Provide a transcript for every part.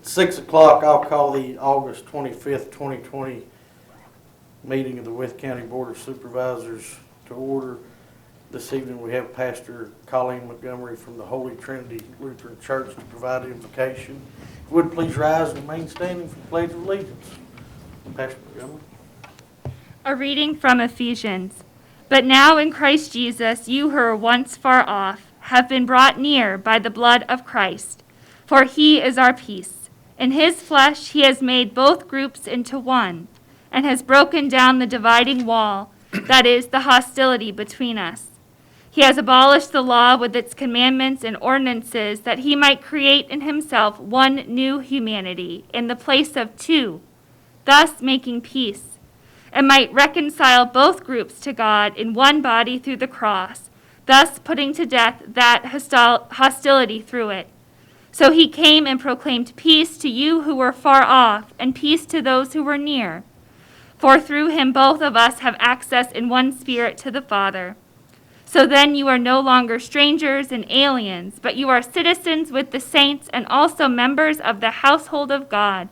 6 o'clock, I'll call the August 25th, 2020 meeting of the Wythe County Board of Supervisors to order. This evening we have Pastor Colleen Montgomery from the Holy Trinity Lutheran Church to provide invocation. If you would please rise and remain standing for the Pledge of Allegiance. Pastor Montgomery. A reading from Ephesians. But now in Christ Jesus, you who were once far off have been brought near by the blood of Christ, for he is our peace. In his flesh he has made both groups into one, and has broken down the dividing wall, that is, the hostility between us. He has abolished the law with its commandments and ordinances, that he might create in himself one new humanity in the place of two, thus making peace, and might reconcile both groups to God in one body through the cross, thus putting to death that hostility through it. So he came and proclaimed peace to you who were far off, and peace to those who were near. For through him both of us have access in one Spirit to the Father. So then you are no longer strangers and aliens, but you are citizens with the saints and also members of the household of God,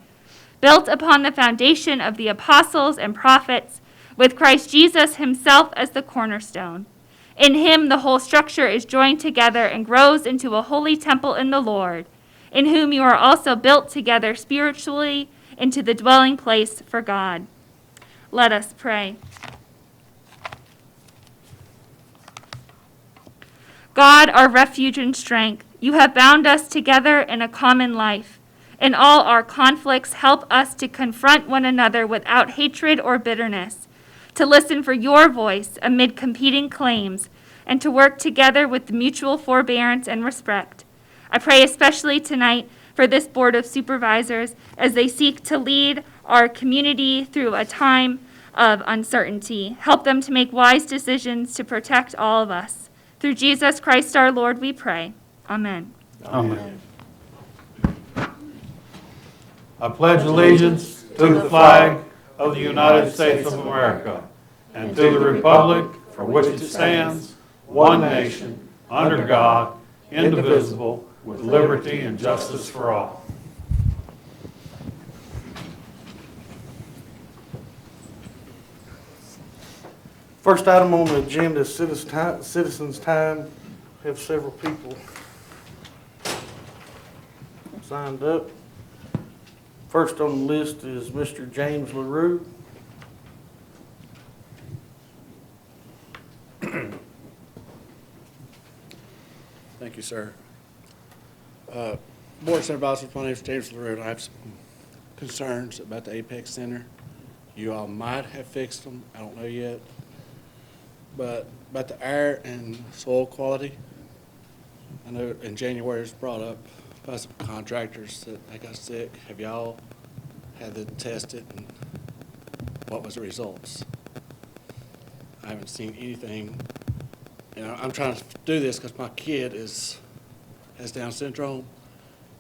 built upon the foundation of the apostles and prophets, with Christ Jesus himself as the cornerstone. In him the whole structure is joined together and grows into a holy temple in the Lord, in whom you are also built together spiritually into the dwelling place for God. Let us pray. God, our refuge and strength, you have bound us together in a common life. In all our conflicts, help us to confront one another without hatred or bitterness, to listen for your voice amid competing claims, and to work together with mutual forbearance and respect. I pray especially tonight for this Board of Supervisors as they seek to lead our community through a time of uncertainty. Help them to make wise decisions to protect all of us. Through Jesus Christ our Lord we pray. Amen. Amen. I pledge allegiance to the flag of the United States of America and to the republic for which it stands, one nation, under God, indivisible, with liberty and justice for all. First item on the agenda is citizens' time. We have several people signed up. First on the list is Mr. James LaRue. Thank you, sir. Board of Supervisors, my name is James LaRue. I have some concerns about the Apex Center. You all might have fixed them, I don't know yet. But about the air and soil quality, I know in January it was brought up by some contractors that they got sick. Have y'all had them tested, and what was the results? I haven't seen anything. You know, I'm trying to do this because my kid has Down syndrome.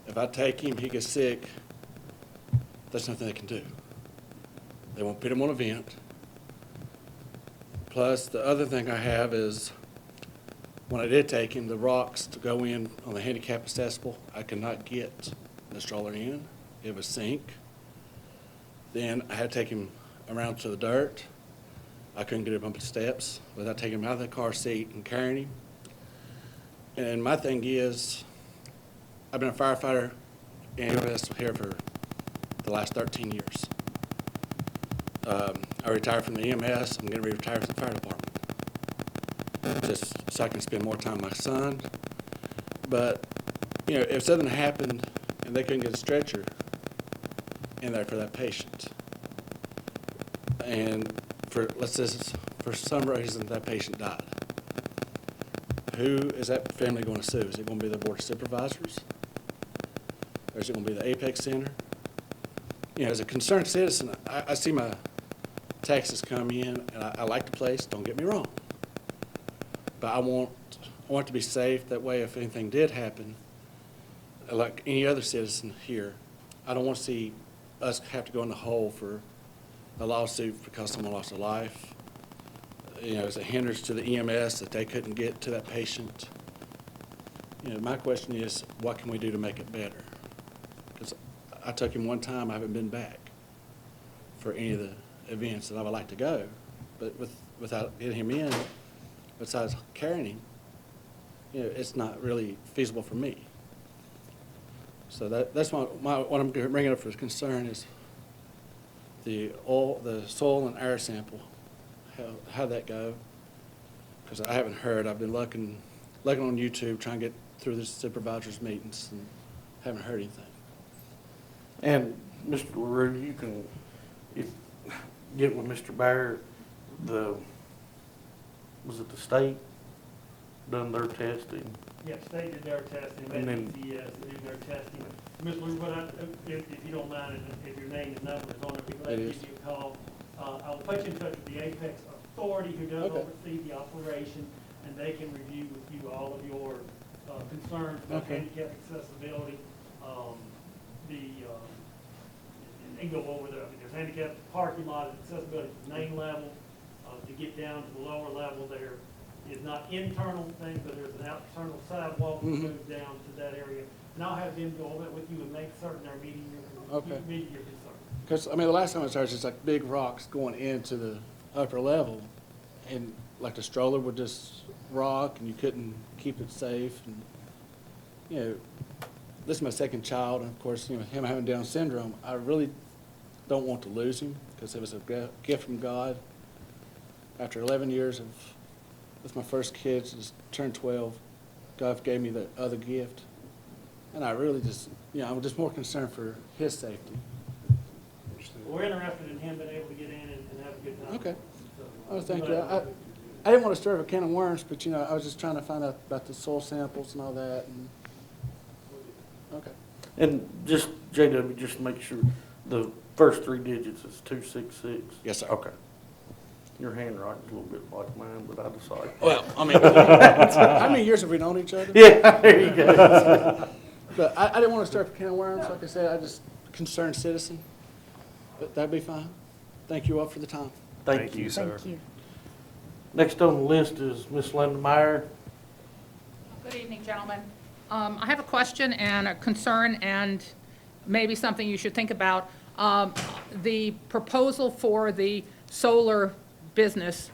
If I take him, he gets sick, there's nothing they can do. They won't put him on a vent. Plus, the other thing I have is, when I did take him, the rocks to go in on the handicap accessible, I could not get the stroller in. It would sink. Then I had to take him around to the dirt. I couldn't get him up the steps without taking him out of the car seat and carrying him. And my thing is, I've been a firefighter and EMS here for the last 13 years. I retired from the EMS. I'm going to retire from the fire department, just so I can spend more time with my son. But, you know, if something happened and they couldn't get a stretcher in there for that patient, and let's just, for some reason that patient died, who is that family going to sue? Is it going to be the Board of Supervisors? Or is it going to be the Apex Center? You know, as a concerned citizen, I see my taxes come in, and I like the place, don't get me wrong. But I want it to be safe. That way, if anything did happen, like any other citizen here, I don't want to see us have to go in the hole for a lawsuit because someone lost a life. You know, as a hindrance to the EMS that they couldn't get to that patient. You know, my question is, what can we do to make it better? Because I took him one time, I haven't been back for any of the events that I would like to go. But without getting him in, besides carrying him, it's not really feasible for me. So that's what I'm bringing up for concern is the soil and air sample, how'd that go? Because I haven't heard. I've been looking on YouTube, trying to get through the supervisors meetings, and haven't heard anything. And Mr. LaRue, you can get with Mr. Bear, was it the state done their testing? Yeah, state did their testing, And then- yes, they did their testing. Ms. Lou, if you don't mind, and if your name and number is on it, we'd like to It give is. you a call. I'll put you in touch with the Apex Authority who does Okay. oversee the operation, and they can review with you all of your concerns about Okay. handicap accessibility. And go over there's handicap parking lot accessibility to the main level. To get down to the lower level, there is not internal thing, but there's an external sidewalk that goes down to that area. And I'll have them go over it with you and make certain they're meeting your concern. Because, I mean, the last time I was there, it's just like big rocks going into the upper level, and like the stroller would just rock, and you couldn't keep it safe. And, this is my second child, and of course, him having Down syndrome, I really don't want to lose him, because it was a gift from God. After 11 years with my first kid, just turned 12, God gave me the other gift. And I really just, I'm just more concerned for his safety. We're interested in him being able to get in and have a good time. Okay. So, Oh, thank you. I didn't want to stir up a can of worms, but, I was just trying to find out about the soil samples and all that. And, okay. And just, JW, just make sure the first 3 digits is 266? Yes, sir. Okay. Your handwriting's a little bit like mine, but I decided. Well, I mean, how many years have we known each other? Yeah, there you go. But I didn't want to stir up a can of worms. Like I said, I just concerned citizen. But that'd be fine. Thank you all for the time. Thank you. sir. Thank you. Next on the list is Miss Linda Meyer. Good evening, gentlemen. I have a question and a concern and maybe something you should think about. The proposal for the solar business,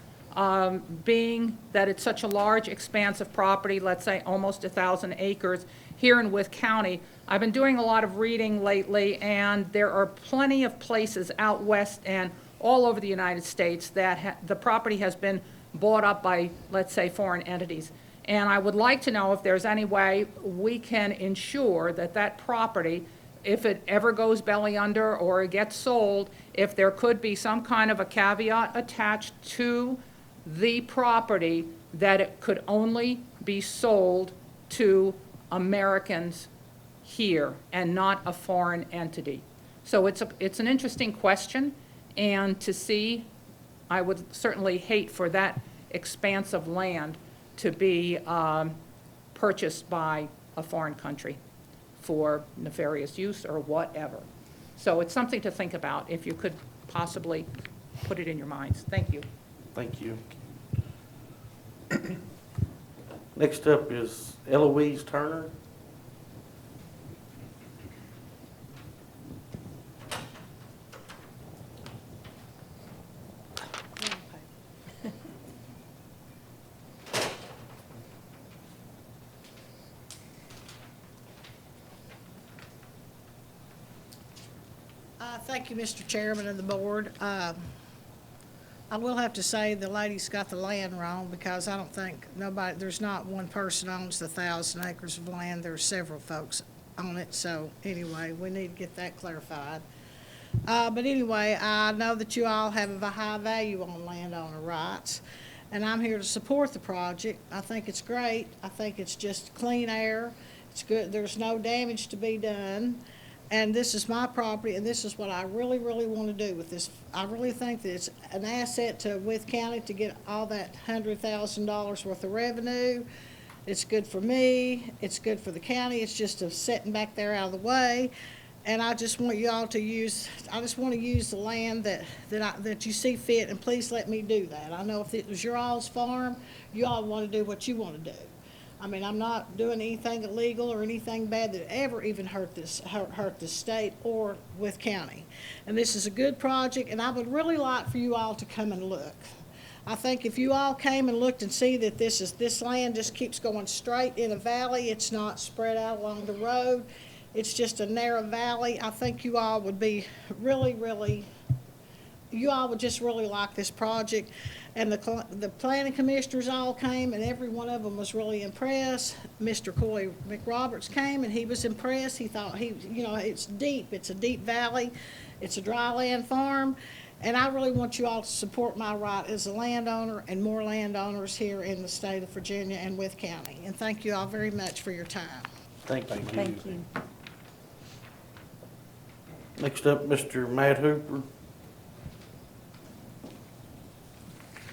being that it's such a large expanse of property, let's say almost 1,000 acres here in Wythe County, I've been doing a lot of reading lately, and there are plenty of places out west and all over the United States that the property has been bought up by, let's say, foreign entities. And I would like to know if there's any way we can ensure that that property, if it ever goes belly under or it gets sold, if there could be some kind of a caveat attached to the property that it could only be sold to Americans here and not a foreign entity. So it's an interesting question, and to see, I would certainly hate for that expanse of land to be purchased by a foreign country for nefarious use or whatever. So it's something to think about, if you could possibly put it in your minds. Thank you. Thank you. Next up is Eloise Turner. Thank you, Mr. Chairman and the board. I will have to say the lady's got the land wrong, because I don't think there's not one person owns the 1,000 acres of land. There are several folks on it. So anyway, we need to get that clarified. But anyway, I know that you all have a high value on landowner rights, and I'm here to support the project. I think it's great. I think it's just clean air. It's good. There's no damage to be done. And this is my property, and this is what I really, really want to do with this. I really think that it's an asset to Wythe County to get all that $100,000 worth of revenue. It's good for me. It's good for the county. It's just sitting back there out of the way. And I just want you all to use the land that you see fit, and please let me do that. I know if it was your all's farm, you all want to do what you want to do. I mean, I'm not doing anything illegal or anything bad that ever even hurt the state or Wythe County. And this is a good project, and I would really like for you all to come and look. I think if you all came and looked and see that this land just keeps going straight in a valley, it's not spread out along the road, it's just a narrow valley, I think you all would be you all would just really like this project. And the planning commissioners all came, and every one of them was really impressed. Mr. Coy McRoberts came, and he was impressed. He thought it's deep. It's a deep valley. It's a dry land farm. And I really want you all to support my right as a landowner and more landowners here in the state of Virginia and Wythe County. And thank you all very much for your time. Thank you. Thank you. Next up, Mr. Matt Hooper.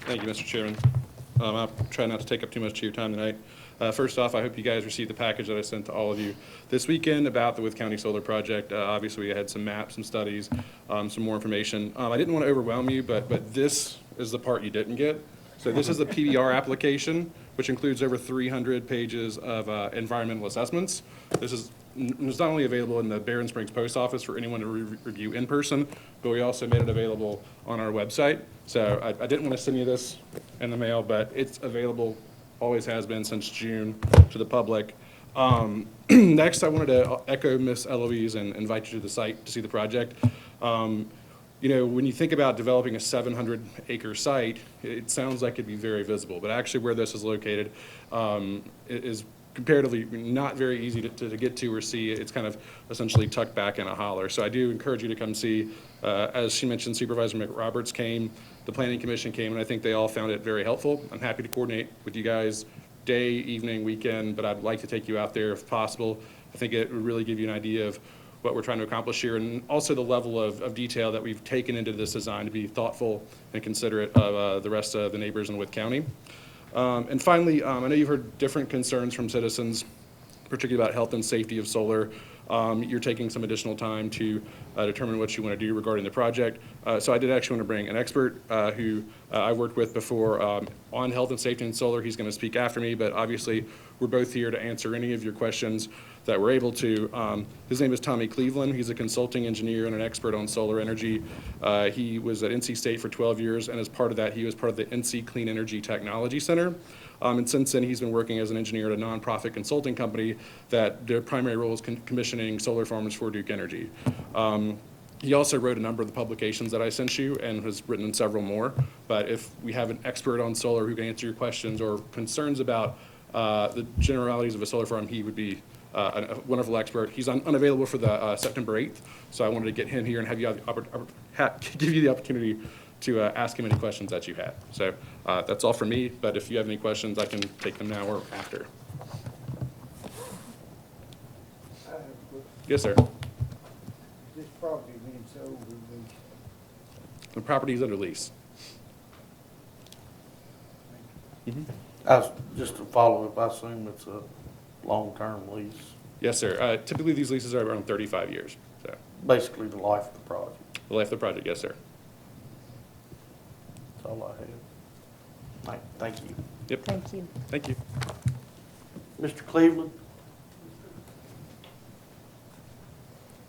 Thank you, Mr. Chairman. I'll try not to take up too much of your time tonight. First off, I hope you guys received the package that I sent to all of you this weekend about the Wythe County Solar Project. Obviously, we had some maps, some studies, some more information. I didn't want to overwhelm you, but this is the part you didn't get. So this is the PBR application, which includes over 300 pages of environmental assessments. This is not only available in the Barron Springs Post Office for anyone to review in person, but we also made it available on our website. So I didn't want to send you this in the mail, but it's available, always has been since June, to the public. Next, I wanted to echo Ms. Eloise and invite you to the site to see the project. You know, when you think about developing a 700-acre site, it sounds like it'd be very visible, but actually where this is located is comparatively not very easy to get to or see. It's kind of essentially tucked back in a holler. So I do encourage you to come see. As she mentioned, Supervisor McRoberts came, the Planning Commission came, and I think they all found it very helpful. I'm happy to coordinate with you guys day, evening, weekend, but I'd like to take you out there if possible. I think it would really give you an idea of what we're trying to accomplish here, and also the level of detail that we've taken into this design to be thoughtful and considerate of the rest of the neighbors in Wythe County. And finally, I know you've heard different concerns from citizens, particularly about health and safety of solar. You're taking some additional time to determine what you want to do regarding the project. So I did actually want to bring an expert who I've worked with before on health and safety and solar. He's going to speak after me, but obviously we're both here to answer any of your questions that we're able to. His name is Tommy Cleveland. He's a consulting engineer and an expert on solar energy. He was at NC State for 12 years, and as part of that, he was part of the NC Clean Energy Technology Center. And since then, he's been working as an engineer at a nonprofit consulting company that their primary role is commissioning solar farms for Duke Energy. He also wrote a number of the publications that I sent you and has written several more. But if we have an expert on solar who can answer your questions or concerns about the generalities of a solar farm, he would be a wonderful expert. He's unavailable for the September 8th, so I wanted to get him here and have you give you the opportunity to ask him any questions that you had. So that's all for me, but if you have any questions, I can take them now or after. Yes, sir. This property being sold or leased? The property is under lease. Just to follow up, I assume it's a long-term lease, Yes, sir. Typically, these leases are around 35 years. So basically the life of the project. the life of the project, yes, sir. That's all I have. Right, thank you. Yep. Thank you. Thank you. Mr. Cleveland?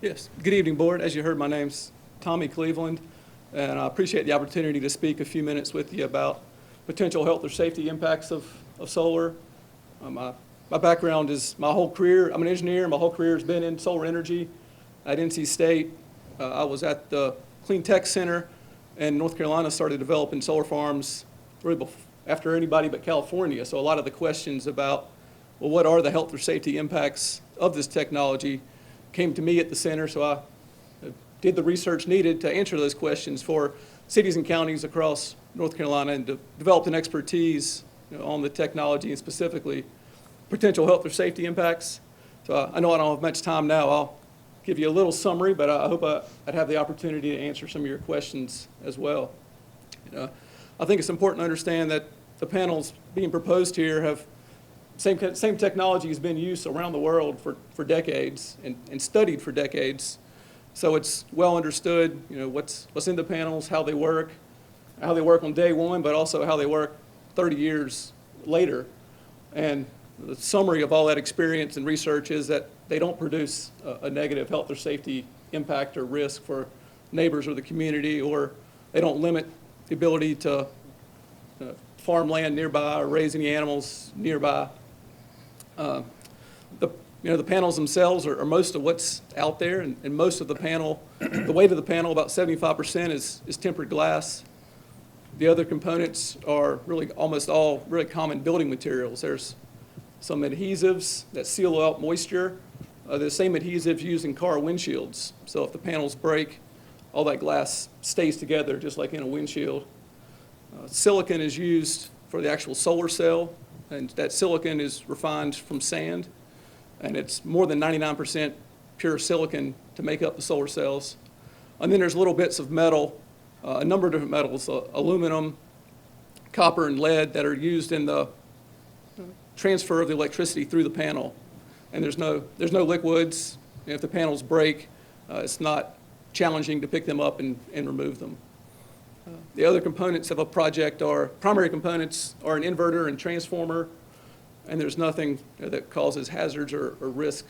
Yes, good evening, Board. As you heard, my name's Tommy Cleveland, and I appreciate the opportunity to speak a few minutes with you about potential health or safety impacts of solar. My background is my whole career, I'm an engineer, my whole career has been in solar energy. At NC State, I was at the Clean Tech Center in North Carolina, started developing solar farms really after anybody but California. So a lot of the questions about, well, what are the health or safety impacts of this technology came to me at the center, so I did the research needed to answer those questions for cities and counties across North Carolina and developed an expertise on the technology and specifically potential health or safety impacts. So I know I don't have much time now. I'll give you a little summary, but I hope I'd have the opportunity to answer some of your questions as well. I think it's important to understand that the panels being proposed here have same technology has been used around the world for decades and studied for decades. So it's well understood, what's in the panels, how they work on day one, but also how they work 30 years later. And the summary of all that experience and research is that they don't produce a negative health or safety impact or risk for neighbors or the community, or they don't limit the ability to farm land nearby or raise any animals nearby. The panels themselves are most of what's out there, and most of the panel, the weight of the panel, about 75% is tempered glass. The other components are really almost all really common building materials. There's some adhesives that seal out moisture. The same adhesives used in car windshields. So if the panels break, all that glass stays together just like in a windshield. Silicon is used for the actual solar cell, and that silicon is refined from sand, and it's more than 99% pure silicon to make up the solar cells. And then there's little bits of metal, a number of different metals, aluminum, copper, and lead that are used in the transfer of the electricity through the panel. And there's no liquids. If the panels break, it's not challenging to pick them up and remove them. The other components of a project are, primary components are an inverter and transformer, and there's nothing that causes hazards or risk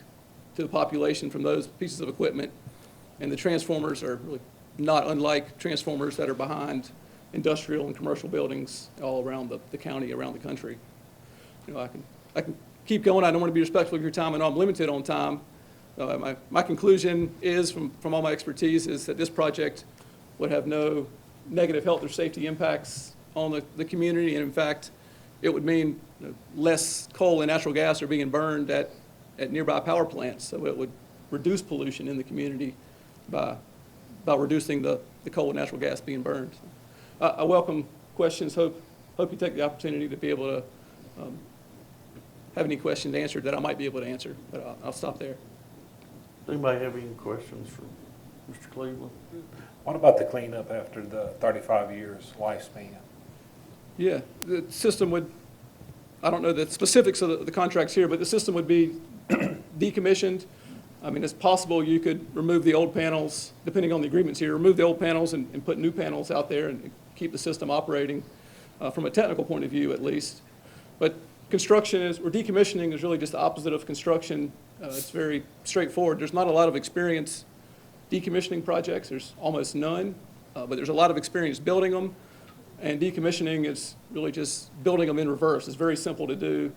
to the population from those pieces of equipment. And the transformers are really not unlike transformers that are behind industrial and commercial buildings all around the county, around the country. I can keep going. I don't want to be respectful of your time. I know I'm limited on time. My conclusion is, from all my expertise, is that this project would have no negative health or safety impacts on the community, and in fact, it would mean less coal and natural gas are being burned at nearby power plants, so it would reduce pollution in the community by reducing the coal and natural gas being burned. I welcome questions. Hope you take the opportunity to be able to have any questions answered that I might be able to answer, but I'll stop there. Anybody have any questions for Mr. Cleveland? What about the cleanup after the 35 years lifespan? Yeah, the system would, I don't know the specifics of the contracts here, but the system would be decommissioned. I mean, it's possible you could remove the old panels, depending on the agreements here, remove the old panels and put new panels out there and keep the system operating from a technical point of view at least. But construction or decommissioning is really just the opposite of construction. It's very straightforward. There's not a lot of experience decommissioning projects. There's almost none, but there's a lot of experience building them. And decommissioning is really just building them in reverse. It's very simple to do.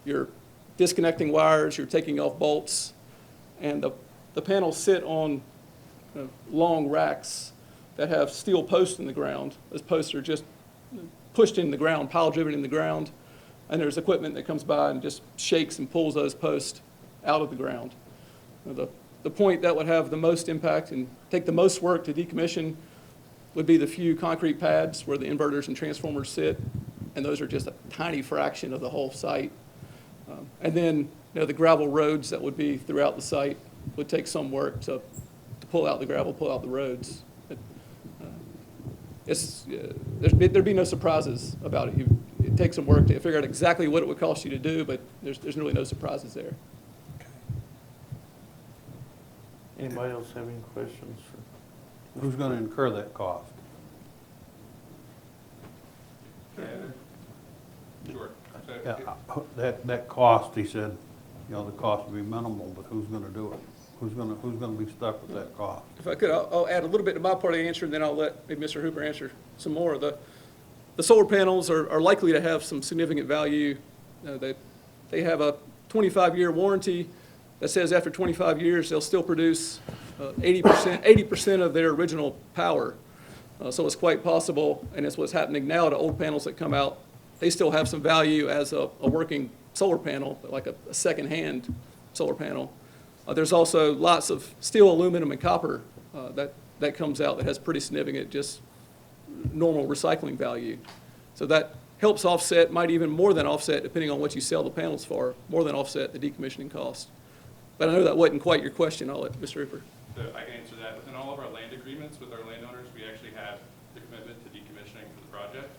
You're disconnecting wires, you're taking off bolts, and the panels sit on long racks that have steel posts in the ground. Those posts are just pushed in the ground, pile driven in the ground, and there's equipment that comes by and just shakes and pulls those posts out of the ground. The point that would have the most impact and take the most work to decommission would be the few concrete pads where the inverters and transformers sit, and those are just a tiny fraction of the whole site. And then the gravel roads that would be throughout the site would take some work to pull out the gravel, pull out the roads. There'd be no surprises about it. It takes some work to figure out exactly what it would cost you to do, but there's really no surprises there. Anybody else have any questions? Who's going to incur that cost? Sure. Yeah, that cost, he said, the cost would be minimal, but who's going to do it? Who's going to be stuck with that cost? If I could, I'll add a little bit to my part of the answer, and then I'll let maybe Mr. Hooper answer some more. The solar panels are likely to have some significant value. They have a 25-year warranty that says after 25 years they'll still produce 80% of their original power. So it's quite possible, and it's what's happening now to old panels that come out. They still have some value as a working solar panel, like a second-hand solar panel. There's also lots of steel, aluminum, and copper that comes out that has pretty significant just normal recycling value. So that helps offset, might even more than offset, depending on what you sell the panels for, more than offset the decommissioning cost. But I know that wasn't quite your question. I'll let Mr. Hooper. So I can answer that. Within all of our land agreements with our landowners, we actually have the commitment to decommissioning for the project.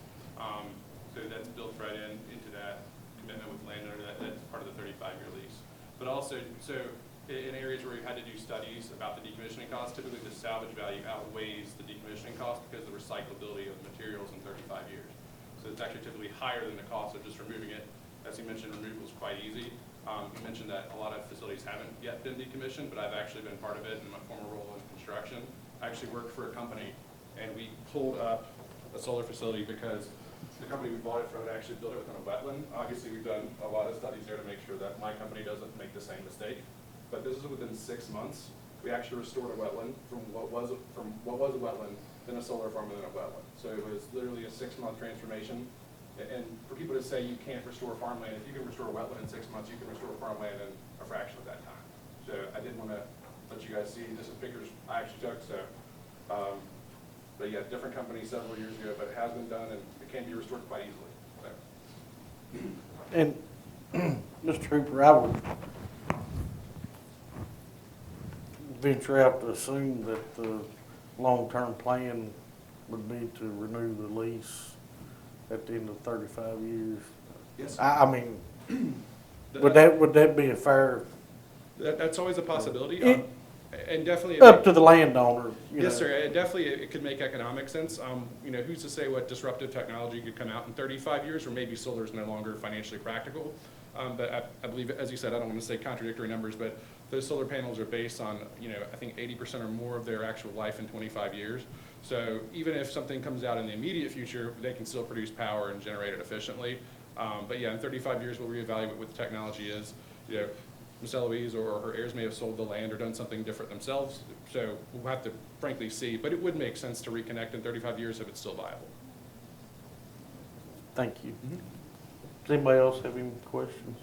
So that's built right into that commitment with the landowner. That's part of the 35-year lease. But also, so in areas where we've had to do studies about the decommissioning cost, typically the salvage value outweighs the decommissioning cost because of the recyclability of materials in 35 years. So it's actually typically higher than the cost of just removing it as you mentioned, removal is quite easy. You mentioned that a lot of facilities haven't yet been decommissioned, but I've actually been part of it in my former role in construction. I actually worked for a company, and we pulled up a solar facility because the company we bought it from had actually built it within a wetland. Obviously, we've done a lot of studies there to make sure that my company doesn't make the same mistake. But this is within 6 months. We actually restored a wetland from what was a wetland, then a solar farm, and then a wetland. So it was literally a 6-month transformation. And for people to say you can't restore farmland, if you can restore a wetland in 6 months, you can restore farmland in a fraction of that time. So I did want to let you guys see, this is pictures I actually took. So, but yeah, different company several years ago, but it has been done and it can be restored quite easily. So. And Mr. Hooper, I would venture out to assume that the long-term plan would be to renew the lease at the end of 35 years. Yes. I mean, would that be a fair? That's always a possibility. And definitely Up to the landowner. Yes, sir. It could make economic sense. You know, who's to say what disruptive technology could come out in 35 years, or maybe solar is no longer financially practical. But I believe, as you said, I don't want to say contradictory numbers, but those solar panels are based on, you know, I think 80% or more of their actual life in 25 years. So even if something comes out in the immediate future, they can still produce power and generate it efficiently. But yeah, in 35 years, we'll reevaluate what the technology is. You know, Ms. Eloise or her heirs may have sold the land or done something different themselves. So we'll have to frankly see, but it would make sense to reconnect in 35 years if it's still viable. Thank you. Does anybody else have any questions?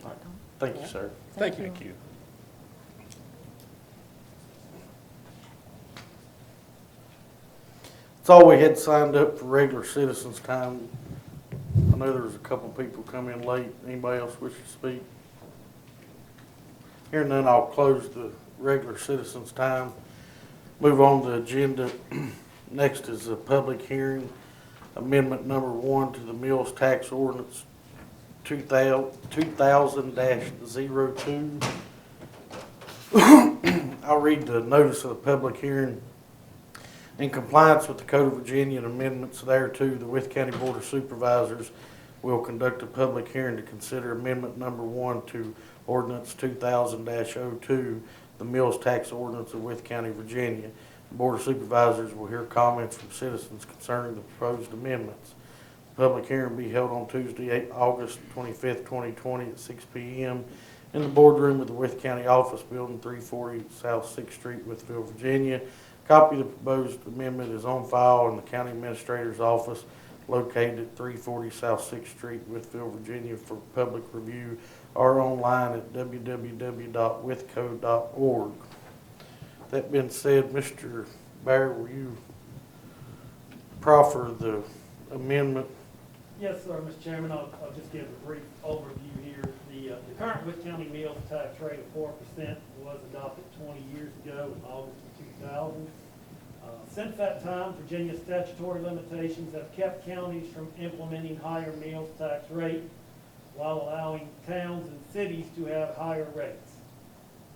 All right. Thank you, sir. Thank you. Thank you. That's all we had signed up for regular citizens' time. I know there was a couple people come in late. Anybody else wish to speak? Hearing none, I'll close the regular citizens' time. Move on to the agenda. Next is a public hearing, amendment number 1 to the Mills Tax Ordinance 2000-02. I'll read the notice of the public hearing. In compliance with the Code of Virginia and amendments thereto, the Wythe County Board of Supervisors will conduct a public hearing to consider amendment number 1 to Ordinance 2000-02, the Mills Tax Ordinance of Wythe County, Virginia. The Board of Supervisors will hear comments from citizens concerning the proposed amendments. The public hearing will be held on Tuesday, August 25th, 2020 at 6 p.m. in the boardroom of the Wythe County Office Building, 340 South 6th Street, Wytheville, Virginia. Copy of the proposed amendment is on file in the County Administrator's Office located at 340 South 6th Street, Wytheville, Virginia for public review or online at www.withco.org. That being said, Mr. Barrett, will you proffer the amendment? Yes, sir, Mr. Chairman. I'll just give a brief overview here. The current Wythe County Mills tax rate of 4% was adopted 20 years ago in August of 2000. Since that time, Virginia's statutory limitations have kept counties from implementing higher mills tax rate while allowing towns and cities to have higher rates.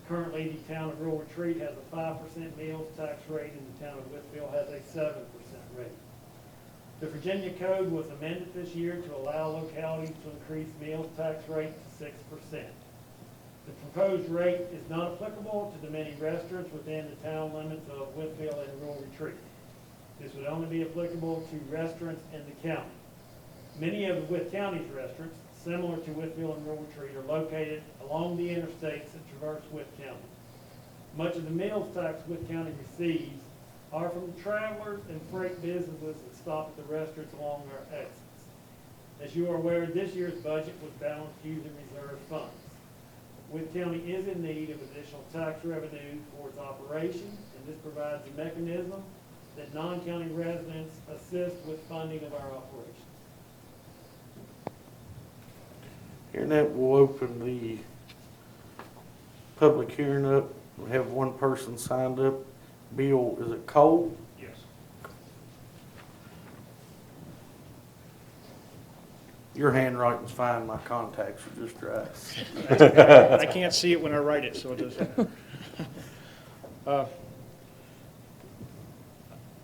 Currently, the town of Rural Retreat has a 5% mills tax rate and the town of Wytheville has a 7% rate. The Virginia Code was amended this year to allow localities to increase mills tax rate to 6%. The proposed rate is not applicable to the many restaurants within the town limits of Wytheville and Rural Retreat. This would only be applicable to restaurants in the county. Many of the Wythe County's restaurants, similar to Wytheville and Rural Retreat, are located along the interstates that traverse Wythe County. Much of the mills tax Wythe County receives are from travelers and freight businesses that stop at the restaurants along our exits. As you are aware, this year's budget was balanced using reserve funds. Wythe County is in need of additional tax revenue for its operation, and this provides a mechanism that non-county residents assist with funding of our operation. Hearing that, we'll open the public hearing up. We have one person signed up. Bill, is it Cole? Yes. Your handwriting's fine, my contacts are just dry. I can't see it when I write it, so it doesn't.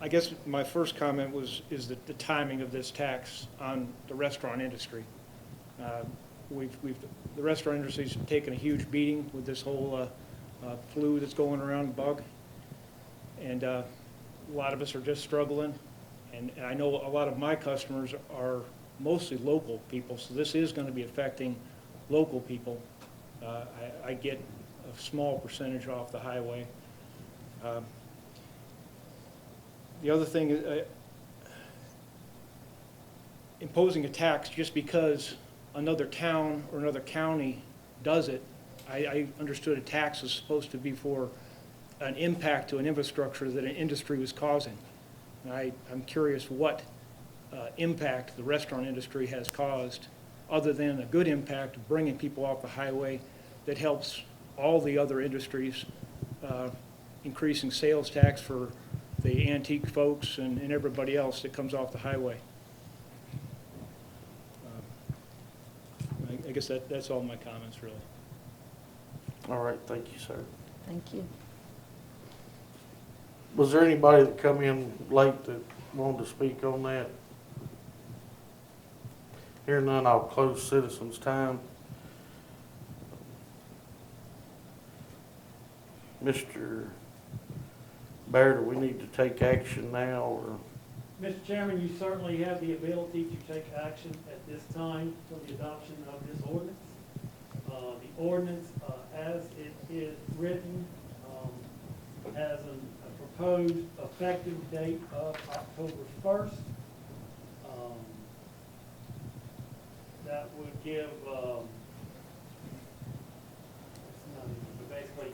I guess my first comment is the timing of this tax on the restaurant industry. The restaurant industry's taken a huge beating with this whole flu that's going around, bug. And a lot of us are just struggling. And I know a lot of my customers are mostly local people, so this is going to be affecting local people. I get a small percentage off the highway. The other thing is imposing a tax just because another town or another county does it. I understood a tax was supposed to be for an impact to an infrastructure that an industry was causing. And I'm curious what impact the restaurant industry has caused, other than a good impact of bringing people off the highway that helps all the other industries, increasing sales tax for the antique folks and everybody else that comes off the highway. I guess that's all my comments, really. All right, thank you, sir. Thank you. Was there anybody that come in late that wanted to speak on that? Hearing none, I'll close citizens' time. Mr. Baird, do we need to take action now, or? Mr. Chairman, you certainly have the ability to take action at this time for the adoption of this ordinance. The ordinance, as it is written, has a proposed effective date of October 1st. That would give, basically,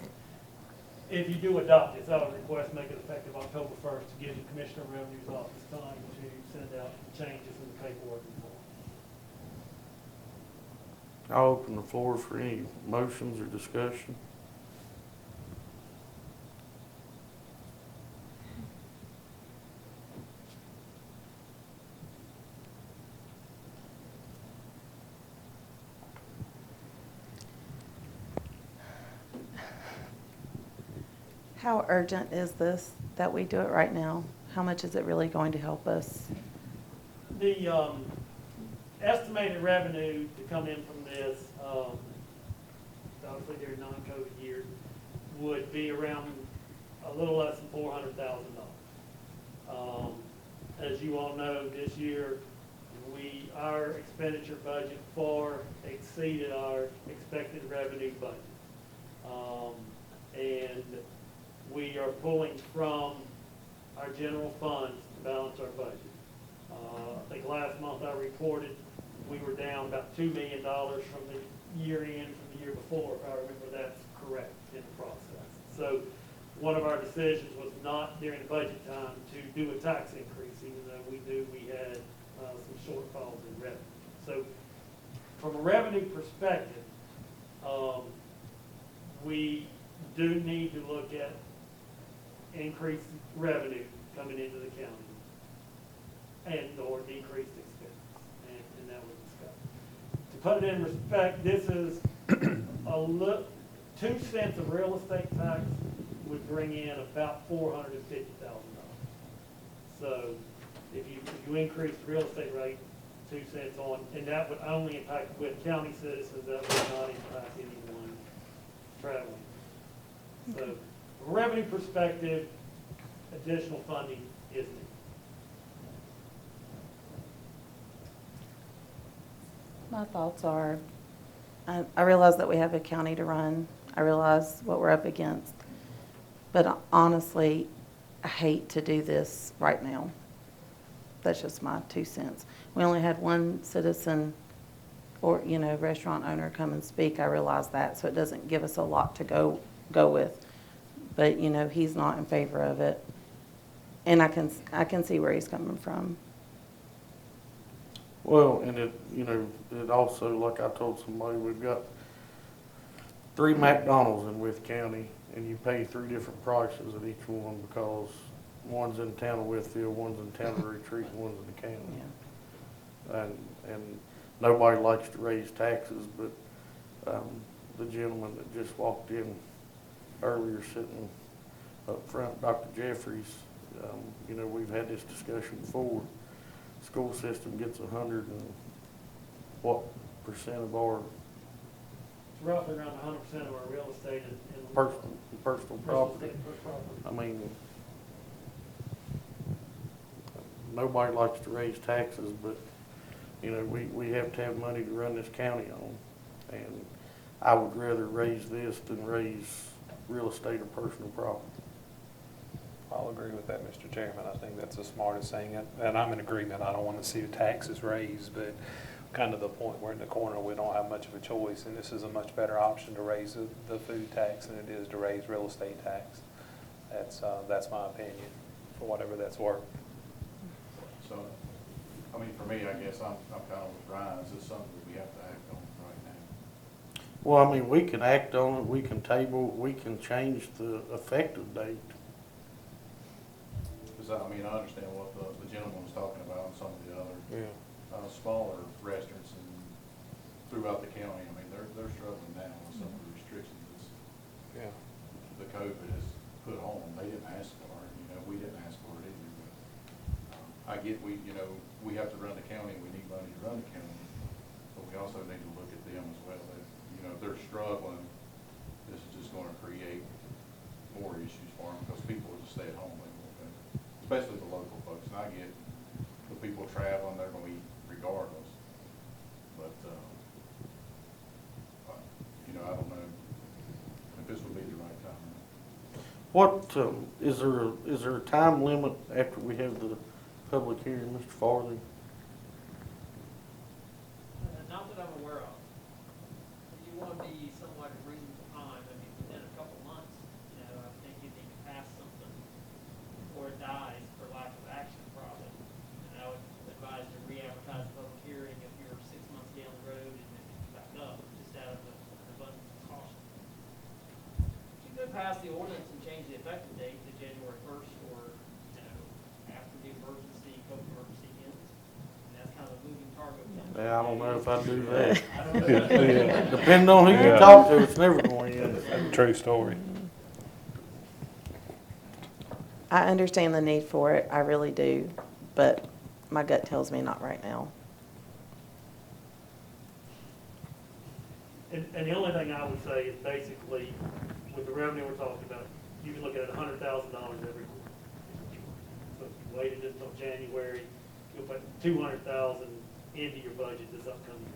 if you do adopt it, I would request make it effective October 1st to give the Commissioner of Revenue's office time to send out changes in the paperwork and form. I'll open the floor for any motions or discussion. How urgent is this that we do it right now? How much is it really going to help us? The estimated revenue to come in from this, obviously during non-COVID years, would be around a little less than $400,000. As you all know, this year, our expenditure budget far exceeded our expected revenue budget. And we are pulling from our general funds to balance our budget. I think last month I reported we were down about $2 million from the year end from the year before, if I remember that's correct in the process. So one of our decisions was not during the budget time to do a tax increase, even though we had some shortfalls in revenue. So from a revenue perspective, we do need to look at increased revenue coming into the county and or decreased expenses, and that was discussed. To put it in respect, this is 2 cents of real estate tax would bring in about $450,000. So if you increase the real estate rate 2 cents on, and that would only impact with county citizens, that would not impact anyone traveling. So from a revenue perspective, additional funding is needed. My thoughts are, I realize that we have a county to run. I realize what we're up against. But honestly, I hate to do this right now. That's just my 2 cents. We only had one citizen or, restaurant owner come and speak. I realize that, so it doesn't give us a lot to go with. But, he's not in favor of it. And I can see where he's coming from. Well, and it also, like I told somebody, we've got 3 McDonald's in Wythe County, and you pay 3 different prices at each one because one's in town of Wytheville, one's in town of Retreat, and one's in the county. Yeah. And nobody likes to raise taxes, but the gentleman that just walked in earlier sitting up front, Dr. Jeffries, we've had this discussion before. School system gets 100% 100% of our It's roughly around 100% of our real estate in personal real property. estate per property. I mean, nobody likes to raise taxes, but, you know, we have to have money to run this county on. And I would rather raise this than raise real estate or personal property. I'll agree with that, Mr. Chairman. I think that's the smartest thing, and I'm in agreement. I don't want to see the taxes raised, but kind of the point we're in the corner, we don't have much of a choice, and this is a much better option to raise the food tax than it is to raise real estate tax. That's my opinion, for whatever that's worth. So, I mean, for me, I guess I'm kind of with Ryan. Is this something that we have to act on right now? Well, I mean, we can act on it, we can table, we can change the effective date. Because, I mean, I understand what the gentleman was talking about and some of the other smaller restaurants throughout the county. I mean, they're struggling now with some of the restrictions that the COVID has put on them. They didn't ask for it, you know, we didn't ask for it either. But I get we have to run the county, we need money to run the county, but we also need to look at them as well. You know, if they're struggling, this is just going to create more issues for them because people will just stay at home. Especially the local folks. And I get the people traveling, they're going to eat regardless. But, you know, I don't know if this would be the right time. What, is there a time limit after we have the public hearing, Mr. Farley? Not that I'm aware of. You want to be somewhat of reasonable time. I mean, within a couple months, you know, I think you need to pass something before it dies for lack of action probably. And I would advise to re-advertise the public hearing if you're 6 months down the road and it comes back up, just out of an abundance of caution. You could pass the ordinance and change the effective date to January 1st or, you know, after the emergency, COVID emergency ends. And that's kind of a moving target. Yeah, I don't know if I'd do that. I don't know. Depending on who you talk to, it's never going to end. True story. I understand the need for it, I really do, but my gut tells me not right now. And the only thing I would say is basically, with the revenue we're talking about, you can look at $100,000 every quarter. So if you waited until January, you'll put $200,000 into your budget this upcoming year.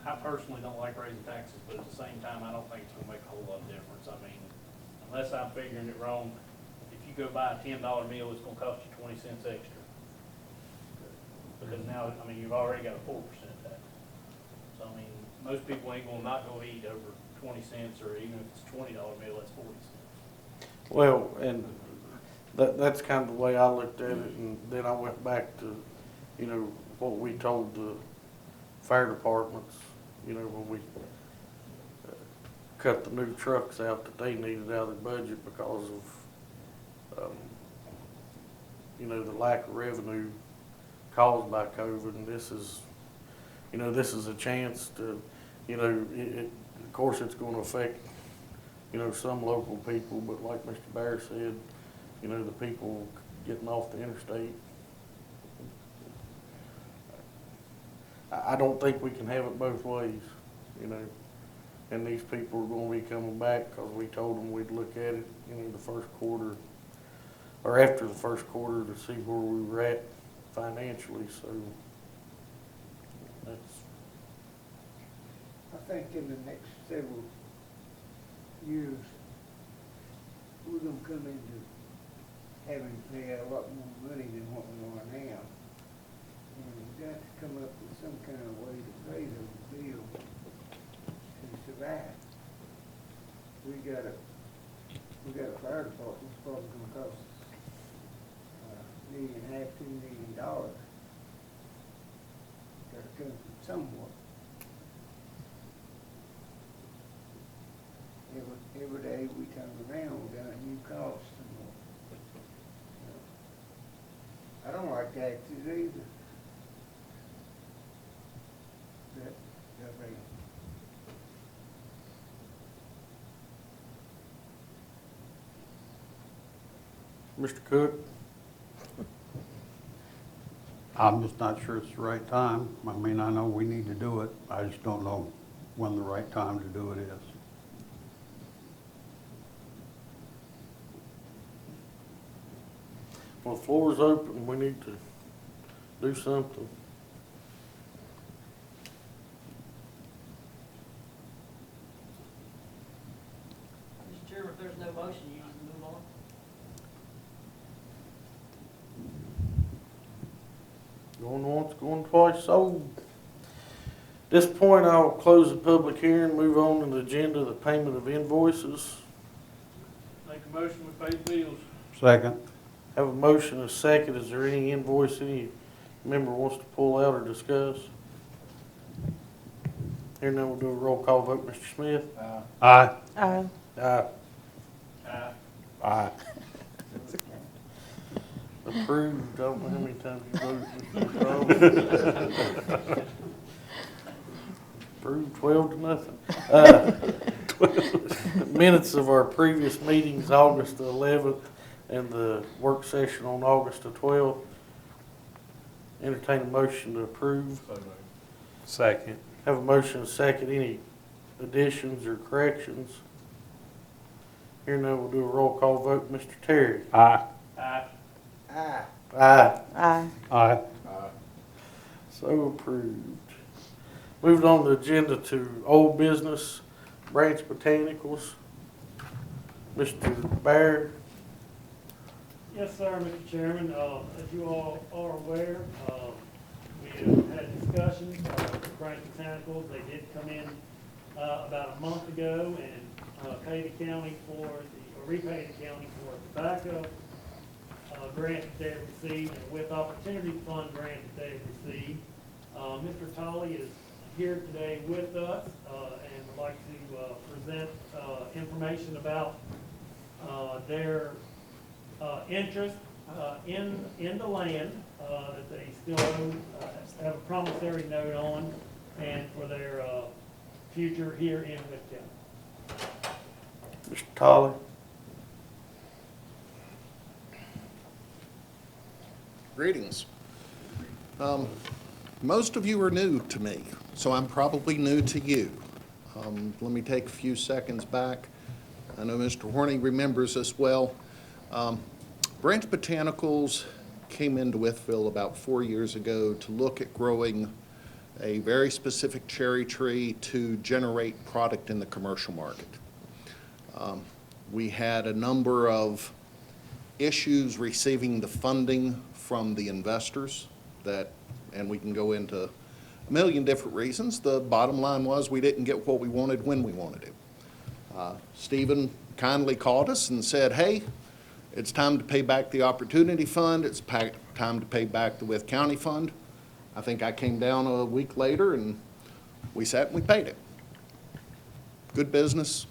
I personally don't like raising taxes, but at the same time, I don't think it's gonna make a whole lot of difference. I mean, unless I'm figuring it wrong, if you go buy a $10 meal, it's gonna cost you 20 cents extra. Because now, I mean, you've already got a 4% tax. So, I mean, most people ain't gonna not go eat over 20 cents, or even if it's a $20 meal, that's 40 cents. Well, and that's kind of the way I looked at it, and then I went back to, you know, what we told the fire departments, you know, when we cut the new trucks out that they needed out of their budget because of, you know, the lack of revenue caused by COVID. And this is, you know, this is a chance to, you know, of course it's going to affect, you know, some local people, but like Mr. Bear said, you know, the people getting off the interstate. I don't think we can have it both ways, you know. And these people are going to be coming back because we told them we'd look at it, you know, the first quarter, or after the first quarter to see where we were at financially, so that's. I think in the next several years, we're gonna come into having to pay a lot more money than what we are now. And we've got to come up with some kind of way to pay those bills to survive. We got a fire department that's probably gonna cost us $1.5 million, $2 million. Gotta come from somewhere. Every day we turn around, we got a new cost somewhere. I don't like taxes either. That rate. Mr. Cook? I'm just not sure it's the right time. I mean, I know we need to do it. I just don't know when the right time to do it is. Well, the floor is open. We need to do something. Mr. Chairman, if there's no motion, you just move on. Going once, going twice, sold. At this point, I'll close the public hearing, move on to the agenda, the payment of invoices. Make a motion, we pay the bills. Second. Have a motion, and a second. Is there any invoice any member wants to pull out or discuss? Here now, we'll do a roll call vote. Mr. Smith? Aye. Aye. Aye. Aye. Aye. Approved. I don't know how many times you voted, Mr. Charles. Approved 12-0. Minutes of our previous meetings, August the 11th, and the work session on August the 12th. Entertain a motion to approve. Second. Have a motion, and a second. Any additions or corrections? Here now, we'll do a roll call vote. Mr. Terry? Aye. Aye. Aye. Aye. Aye. Aye. So approved. Moved on the agenda to old business, Branch Botanicals. Mr. Baird? Yes, sir, Mr. Chairman. As you all are aware, we have had discussions with Branch Botanicals. They did come in about a month ago and pay the county or repay the county for a tobacco grant that they have received and with opportunity fund grant that they have received. Mr. Tolley is here today with us and would like to present information about their interest in the land that they still own, have a promissory note on, and for their future here in Wythe County. Mr. Tolley? Greetings. Most of you are new to me, so I'm probably new to you. Let me take a few seconds back. I know Mr. Horney remembers us well. Branch Botanicals came into Wytheville about 4 years ago to look at growing a very specific cherry tree to generate product in the commercial market. We had a number of issues receiving the funding from the investors and we can go into a million different reasons. The bottom line was we didn't get what we wanted when we wanted it. Stephen kindly called us and said, hey, it's time to pay back the Opportunity Fund. It's time to pay back the Wythe County Fund. I think I came down a week later and we sat and we paid it. Good business,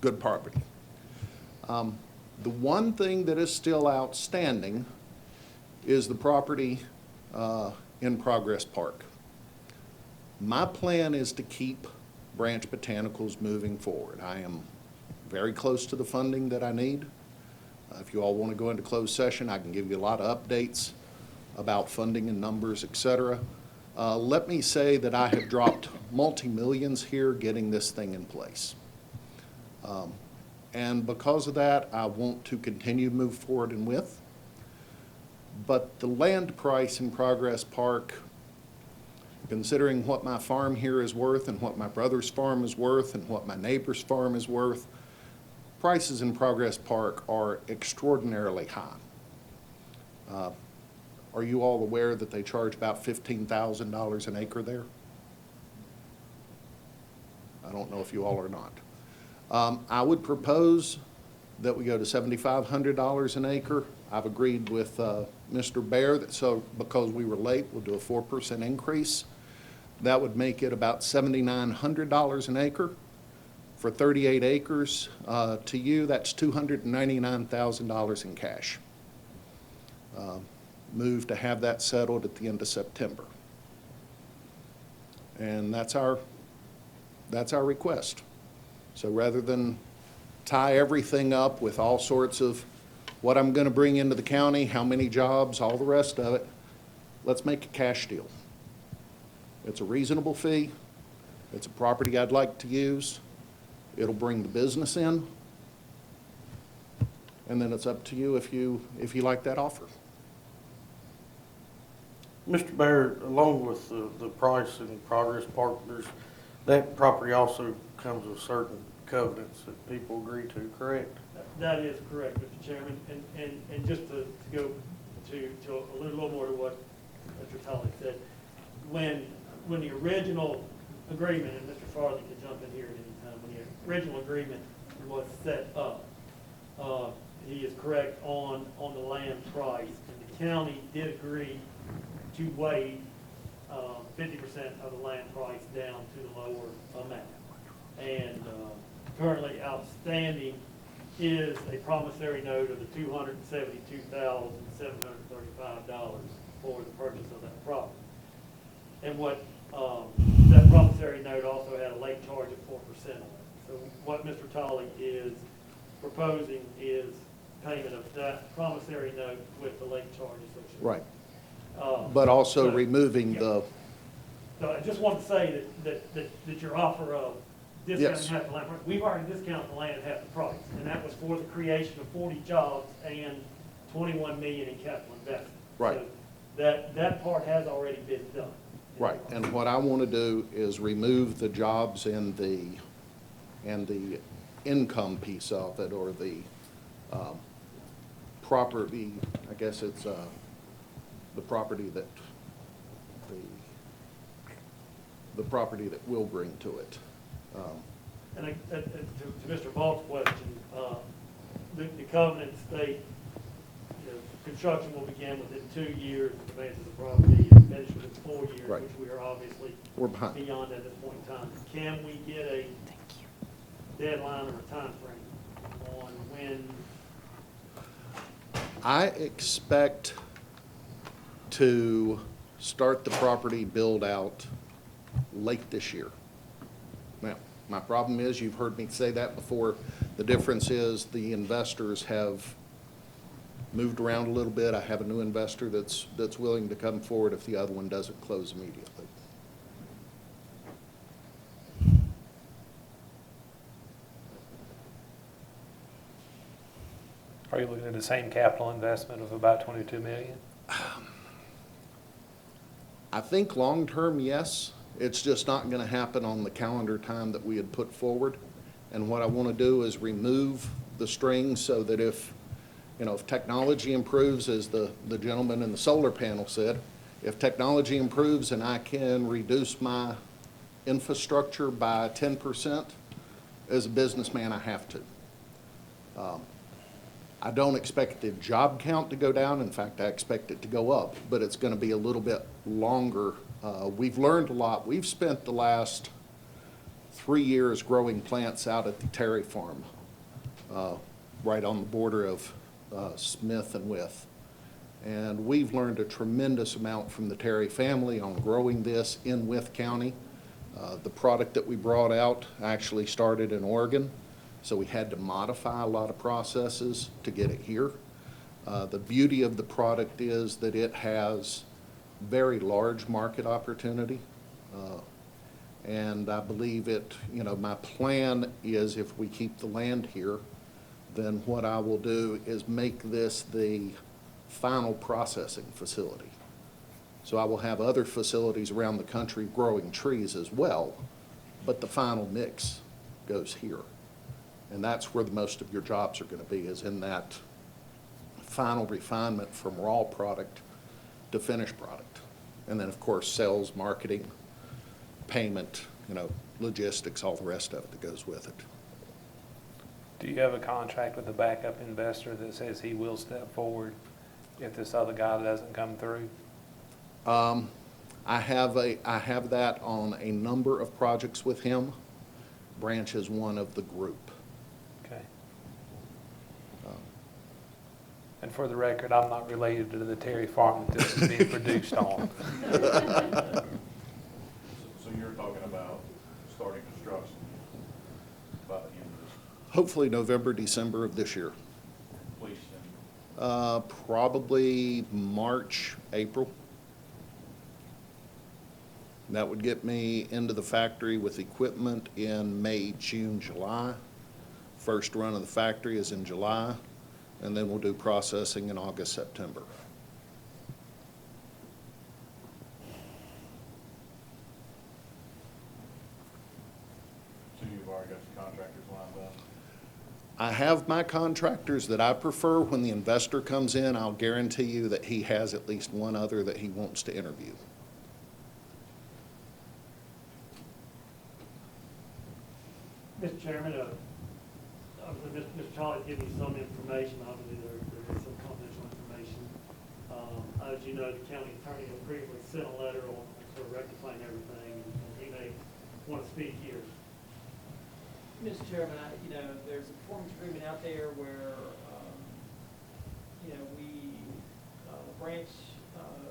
good property. The one thing that is still outstanding is the property in Progress Park. My plan is to keep Branch Botanicals moving forward. I am very close to the funding that I need. If you all want to go into closed session, I can give you a lot of updates about funding and numbers, et cetera. Let me say that I have dropped multi-millions here getting this thing in place. And because of that, I want to continue to move forward and with. But the land price in Progress Park, considering what my farm here is worth and what my brother's farm is worth and what my neighbor's farm is worth, prices in Progress Park are extraordinarily high. Are you all aware that they charge about $15,000 an acre there? I don't know if you all are not. I would propose that we go to $7,500 an acre. I've agreed with Mr. Bear that because we were late, we'll do a 4% increase. That would make it about $7,900 an acre. For 38 acres, to you, that's $299,000 in cash. Move to have that settled at the end of September. And that's our request. So rather than tie everything up with all sorts of what I'm going to bring into the county, how many jobs, all the rest of it. Let's make a cash deal. It's a reasonable fee. It's a property I'd like to use. It'll bring the business in. And then it's up to you if you like that offer. Mr. Barrett, along with the price and Progress Partners, that property also comes with certain covenants that people agree to, correct? That is correct, Mr. Chairman, and just to go to a little more to what Mr. Tolley said, when the original agreement, and Mr. Farley can jump in here at any time, when the original agreement was set up, he is correct on the land price, and the county did agree to waive 50% of the land price down to the lower amount. And currently outstanding is a promissory note of the $272,735 for the purchase of that property. And what that promissory note also had a late charge of 4% on it. So what Mr. Tolley is proposing is payment of that promissory note with the late charge associated. Right. But also so- removing yeah. the, So I just want to say that your offer of discounting Yes. half the land, we've already discounted the land at half the price, and that was for the creation of 40 jobs and 21 million in capital investment. Right. So that part has already been done. right. And what I want to do is remove the jobs and the income piece of it, or the property, I guess it's the property that, the property that will bring to it. And to Mr. Vaught's question, the covenants state, construction will begin within 2 years of advance of the property and finish within 4 years, Right. which we are obviously We're behind. beyond at this point in time. Can we get a deadline or a time frame on when? I expect to start the property build out late this year. Now, my problem is, you've heard me say that before, the difference is the investors have moved around a little bit. I have a new investor that's willing to come forward if the other one doesn't close immediately. Are you looking at the same capital investment of about 22 million? I think long-term, yes. It's just not going to happen on the calendar time that we had put forward. And what I want to do is remove the strings so that if technology improves, as the gentleman in the solar panel said, if technology improves and I can reduce my infrastructure by 10%, as a businessman, I have to. I don't expect the job count to go down. In fact, I expect it to go up, but it's going to be a little bit longer. We've learned a lot. We've spent the last 3 years growing plants out at the Terry farm, right on the border of Smith and Wythe. And we've learned a tremendous amount from the Terry family on growing this in Wythe County. The product that we brought out actually started in Oregon, so we had to modify a lot of processes to get it here. The beauty of the product is that it has very large market opportunity. And I believe my plan is, if we keep the land here, then what I will do is make this the final processing facility. So I will have other facilities around the country growing trees as well, but the final mix goes here. And that's where the most of your jobs are going to be, is in that final refinement from raw product to finished product. And then, of course, sales, marketing, payment, logistics, all the rest of it that goes with it. Do you have a contract with the backup investor that says he will step forward if this other guy doesn't come through? I have that on a number of projects with him. Branch is one of the group. Okay. And for the record, I'm not related to the Terry farm that this is being produced on. So you're talking about starting construction by the end of this, Hopefully November, December of this year. completion Probably March, April. That would get me into the factory with equipment in May, June, July. First run of the factory is in July, and then we'll do processing in August, September. So you've already got your contractors lined up? I have my contractors that I prefer. When the investor comes in, I'll guarantee you that he has at least one other that he wants to interview. Mr. Chairman, obviously, Mr. Charlie's given you some information, obviously, there is some confidential information. As you know, the county attorney has previously sent a letter on sort of rectifying everything, and he may want to speak here. Mr. Chairman, there's a performance agreement out there where, the branch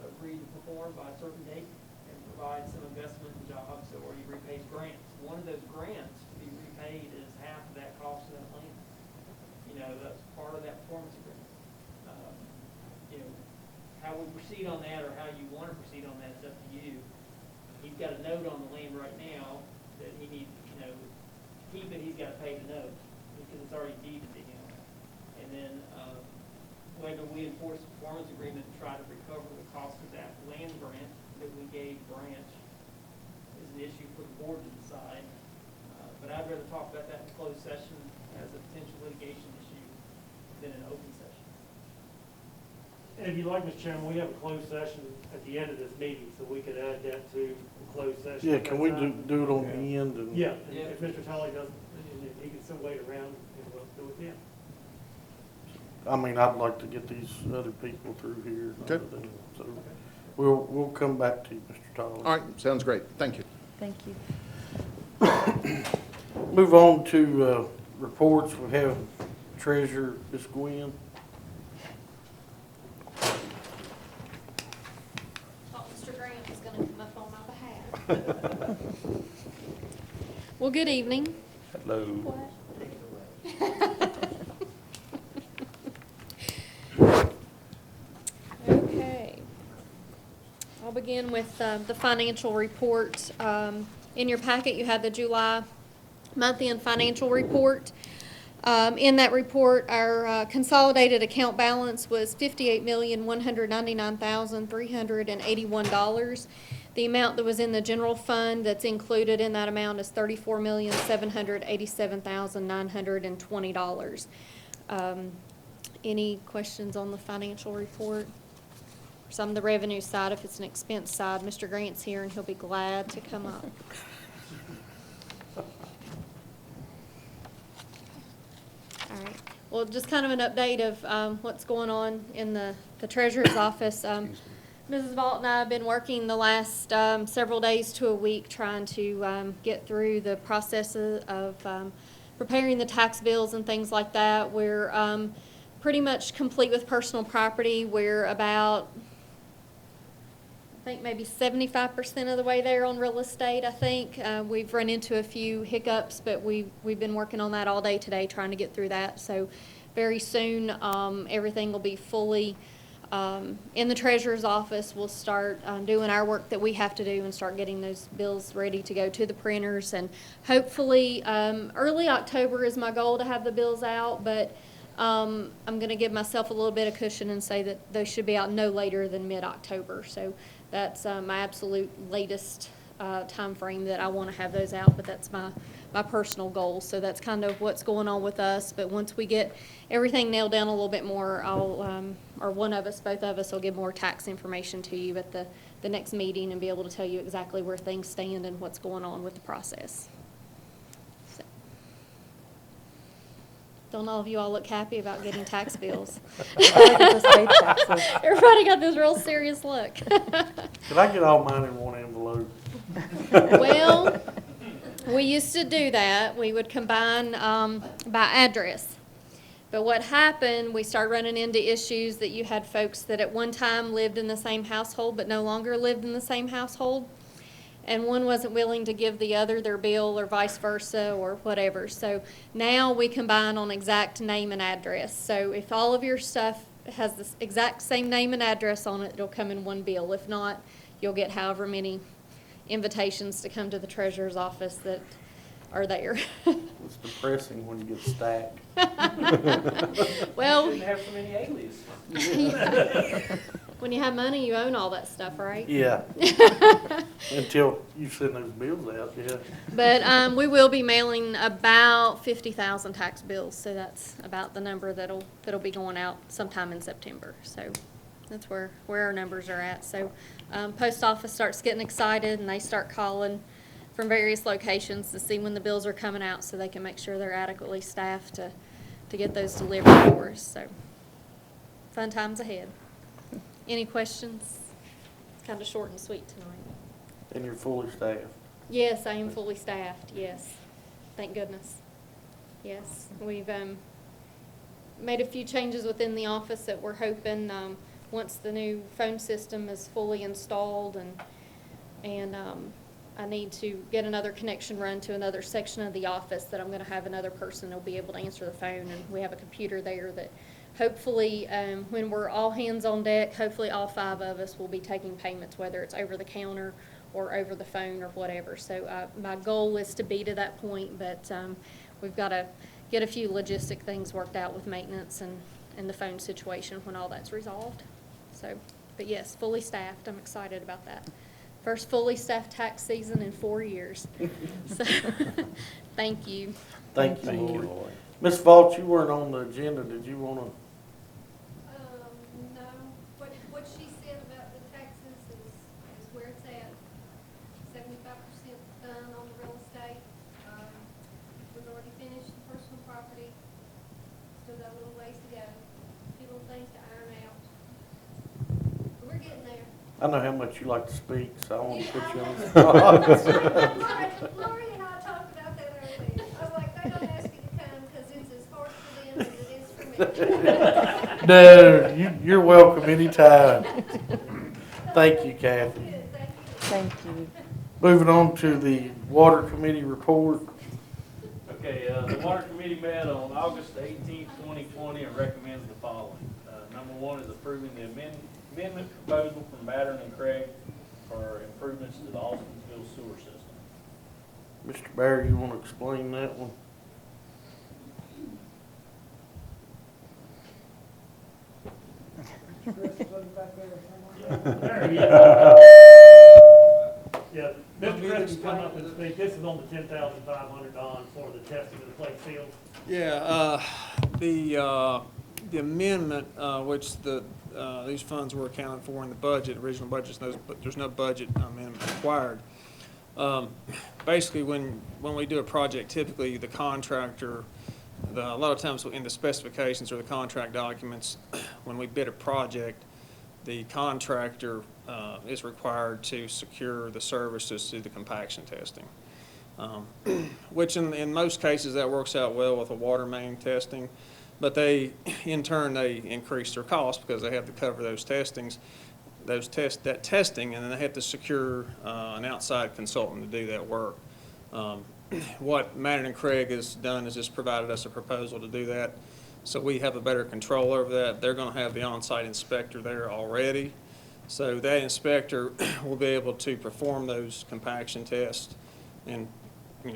agreed to perform by a certain date and provide some investment in jobs or he repays grants. One of those grants to be repaid is half of that cost of that land. That's part of that performance agreement. How we proceed on that or how you want to proceed on that is up to you. He's got a note on the land right now that he needs, keep it, he's got to pay the note because it's already deeded to him. And then whether we enforce the performance agreement and try to recover the cost of that land grant that we gave Branch is an issue for the board to decide. But I'd rather talk about that in closed session as a potential litigation issue than an open session. And if you like, Mr. Chairman, we have a closed session at the end of this meeting, so we could add that to the closed session. Yeah, can we do it on the end? And Yeah, and if Mr. Tully doesn't, he can still wait around and we'll do it then. I mean, I'd like to get these other people through here. and Okay. everything, So we'll come back to you, Mr. Tully. All right, sounds great. Thank you. Thank you. Move on to reports. We have Treasurer, Ms. Gwen. Thought Mr. Grant was gonna come up on my behalf. Well, good evening. Hello. What? Okay. I'll begin with the financial report. In your packet, you have the July month-end financial report. In that report, our consolidated account balance was $58,199,381. The amount that was in the general fund that's included in that amount is $34,787,920. Any questions on the financial report? Some of the revenue side, if it's an expense side, Mr. Grant's here and he'll be glad to come up. All right. Well, just kind of an update of what's going on in the treasurer's office. Mrs. Vaught and I have been working the last several days to a week trying to get through the processes of preparing the tax bills and things like that. We're pretty much complete with personal property. We're about, I think, maybe 75% of the way there on real estate, I think. We've run into a few hiccups, but we've been working on that all day today, trying to get through that. So very soon, everything will be fully in the treasurer's office. We'll start doing our work that we have to do and start getting those bills ready to go to the printers. And hopefully, early October is my goal to have the bills out, but I'm going to give myself a little bit of cushion and say that those should be out no later than mid-October. So that's my absolute latest time frame that I want to have those out, but that's my personal goal. So that's kind of what's going on with us. But once we get everything nailed down a little bit more, I'll, or one of us, both of us, will give more tax information to you at the next meeting and be able to tell you exactly where things stand and what's going on with the process. So. Don't all of you all look happy about getting tax bills? Everybody got this real serious look. Can I get all mine in one envelope? Well, we used to do that. We would combine by address. But what happened, we started running into issues that you had folks that at one time lived in the same household but no longer lived in the same household. And one wasn't willing to give the other their bill or vice versa or whatever. So now we combine on exact name and address. So if all of your stuff has the exact same name and address on it, it'll come in one bill. If not, you'll get however many invitations to come to the treasurer's office that are there. It's depressing when you get stacked. Well, Shouldn't have so many aliases. when you have money, you own all that stuff, right? Yeah. Until you send those bills out, yeah. But we will be mailing about 50,000 tax bills, so that's about the number that'll be going out sometime in September. So that's where our numbers are at. So post office starts getting excited, and they start calling from various locations to see when the bills are coming out, so they can make sure they're adequately staffed to get those delivered for us. So fun times ahead. Any questions? It's kind of short and sweet tonight. And you're fully staffed. Yes, I am fully staffed, yes. Thank goodness. Yes, we've made a few changes within the office that we're hoping, once the new phone system is fully installed and I need to get another connection run to another section of the office, that I'm going to have another person that'll be able to answer the phone, and we have a computer there that hopefully, when we're all hands on deck, hopefully all 5 of us will be taking payments, whether it's over the counter or over the phone or whatever. So my goal is to be to that point, but we've got to get a few logistic things worked out with maintenance and the phone situation when all that's resolved. So, but yes, fully staffed. I'm excited about that. First fully staffed tax season in 4 years. So, thank you. Thank you, Lord. Ms. Vaught, you weren't on the agenda. Did you want to? No. What she said about the taxes is where it's at. 75% done on the real estate. We've already finished the personal property. Still got a little ways to go. A few little things to iron out. But we're getting there. I know how much you like to speak, so I want to put you on the spot. Lori and I talked about that earlier. I was like, they don't ask you to come because it's as hard for them as it is for me. No, you're welcome anytime. Thank you, Kathy. Thank you. Moving on to the Water Committee report. Okay, the Water Committee met on August 18th, 2020, and recommends the following. Number 1 is approving the amendment proposal from Battern and Craig for improvements to the Austinville sewer system. Mr. Barry, you want to explain that one? Yeah, Mr. Chris can come up and speak. This is on the $10,500 for the testing of the plate field. Yeah, the amendment, which these funds were accounted for in the budget, original budget, but there's no budget amendment required. Basically, when we do a project, typically the contractor, a lot of times in the specifications or the contract documents, when we bid a project, the contractor is required to secure the services through the compaction testing. Which in most cases that works out well with a water main testing, but in turn they increase their cost because they have to cover those testings, that testing, and then they have to secure an outside consultant to do that work. What Mattern and Craig has done is just provided us a proposal to do that, so we have a better control over that. They're going to have the on-site inspector there already, so that inspector will be able to perform those compaction tests and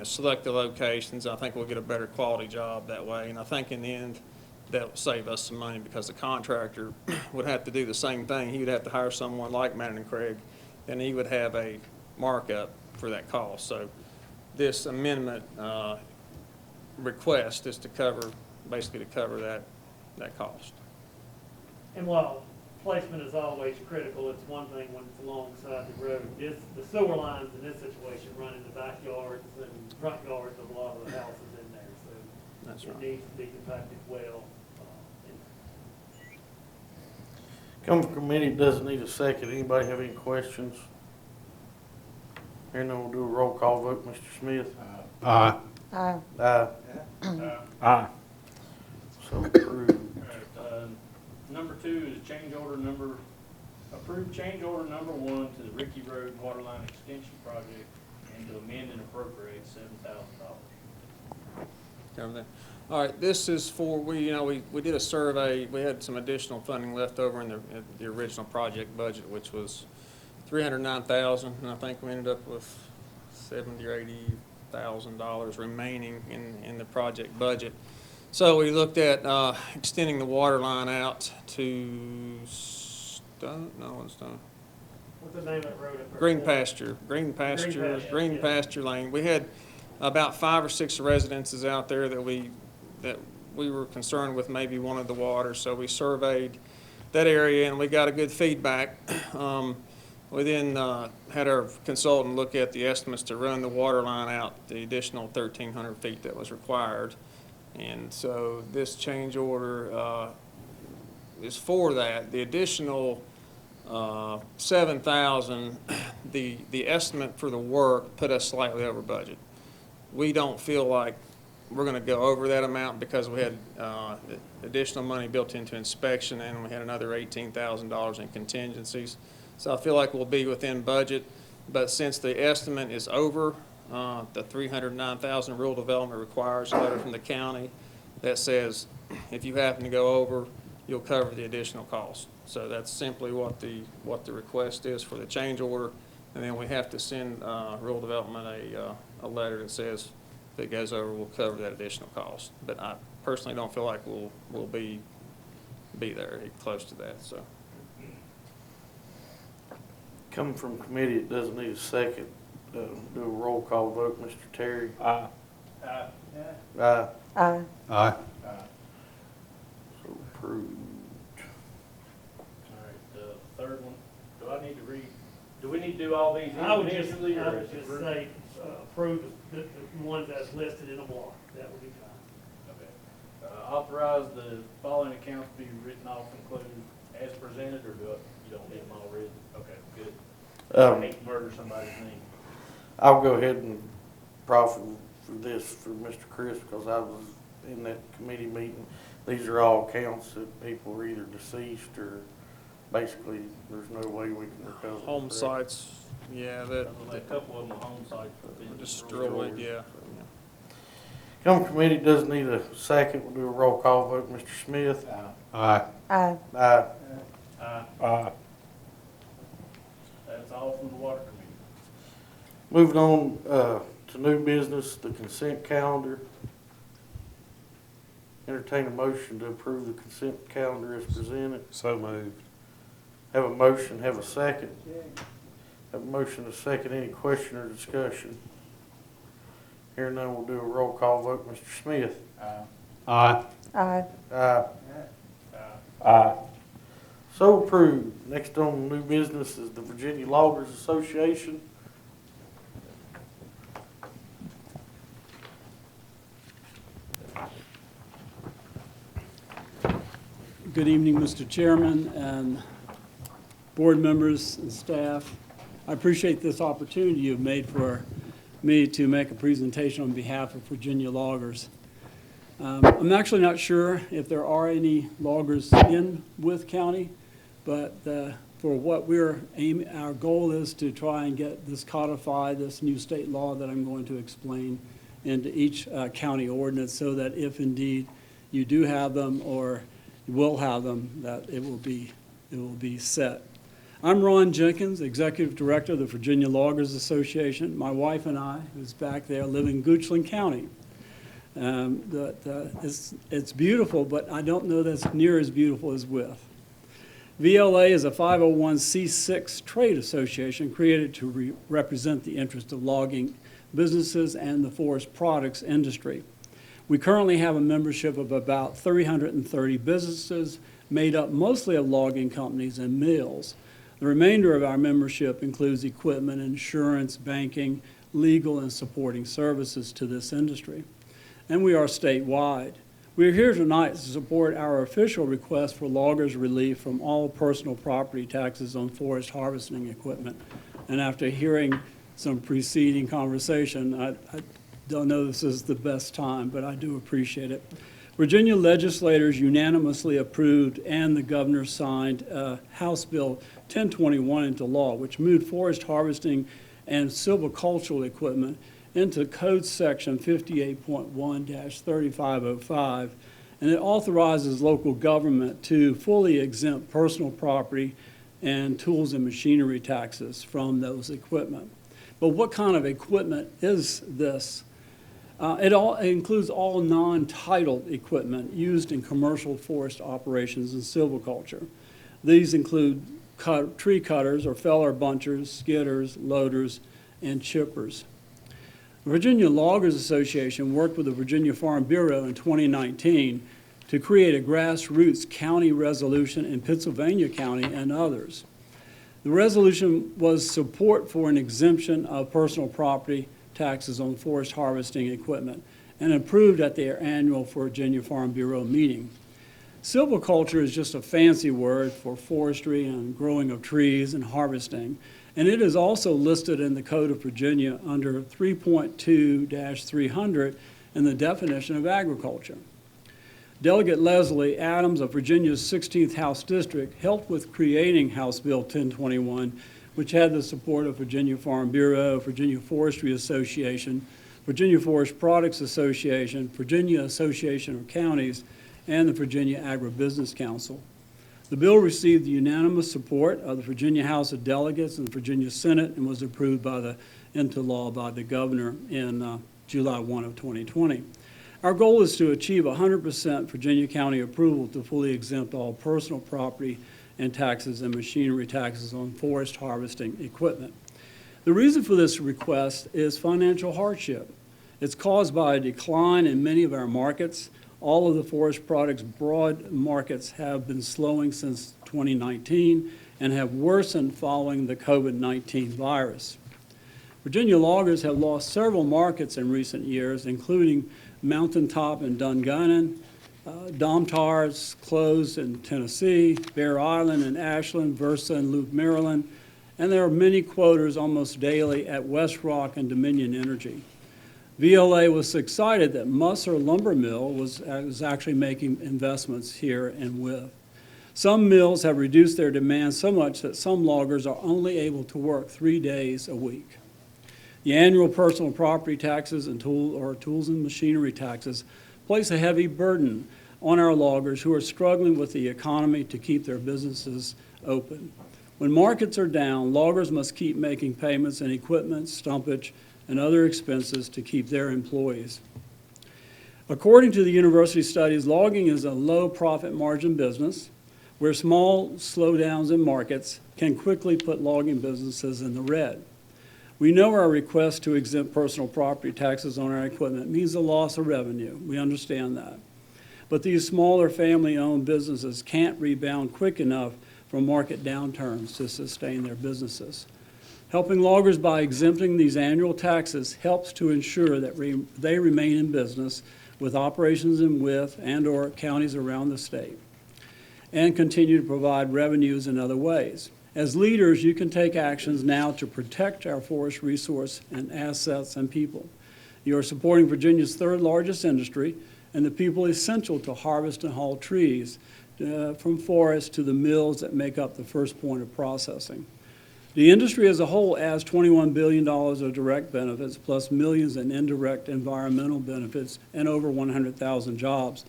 select the locations. I think we'll get a better quality job that way, and I think in the end that will save us some money because the contractor would have to do the same thing. He would have to hire someone like Mattern and Craig, and he would have a markup for that cost. So this amendment request is basically to cover that cost. And while placement is always critical, it's one thing when it's alongside the road. The sewer lines in this situation run in the backyards and front yards of a lot of the houses in there, so That's it right. needs to be compacted well. Coming from committee doesn't need a second. Anybody have any questions? Here now we'll do a roll call vote. Mr. Smith? Aye. Aye. Aye. Aye. So approved. All right, number 2 is approve change order number 1 to the Ricky Road Waterline Extension Project and to amend and appropriate $7,000. over there. All right, this is for, we did a survey. We had some additional funding left over in the original project budget, which was $309,000, and I think we ended up with $70,000 or $80,000 remaining in the project budget. So we looked at extending the water line out to Stone, no, it's Stone. What's the name of that road? Green pasture lane. We had about 5 or 6 residences out there that we were concerned with maybe wanted the water, so we surveyed that area and we got a good feedback. We then had our consultant look at the estimates to run the water line out, the additional 1,300 feet that was required. And so this change order is for that. The additional 7,000, the estimate for the work put us slightly over budget. We don't feel like we're going to go over that amount because we had additional money built into inspection and we had another $18,000 in contingencies. So I feel like we'll be within budget, but since the estimate is over, the $309,000 rural development requires a letter from the county that says if you happen to go over, you'll cover the additional cost. So that's simply what the request is for the change order, and then we have to send rural development a letter that says if it goes over, we'll cover that additional cost. But I personally don't feel like we'll be there close to that. So. Coming from committee, it doesn't need a second. Do a roll call vote. Mr. Terry? Aye. Aye. Aye. Aye. Aye. So approved. All right, the third one, do we need to do all these I would individually, or is it just group? say, approve the ones that's listed in a block. That would be fine. Okay. Authorize the following accounts to be written off, including as presented, or you don't need them all written? Okay, good. I hate to murder somebody's name. I'll go ahead and profit for this for Mr. Chris because I was in that committee meeting. These are all accounts that people are either deceased or basically there's no way we can recover. Home sites, yeah, A couple of them are home sites have been destroyed, yeah. Come committee doesn't need a second. We'll do a roll call vote. Mr. Smith? Aye. Aye. Aye. Aye. That's all from the water committee. Moving on to new business, the consent calendar. Entertain a motion to approve the consent calendar as presented. So moved. Have a motion, have a second. Have a motion, a second. Any question or discussion? Hearing none, we'll do a roll call vote. Mr. Smith? Aye. Aye. Aye. Aye. So approved. Next on new business is the Virginia Loggers Association. Good evening, Mr. Chairman and board members and staff. I appreciate this opportunity you've made for me to make a presentation on behalf of Virginia loggers. I'm actually not sure if there are any loggers in Wythe County, but for what our goal is to try and get this codified, this new state law that I'm going to explain into each county ordinance so that if indeed you do have them or will have them, that it will be set. I'm Ron Jenkins, Executive Director of the Virginia Loggers Association. My wife and I, who's back there, live in Goochland County. It's beautiful, but I don't know that's near as beautiful as Wythe. VLA is a 501c6 trade association created to represent the interest of logging businesses and the forest products industry. We currently have a membership of about 330 businesses made up mostly of logging companies and mills. The remainder of our membership includes equipment, insurance, banking, legal, and supporting services to this industry. And we are statewide. We are here tonight to support our official request for loggers' relief from all personal property taxes on forest harvesting equipment. And after hearing some preceding conversation, I don't know this is the best time, but I do appreciate it. Virginia legislators unanimously approved and the governor signed House Bill 1021 into law, which moved forest harvesting and silvicultural equipment into Code Section 58.1-3505, and it authorizes local government to fully exempt personal property and tools and machinery taxes from those equipment. But what kind of equipment is this? It includes all non-titled equipment used in commercial forest operations and silviculture. These include tree cutters or feller bunchers, skidders, loaders, and chippers. The Virginia Loggers Association worked with the Virginia Farm Bureau in 2019 to create a grassroots county resolution in Pittsylvania County and others. The resolution was support for an exemption of personal property taxes on forest harvesting equipment and approved at their annual Virginia Farm Bureau meeting. Silviculture is just a fancy word for forestry and growing of trees and harvesting, and it is also listed in the Code of Virginia under 3.2-300 in the definition of agriculture. Delegate Leslie Adams of Virginia's 16th House District helped with creating House Bill 1021, which had the support of Virginia Farm Bureau, Virginia Forestry Association, Virginia Forest Products Association, Virginia Association of Counties, and the Virginia Agribusiness Council. The bill received the unanimous support of the Virginia House of Delegates and the Virginia Senate and was approved into law by the governor in July 1 of 2020. Our goal is to achieve 100% Virginia County approval to fully exempt all personal property and taxes and machinery taxes on forest harvesting equipment. The reason for this request is financial hardship. It's caused by a decline in many of our markets. All of the forest products broad markets have been slowing since 2019 and have worsened following the COVID-19 virus. Virginia loggers have lost several markets in recent years, including Mountaintop and Dungannon, Domtar's closed in Tennessee, Bear Island and Ashland, Versa and Loop, Maryland, and there are many quoters almost daily at West Rock and Dominion Energy. VLA was excited that Musser Lumber Mill was actually making investments here in Wythe. Some mills have reduced their demand so much that some loggers are only able to work 3 days a week. The annual personal property taxes and tools and machinery taxes place a heavy burden on our loggers who are struggling with the economy to keep their businesses open. When markets are down, loggers must keep making payments in equipment, stumpage, and other expenses to keep their employees. According to the university studies, logging is a low profit margin business where small slowdowns in markets can quickly put logging businesses in the red. We know our request to exempt personal property taxes on our equipment means the loss of revenue. We understand that. But these smaller family-owned businesses can't rebound quick enough from market downturns to sustain their businesses. Helping loggers by exempting these annual taxes helps to ensure that they remain in business with operations in Wythe and/or counties around the state and continue to provide revenues in other ways. As leaders, you can take actions now to protect our forest resource and assets and people. You are supporting Virginia's third largest industry and the people essential to harvest and haul trees from forests to the mills that make up the first point of processing. The industry as a whole adds $21 billion of direct benefits plus millions in indirect environmental benefits and over 100,000 jobs.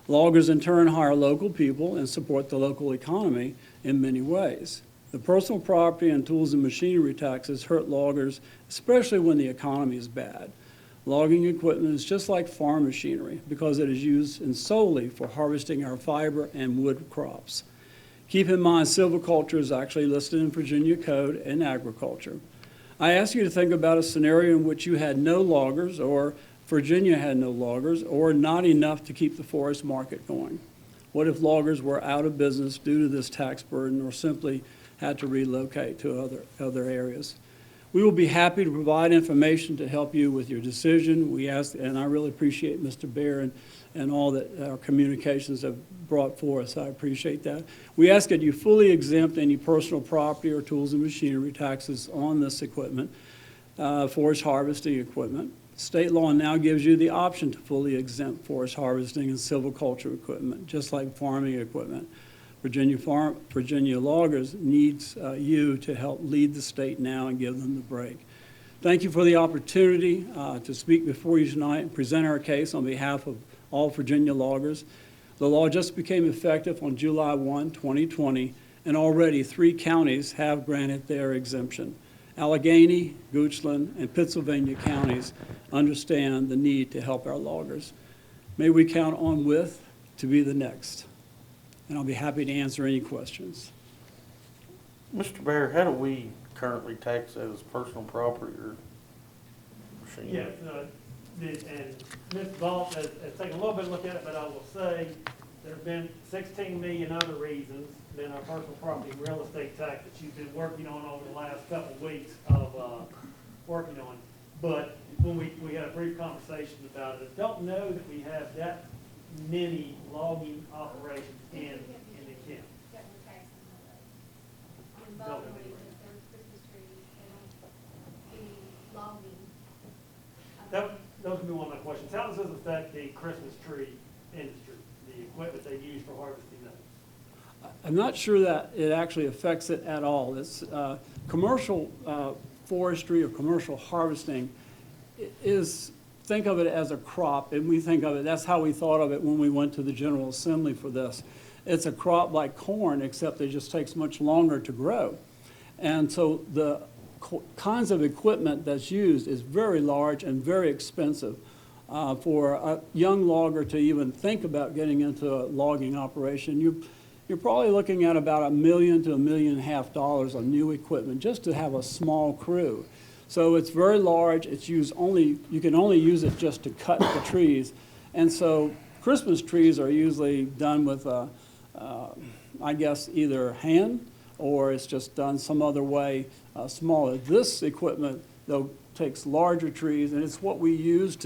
Loggers in turn hire local people and support the local economy in many ways. The personal property and tools and machinery taxes hurt loggers, especially when the economy is bad. Logging equipment is just like farm machinery because it is used solely for harvesting our fiber and wood crops. Keep in mind, silviculture is actually listed in Virginia Code and agriculture. I ask you to think about a scenario in which you had no loggers, or Virginia had no loggers, or not enough to keep the forest market going. What if loggers were out of business due to this tax burden or simply had to relocate to other areas? We will be happy to provide information to help you with your decision. We ask, and I really appreciate Mr. Bear and all that our communications have brought for us. I appreciate that. We ask that you fully exempt any personal property or tools and machinery taxes on this equipment, forest harvesting equipment. State law now gives you the option to fully exempt forest harvesting and silviculture equipment, just like farming equipment. Virginia loggers needs you to help lead the state now and give them the break. Thank you for the opportunity to speak before you tonight and present our case on behalf of all Virginia loggers. The law just became effective on July 1, 2020, and already 3 counties have granted their exemption. Allegheny, Goochland, and Pittsylvania counties understand the need to help our loggers. May we count on Wythe to be the next, and I'll be happy to answer any questions. Mr. Bear, how do we currently tax that as personal property or machine? Yes, and Ms. Vaught has taken a little bit of a look at it, but I will say there have been 16 million other reasons than our personal property and real estate tax that she's been working on over the last couple of weeks of working on. But when we had a brief conversation about it, I don't know that we have that many logging operations in the county. That would be one of my questions. How does this affect the Christmas tree industry, the equipment they use for harvesting those? I'm not sure that it actually affects it at all. It's commercial forestry or commercial harvesting is, think of it as a crop, and we think of it, that's how we thought of it when we went to the General Assembly for this. It's a crop like corn, except it just takes much longer to grow. And so the kinds of equipment that's used is very large and very expensive. For a young logger to even think about getting into a logging operation, you're probably looking at about $1 million to $1.5 million on new equipment just to have a small crew. So it's very large. It's used only, you can only use it just to cut the trees. And so Christmas trees are usually done with, I guess, either hand or it's just done some other way smaller. This equipment, though, takes larger trees, and it's what we use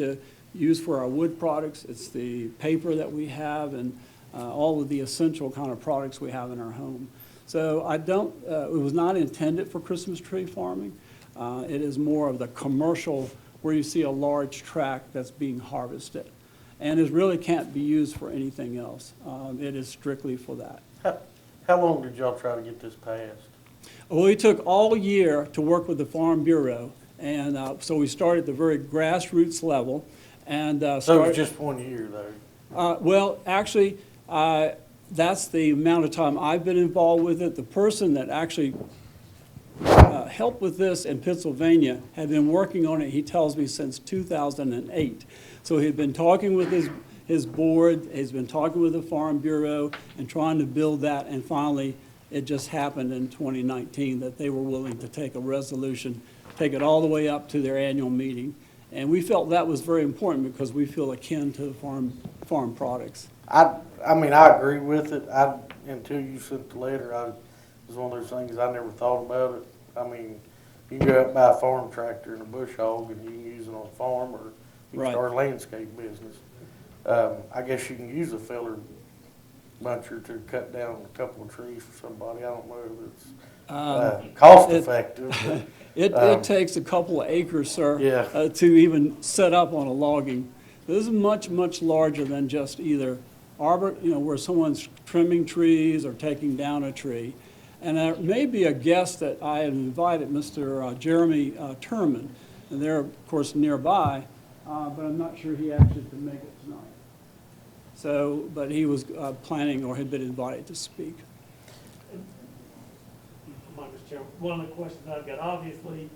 for our wood products. It's the paper that we have and all of the essential kind of products we have in our home. So I don't, it was not intended for Christmas tree farming. It is more of the commercial where you see a large tract that's being harvested. And it really can't be used for anything else. It is strictly for that. How long did y'all try to get this passed? Well, we took all year to work with the Farm Bureau. And so we started at the very grassroots level. And So it was just 1 year, though? Well, actually, that's the amount of time I've been involved with it. The person that actually helped with this in Pennsylvania had been working on it, he tells me, since 2008. So he'd been talking with his board, he's been talking with the Farm Bureau and trying to build that, and finally it just happened in 2019 that they were willing to take a resolution, take it all the way up to their annual meeting. And we felt that was very important because we feel akin to farm products. I mean, I agree with it. Until you sent the letter, it was one of those things I never thought about it. I mean, you can go out and buy a farm tractor and a bush hog and you can use it on a farm, or you can start a landscape business. I guess you can use a feller buncher to cut down a couple of trees for somebody. I don't know if it's cost effective. It takes a couple of acres, sir, yeah. To even set up on a logging. This is much, much larger than just either arbor, where someone's trimming trees or taking down a tree. And there may be a guest that I have invited, Mr. Jeremy Turman, and they're, of course, nearby, but I'm not sure he actually can make it tonight. So, but he was planning or had been invited to speak. Mr. Chairman, one of the questions I've got, obviously,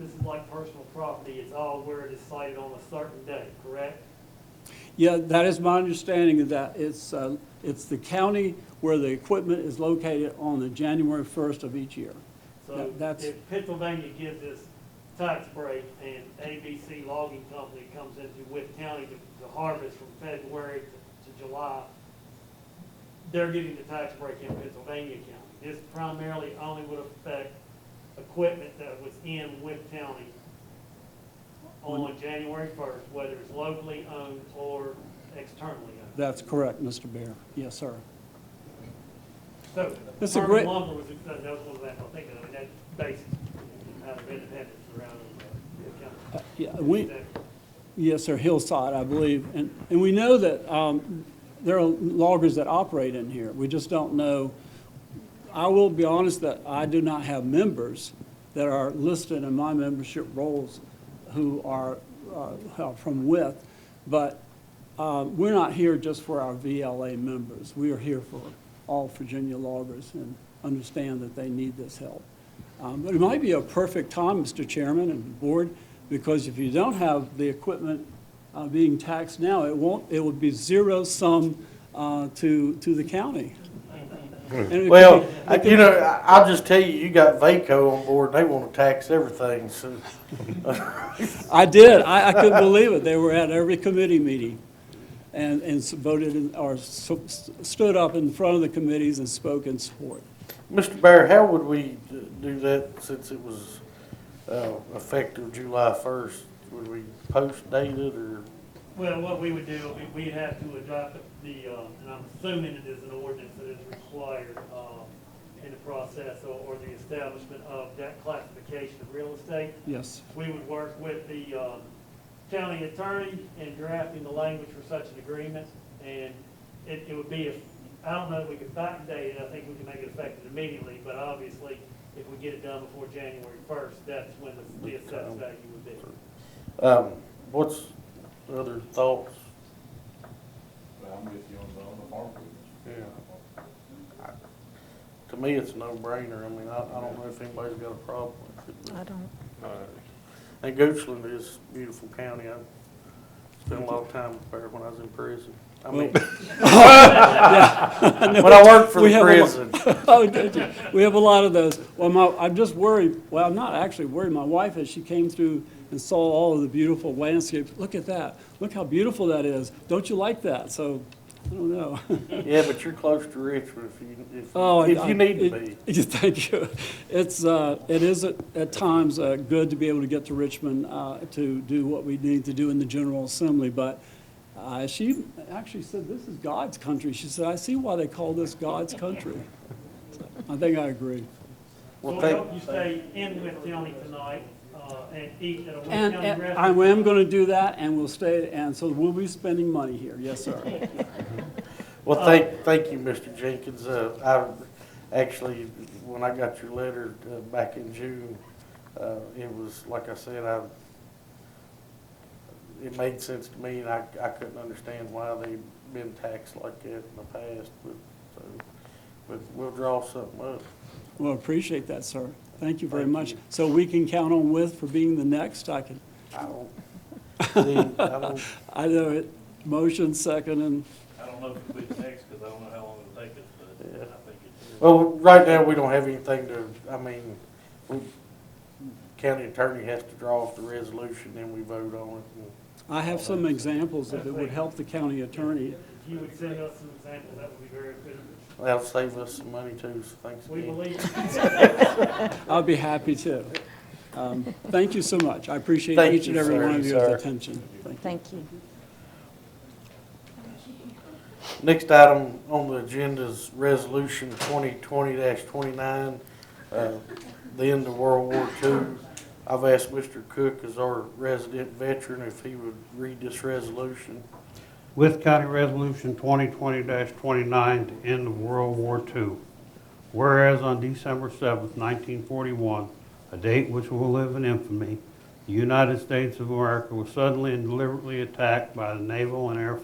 this is like personal property. It's all where it is cited on a certain day, correct? Yeah, that is my understanding, that it's the county where the equipment is located on the January 1st of each year. So if Pennsylvania gives this tax break and ABC Logging Company comes into Wythe County to harvest from February to July, they're getting the tax break in Pennsylvania County. This primarily only would affect equipment that was in Wythe County on January 1st, whether it's locally owned or externally owned. That's correct, Mr. Bear. Yes, sir. So, it's a great lumber was that was one of that. I think that basis out of independence around the county. Yes, sir, Hillside, I believe, and we know that there are loggers that operate in here. We just don't know. I will be honest that I do not have members that are listed in my membership rolls who are from Wythe, but we're not here just for our VLA members. We are here for all Virginia loggers and understand that they need this help. But it might be a perfect time, Mr. Chairman and Board, because if you don't have the equipment being taxed now, it would be zero sum to the county. Well, I'll just tell you, you got VACO on board, they want to tax everything, so. I did. I couldn't believe it. They were at every committee meeting and voted or stood up in front of the committees and spoke in support. Mr. Bear, how would we do that since it was effective July 1st? Would we post date it or? Well, what we would do, we'd have to adopt the, and I'm assuming it is an ordinance that is required in the process or the establishment of that classification of real estate. Yes. We would work with the county attorney in drafting the language for such an agreement, and it would be, I don't know if we could backdate it, I think we can make it effective immediately, but obviously, if we get it done before January 1st, that's when the assessed value would be. What's other thoughts? I'm with you on the farm business. Yeah. To me, it's a no-brainer. I mean, I don't know if anybody's got a problem with it. I don't. And Goochland is a beautiful county. I spent a lot of time there when I was in prison. I mean, when I worked for the prison. Oh, did you? We have a lot of those. Well, I'm just worried. Well, I'm not actually worried. My wife, as she came through and saw all of the beautiful landscapes, look at that. Look how beautiful that is. Don't you like that? So, I don't know. Yeah, but you're close to Richmond if you need to be. Thank you. It is at times good to be able to get to Richmond to do what we need to do in the General Assembly, but she actually said, this is God's country. She said, I see why they call this God's country. So I think I agree. So I hope you stay in Wythe County tonight and eat at a Wythe County restaurant. I am going to do that, and we'll stay, and so we'll be spending money here. Yes, sir. Well, thank you, Mr. Jenkins. I actually, when I got your letter back in June, it was, like I said, it made sense to me, and I couldn't understand why they'd been taxed like that in the past, but we'll draw something up. Well, appreciate that, sir. Thank you very much. So we can count on Wythe for being the next? I don't. I know it. Motion, second, and. I don't know if it'll be the next, because I don't know how long it'll take us, but Yeah. I think it's. Well, right now, we don't have anything county attorney has to draw off the resolution, then we vote on it. I have some examples if it would help the county attorney. If you would send us some examples, that would be very good. That'll save us some money too, so thanks We again. believe. I'll be happy to. Thank you so much. I appreciate Thank each and you, every sir. one of your attention. Thank you. Next item on the agenda is Resolution 2020-29, the end of World War II. I've asked Mr. Cook, as our resident veteran, if he would read this resolution. Wythe County Resolution 2020-29 to end of World War II. Whereas on December 7th, 1941, a date which will live in infamy, the United States of America was suddenly and deliberately attacked by the naval and air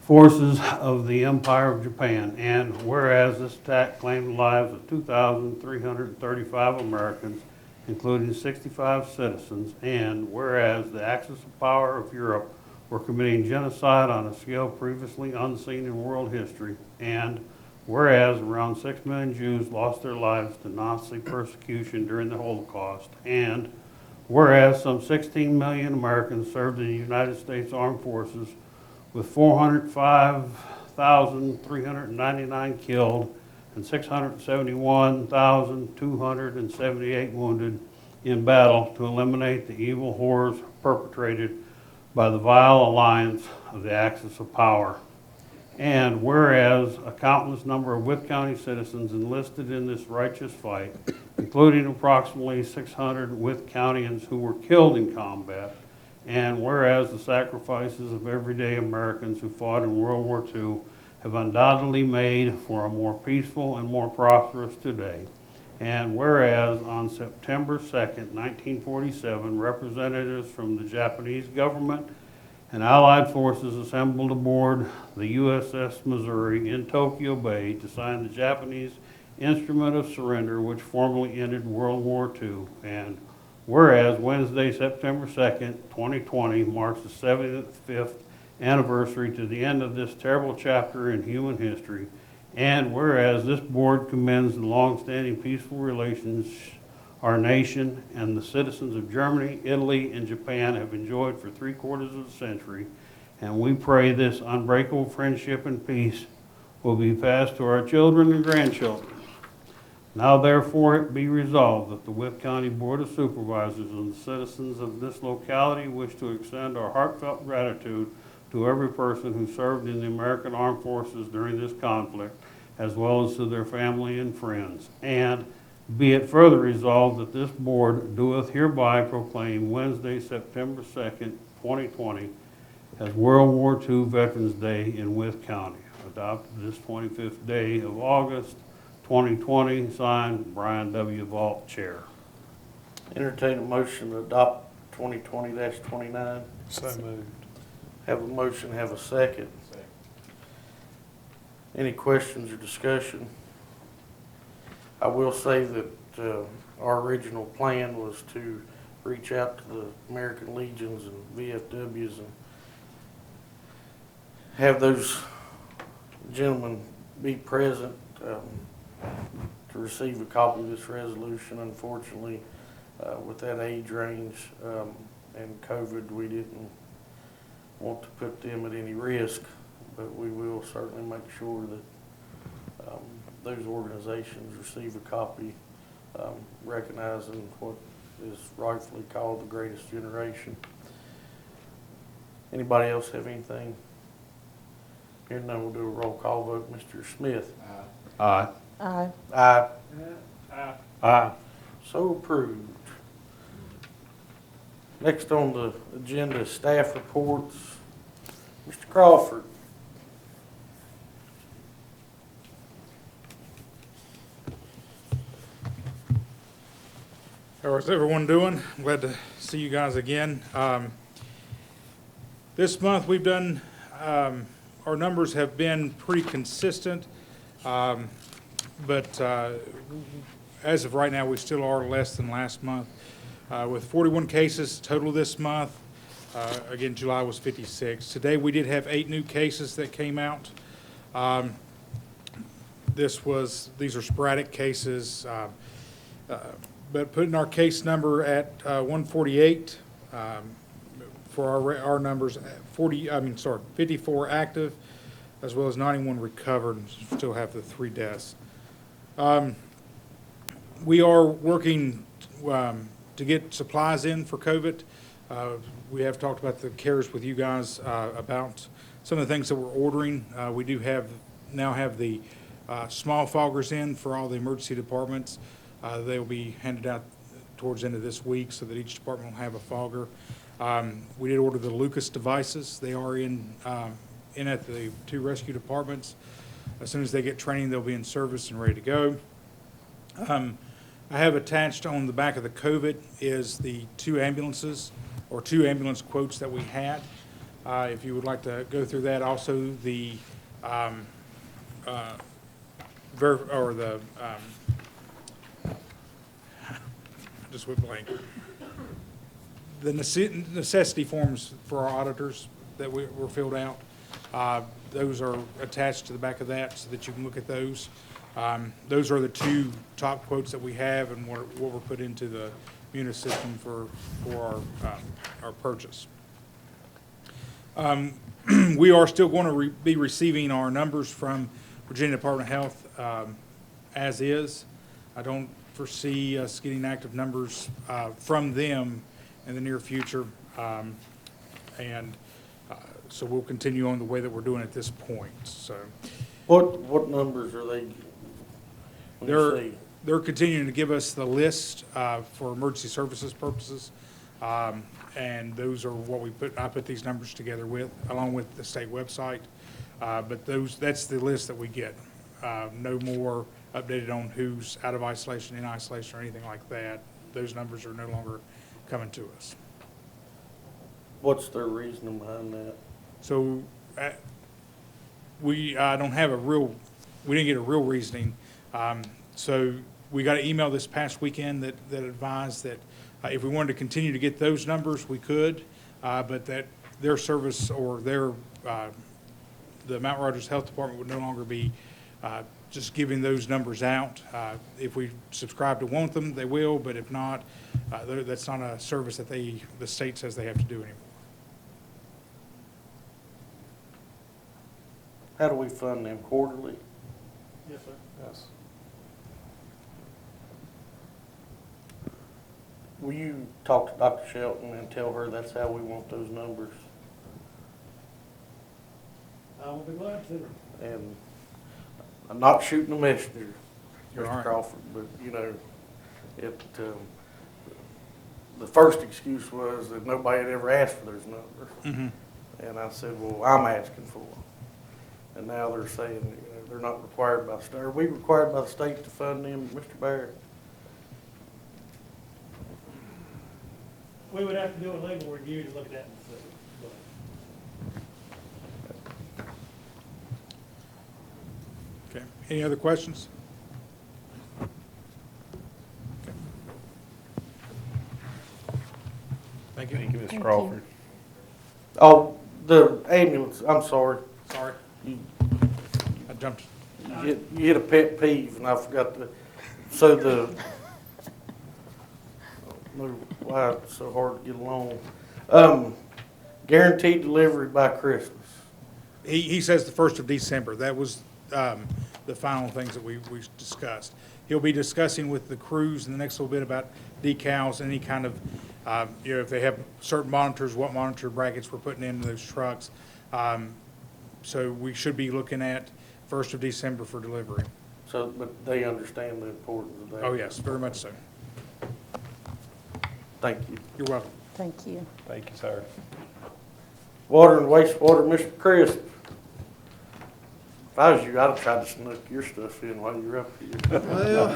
forces of the Empire of Japan. And whereas this attack claimed the lives of 2,335 Americans, including 65 citizens, and whereas the Axis of power of Europe were committing genocide on a scale previously unseen in world history, and whereas around 6 million Jews lost their lives to Nazi persecution during the Holocaust, and whereas some 16 million Americans served in the United States Armed Forces, with 405,399 killed and 671,278 wounded in battle to eliminate the evil horrors perpetrated by the vile alliance of the Axis of power. And whereas a countless number of Wythe County citizens enlisted in this righteous fight, including approximately 600 Wythe Countyans who were killed in combat, and whereas the sacrifices of everyday Americans who fought in World War II have undoubtedly made for a more peaceful and more prosperous today, And whereas on September 2nd, 1947, representatives from the Japanese government and Allied forces assembled aboard the USS Missouri in Tokyo Bay to sign the Japanese Instrument of Surrender, which formally ended World War II. And whereas Wednesday, September 2nd, 2020 marks the 75th anniversary to the end of this terrible chapter in human history. And whereas this board commends the long-standing peaceful relations our nation and the citizens of Germany, Italy, and Japan have enjoyed for 3/4 of a century, and we pray this unbreakable friendship and peace will be passed to our children and grandchildren. Now therefore it be resolved that the Wythe County Board of Supervisors and the citizens of this locality wish to extend our heartfelt gratitude to every person who served in the American Armed Forces during this conflict, as well as to their family and friends. And be it further resolved that this board doeth hereby proclaim Wednesday, September 2nd, 2020 as World War II Veterans Day in Wythe County, adopted this 25th day of August, 2020, signed Brian W. Vault, Chair. Entertain a motion to adopt 2020-29. So moved. Have a motion, have a second. Any questions or discussion? I will say that our original plan was to reach out to the American Legions and VFWs and have those gentlemen be present to receive a copy of this resolution. Unfortunately, with that age range and COVID, we didn't want to put them at any risk, but we will certainly make sure that those organizations receive a copy, recognizing what is rightfully called the greatest generation. Anybody else have anything? Here now we'll do a roll call vote. Mr. Smith? Aye. Aye. Aye. Aye. Aye. So approved. Next on the agenda is staff reports. Mr. Crawford. How's everyone doing? I'm glad to see you guys again. This month we've done, our numbers have been pretty consistent, but as of right now, we still are less than last month. With 41 cases total this month. Again, July was 56. Today we did have 8 new cases that came out. These are sporadic cases, but putting our case number at 148 for our numbers, 54 active, as well as 91 recovered, and still have the 3 deaths. We are working to get supplies in for COVID. We have talked about the CARES with you guys about some of the things that we're ordering. We do now have the small foggers in for all the emergency departments. They will be handed out towards the end of this week so that each department will have a fogger. We did order the Lucas devices. They are in at the 2 rescue departments. As soon as they get training, they'll be in service and ready to go. I have attached on the back of the COVID is the 2 ambulances, or 2 ambulance quotes that we had. If you would like to go through that, also the just went blank. The necessity forms for our auditors that were filled out. Those are attached to the back of that so that you can look at those. Those are the 2 top quotes that we have and what we're put into the Munis system for our purchase. We are still going to be receiving our numbers from Virginia Department of Health as is. I don't foresee us getting active numbers from them in the near future, so we'll continue on the way that we're doing at this point. So, what numbers are they? They're continuing to give us the list for emergency services purposes, and those are what I put these numbers together with, along with the state website. But that's the list that we get. No more updated on who's out of isolation, in isolation, or anything like that. Those numbers are no longer coming to us. What's their reasoning behind that? So we don't have we didn't get a real reasoning. So we got an email this past weekend that advised that if we wanted to continue to get those numbers, we could, but that their service or the Mount Rogers Health Department would no longer be just giving those numbers out. If we subscribe to want them, they will, but if not, that's not a service that the state says they have to do anymore. How do we fund them, quarterly? Yes, sir. Yes. Will you talk to Dr. Shelton and tell her that's how we want those numbers? I will be glad to. And I'm not shooting a messenger, You're all Mr. right. Crawford, but, you know, the first excuse was that nobody had ever asked for those numbers. Mhm. And I said, well, I'm asking for them. And now they're saying, you know, they're not required by the state. Are we required by the state to fund them, Mr. Barrett? We would have to do a legal review to look at that and see. Okay. Any other questions? Okay. Thank you. Thank you, Mr. Crawford. Oh, the ambulance, I'm sorry. Sorry. I jumped. You hit a pet peeve, and I forgot to, so I don't know why it's so hard to get along. Guaranteed delivery by Christmas. He says the 1st of December. That was the final things that we discussed. He'll be discussing with the crews in the next little bit about decals, any kind of, if they have certain monitors, what monitor brackets we're putting into those trucks. So we should be looking at 1st of December for delivery. So, but they understand the importance of that. Oh, yes, very much so. Thank you. You're welcome. Thank you. Thank you, sir. Water and wastewater, Mr. Crisp. If I was you, I'd have tried to sneak your stuff in while you're up here. Well,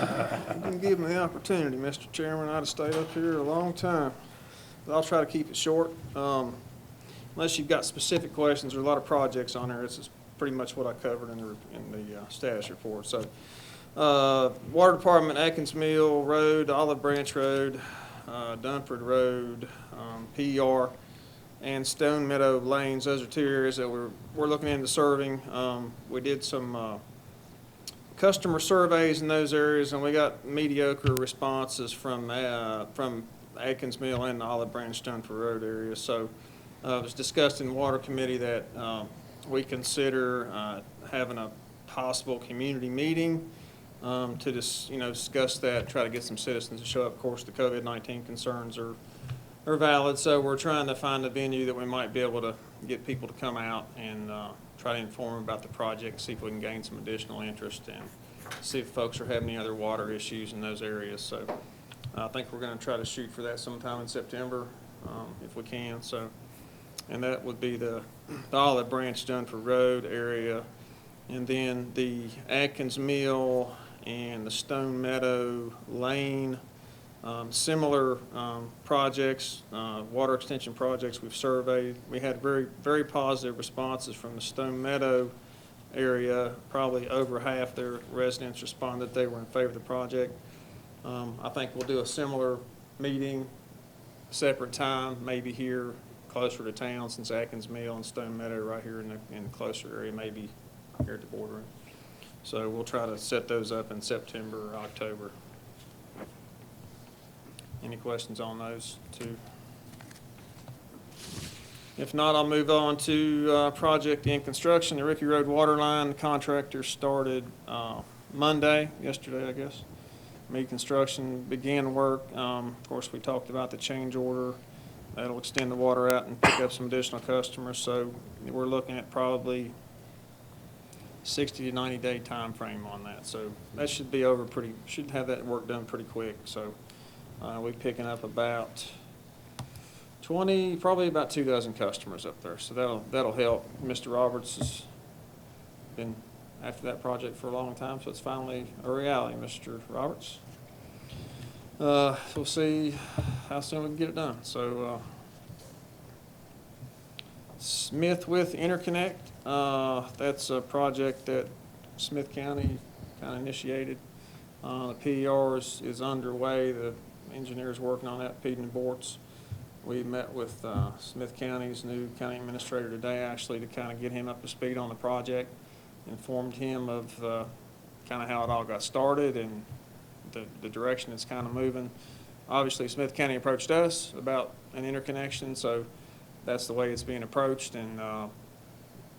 you didn't give me the opportunity, Mr. Chairman. I'd have stayed up here a long time. But I'll try to keep it short. Unless you've got specific questions, there are a lot of projects on there. This is pretty much what I covered in the status report. So, Water Department, Atkins Mill Road, Olive Branch Road, Dunford Road, PR, and Stone Meadow Lanes. Those are two areas that we're looking into serving. We did some customer surveys in those areas, and we got mediocre responses from Atkins Mill and the Olive Branch Dunford Road area. So it was discussed in the Water Committee that we consider having a possible community meeting to discuss that, try to get some citizens to show up. Of course, the COVID-19 concerns are valid, so we're trying to find a venue that we might be able to get people to come out and try to inform them about the project, see if we can gain some additional interest, and see if folks are having any other water issues in those areas. So I think we're going to try to shoot for that sometime in September if we can. So, and that would be the Olive Branch Dunford Road area, and then the Atkins Mill and the Stone Meadow Lane. Similar projects, water extension projects we've surveyed. We had very, very positive responses from the Stone Meadow area. Probably over half their residents responded they were in favor of the project. I think we'll do a similar meeting, separate time, maybe here closer to town, since Atkins Mill and Stone Meadow right here in the closer area, maybe here at the boardroom. So we'll try to set those up in September or October. Any questions on those two? If not, I'll move on to project in construction. The Ricky Road water line contractor started yesterday, I guess. Mead Construction began work. Of course, we talked about the change order. That'll extend the water out and pick up some additional customers. So we're looking at probably 60 to 90 day time frame on that. So that should be over should have that work done pretty quick. So we're picking up about 20, probably about 2 dozen customers up there. So that'll help. Mr. Roberts has been after that project for a long time, so it's finally a reality, Mr. Roberts. We'll see how soon we can get it done. So, Smith Wythe Interconnect, that's a project that Smith County kind of initiated. The PER is underway. The engineer's working on that, Peden and Bortz. We met with Smith County's new county administrator today, actually, to kind of get him up to speed on the project. Informed him of kind of how it all got started and the direction it's kind of moving. Obviously, Smith County approached us about an interconnection, so that's the way it's being approached, and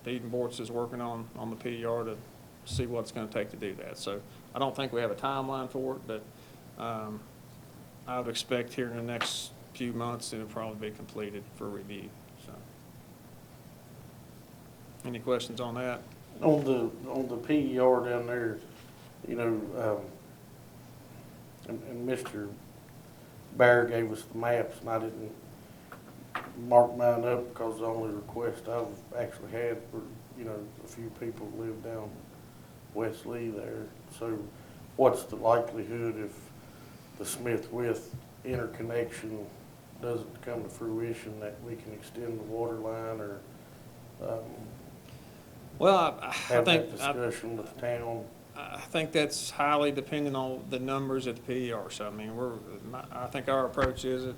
Peden Bortz is working on the PER to see what it's going to take to do that. So I don't think we have a timeline for it, but I would expect here in the next few months it'll probably be completed for review. So, any questions on that? On the PER down there, you know, and Mr. Bear gave us the maps, and I didn't mark mine up because the only request I've actually had were, you know, a few people live down West Lee there. So what's the likelihood if the Smith-Wythe interconnection doesn't come to fruition that we can extend the water line or well, I have think that discussion with the town? I think that's highly dependent on the numbers at the PER. So I mean, I think our approach is that,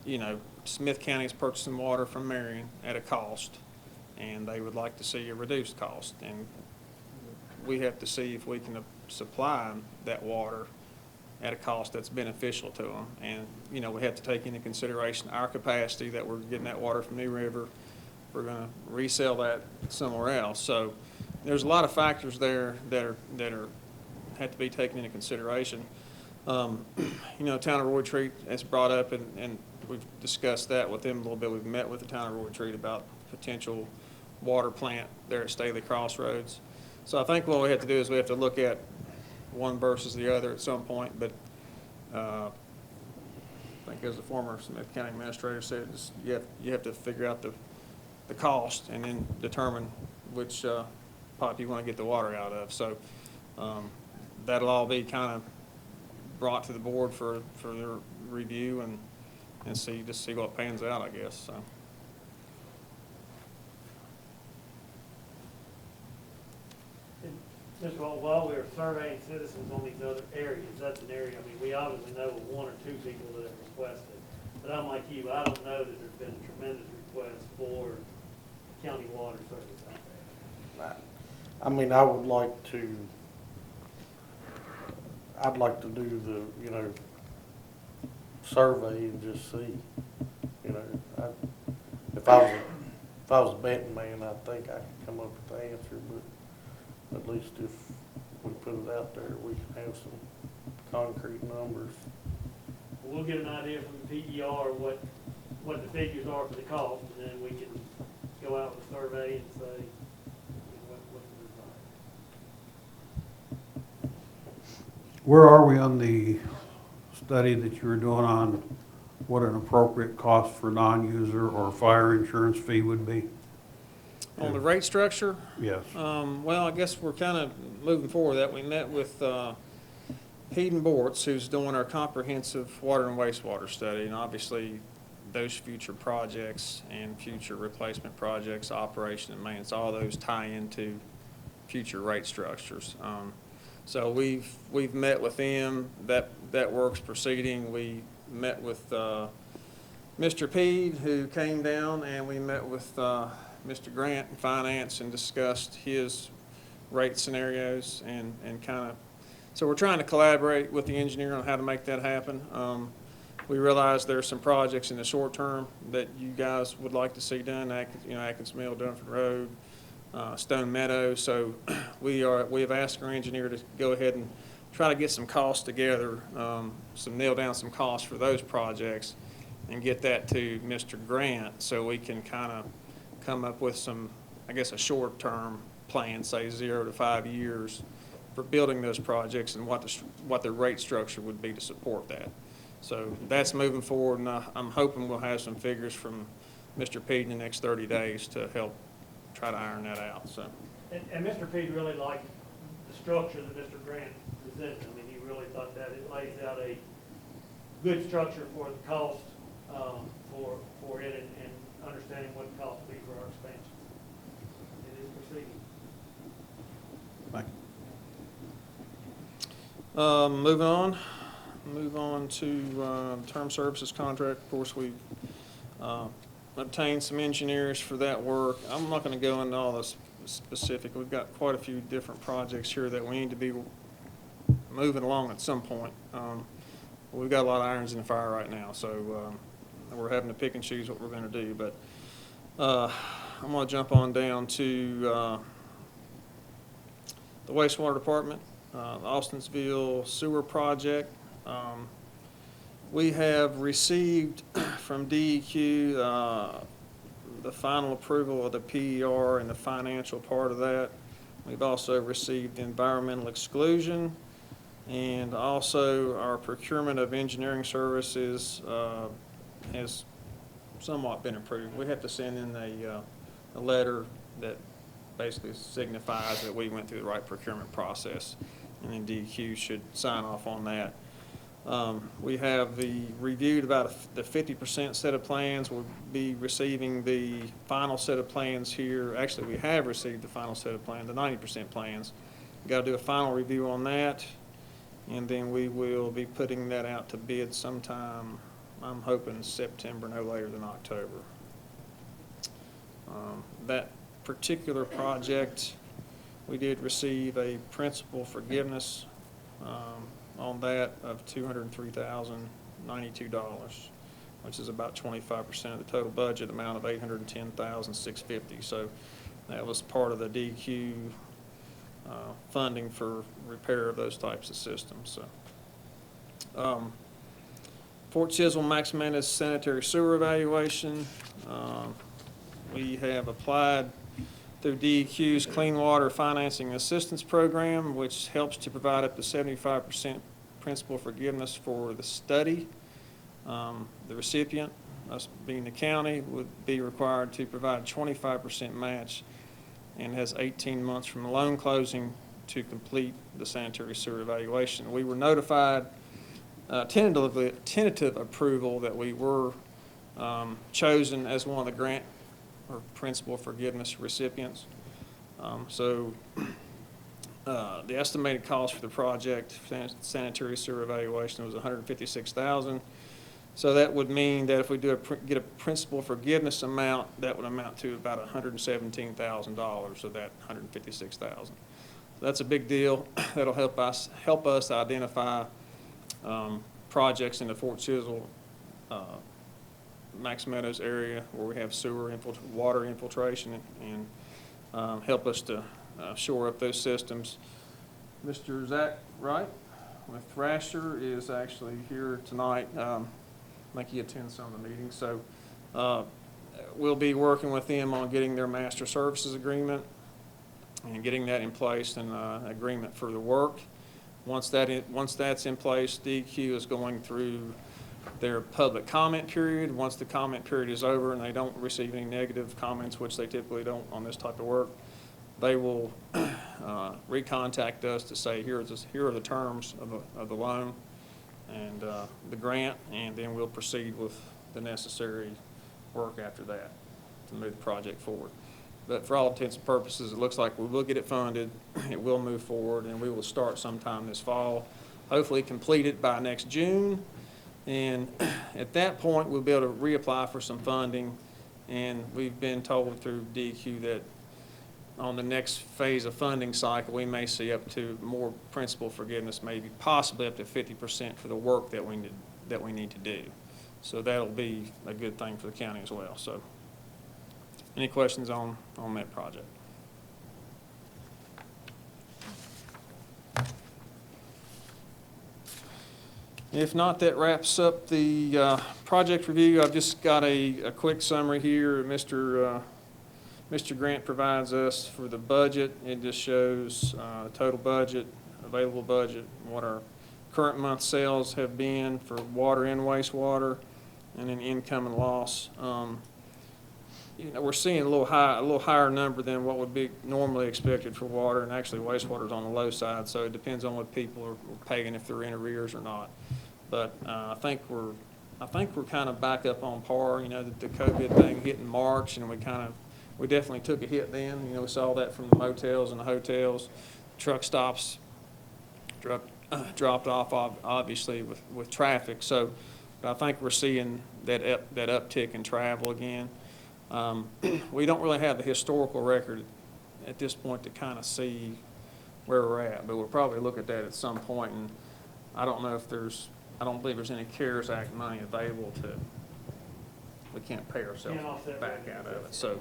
you know, Smith County is purchasing water from Marion at a cost, and they would like to see a reduced cost. And we have to see if we can supply that water at a cost that's beneficial to them. And, you know, we have to take into consideration our capacity that we're getting that water from New River. We're going to resell that somewhere else. So there's a lot of factors there that have to be taken into consideration. You know, Town of Roy Treat has brought up, and we've discussed that with them a little bit. We've met with the Town of Roy Treat about potential water plant there at Staley Crossroads. So I think what we have to do is we have to look at one versus the other at some point. But I think, as the former Smith County administrator said, just you have to figure out the cost and then determine which pipe you want to get the water out of. So that'll all be kind of brought to the board for their review and see what pans out, I guess. So. Mr. Walt, while we're surveying citizens on these other areas, that's an area, I mean, we obviously know of one or two people that have requested. But I'm like you, I don't know that there's been a tremendous request for county water service out there. I mean, I'd like to do the, you know, survey and just see, you know, if I was a betting man, I think I could come up with the answer, but at least if we put it out there, we can have some concrete numbers. We'll get an idea from the PER what the figures are for the cost, and then we can go out with a survey and say, you know, what's the desire. Where are we on the study that you were doing on what an appropriate cost for non-user or fire insurance fee would be? On the rate structure? Yes. Well, I guess we're kind of moving forward with that. We met with Peden Bortz, who's doing our comprehensive water and wastewater study, and obviously those future projects and future replacement projects, operation and maintenance, all those tie into future rate structures. So we've met with them. That work's proceeding. We met with Mr. Pede, who came down, and we met with Mr. Grant in finance and discussed his rate scenarios and kind of, so we're trying to collaborate with the engineer on how to make that happen. We realize there's some projects in the short term that you guys would like to see done, Atkins Mill, Dunford Road, Stone Meadow. So we have asked our engineer to go ahead and try to get some costs together, nail down some costs for those projects and get that to Mr. Grant so we can kind of come up with some, I guess, a short-term plan, say 0 to 5 years, for building those projects and what the rate structure would be to support that. So that's moving forward, and I'm hoping we'll have some figures from Mr. Pede in the next 30 days to help try to iron that out, so. And Mr. P really liked the structure that Mr. Grant presented. I mean, he really thought that it lays out a good structure for the cost, for it and understanding what the cost will be for our expansion. It is proceeding. Move on to term services contract. Of course, we've obtained some engineers for that work. I'm not going to go into all this specific. We've got quite a few different projects here that we need to be moving along at some point. We've got a lot of irons in the fire right now, so we're having to pick and choose what we're going to do. But I'm going to jump on down to the wastewater department, the Austensville sewer project. We have received from DEQ the final approval of the PER and the financial part of that. We've also received environmental exclusion, and also our procurement of engineering services has somewhat been approved. We have to send in a letter that basically signifies that we went through the right procurement process, and then DEQ should sign off on that. We have reviewed about the 50% set of plans. We'll be receiving the final set of plans here. Actually, we have received the final set of plans, the 90% plans. We've got to do a final review on that, and then we will be putting that out to bid sometime, I'm hoping September, no later than October. That particular project, we did receive a principal forgiveness on that of $203,092, which is about 25% of the total budget amount of $810,650. So that was part of the DEQ funding for repair of those types of systems. So, Fort Chisholm Max Manus sanitary sewer evaluation. We have applied through DEQ's Clean Water Financing Assistance Program, which helps to provide up to 75% principal forgiveness for the study. The recipient, us being the county, would be required to provide a 25% match and has 18 months from the loan closing to complete the sanitary sewer evaluation. We were notified tentative approval that we were chosen as one of the grant or principal forgiveness recipients. So the estimated cost for the project, sanitary sewer evaluation, was $156,000. So that would mean that if we get a principal forgiveness amount, that would amount to about $117,000 of that $156,000. So that's a big deal. That'll help us identify projects in the Fort Chisholm, Max Meadows area where we have water infiltration, and help us to shore up those systems. Mr. Zach Wright with Thrasher is actually here tonight. I think he attends some of the meetings. So we'll be working with them on getting their master services agreement and getting that in place and agreement for the work. Once that's in place, DEQ is going through their public comment period. Once the comment period is over and they don't receive any negative comments, which they typically don't on this type of work, they will recontact us to say, here are the terms of the loan and the grant, and then we'll proceed with the necessary work after that to move the project forward. But for all intents and purposes, it looks like we will get it funded, it will move forward, and we will start sometime this fall, hopefully complete it by next June. And at that point, we'll be able to reapply for some funding, and we've been told through DEQ that on the next phase of funding cycle, we may see up to more principal forgiveness, maybe possibly up to 50% for the work that we need to do. So that'll be a good thing for the county as well. So, any questions on that project? If not, that wraps up the project review. I've just got a quick summary here. Mr. Grant provides us for the budget. It just shows total budget, available budget, what our current month sales have been for water and wastewater, and then income and loss. you know, we're seeing a little higher number than what would be normally expected for water, and actually wastewater's on the low side, so it depends on what people are paying, if they're in arrears or not. But I think we're kind of back up on par. You know, the COVID thing hit in March, and we definitely took a hit then. You know, we saw that from the motels and the hotels. Truck stops dropped off, obviously, with traffic. So I think we're seeing that uptick in travel again. We don't really have the historical record at this point to kind of see where we're at, but we'll probably look at that at some point. And I don't believe there's any CARES Act money available we can't pay ourselves back out of it. So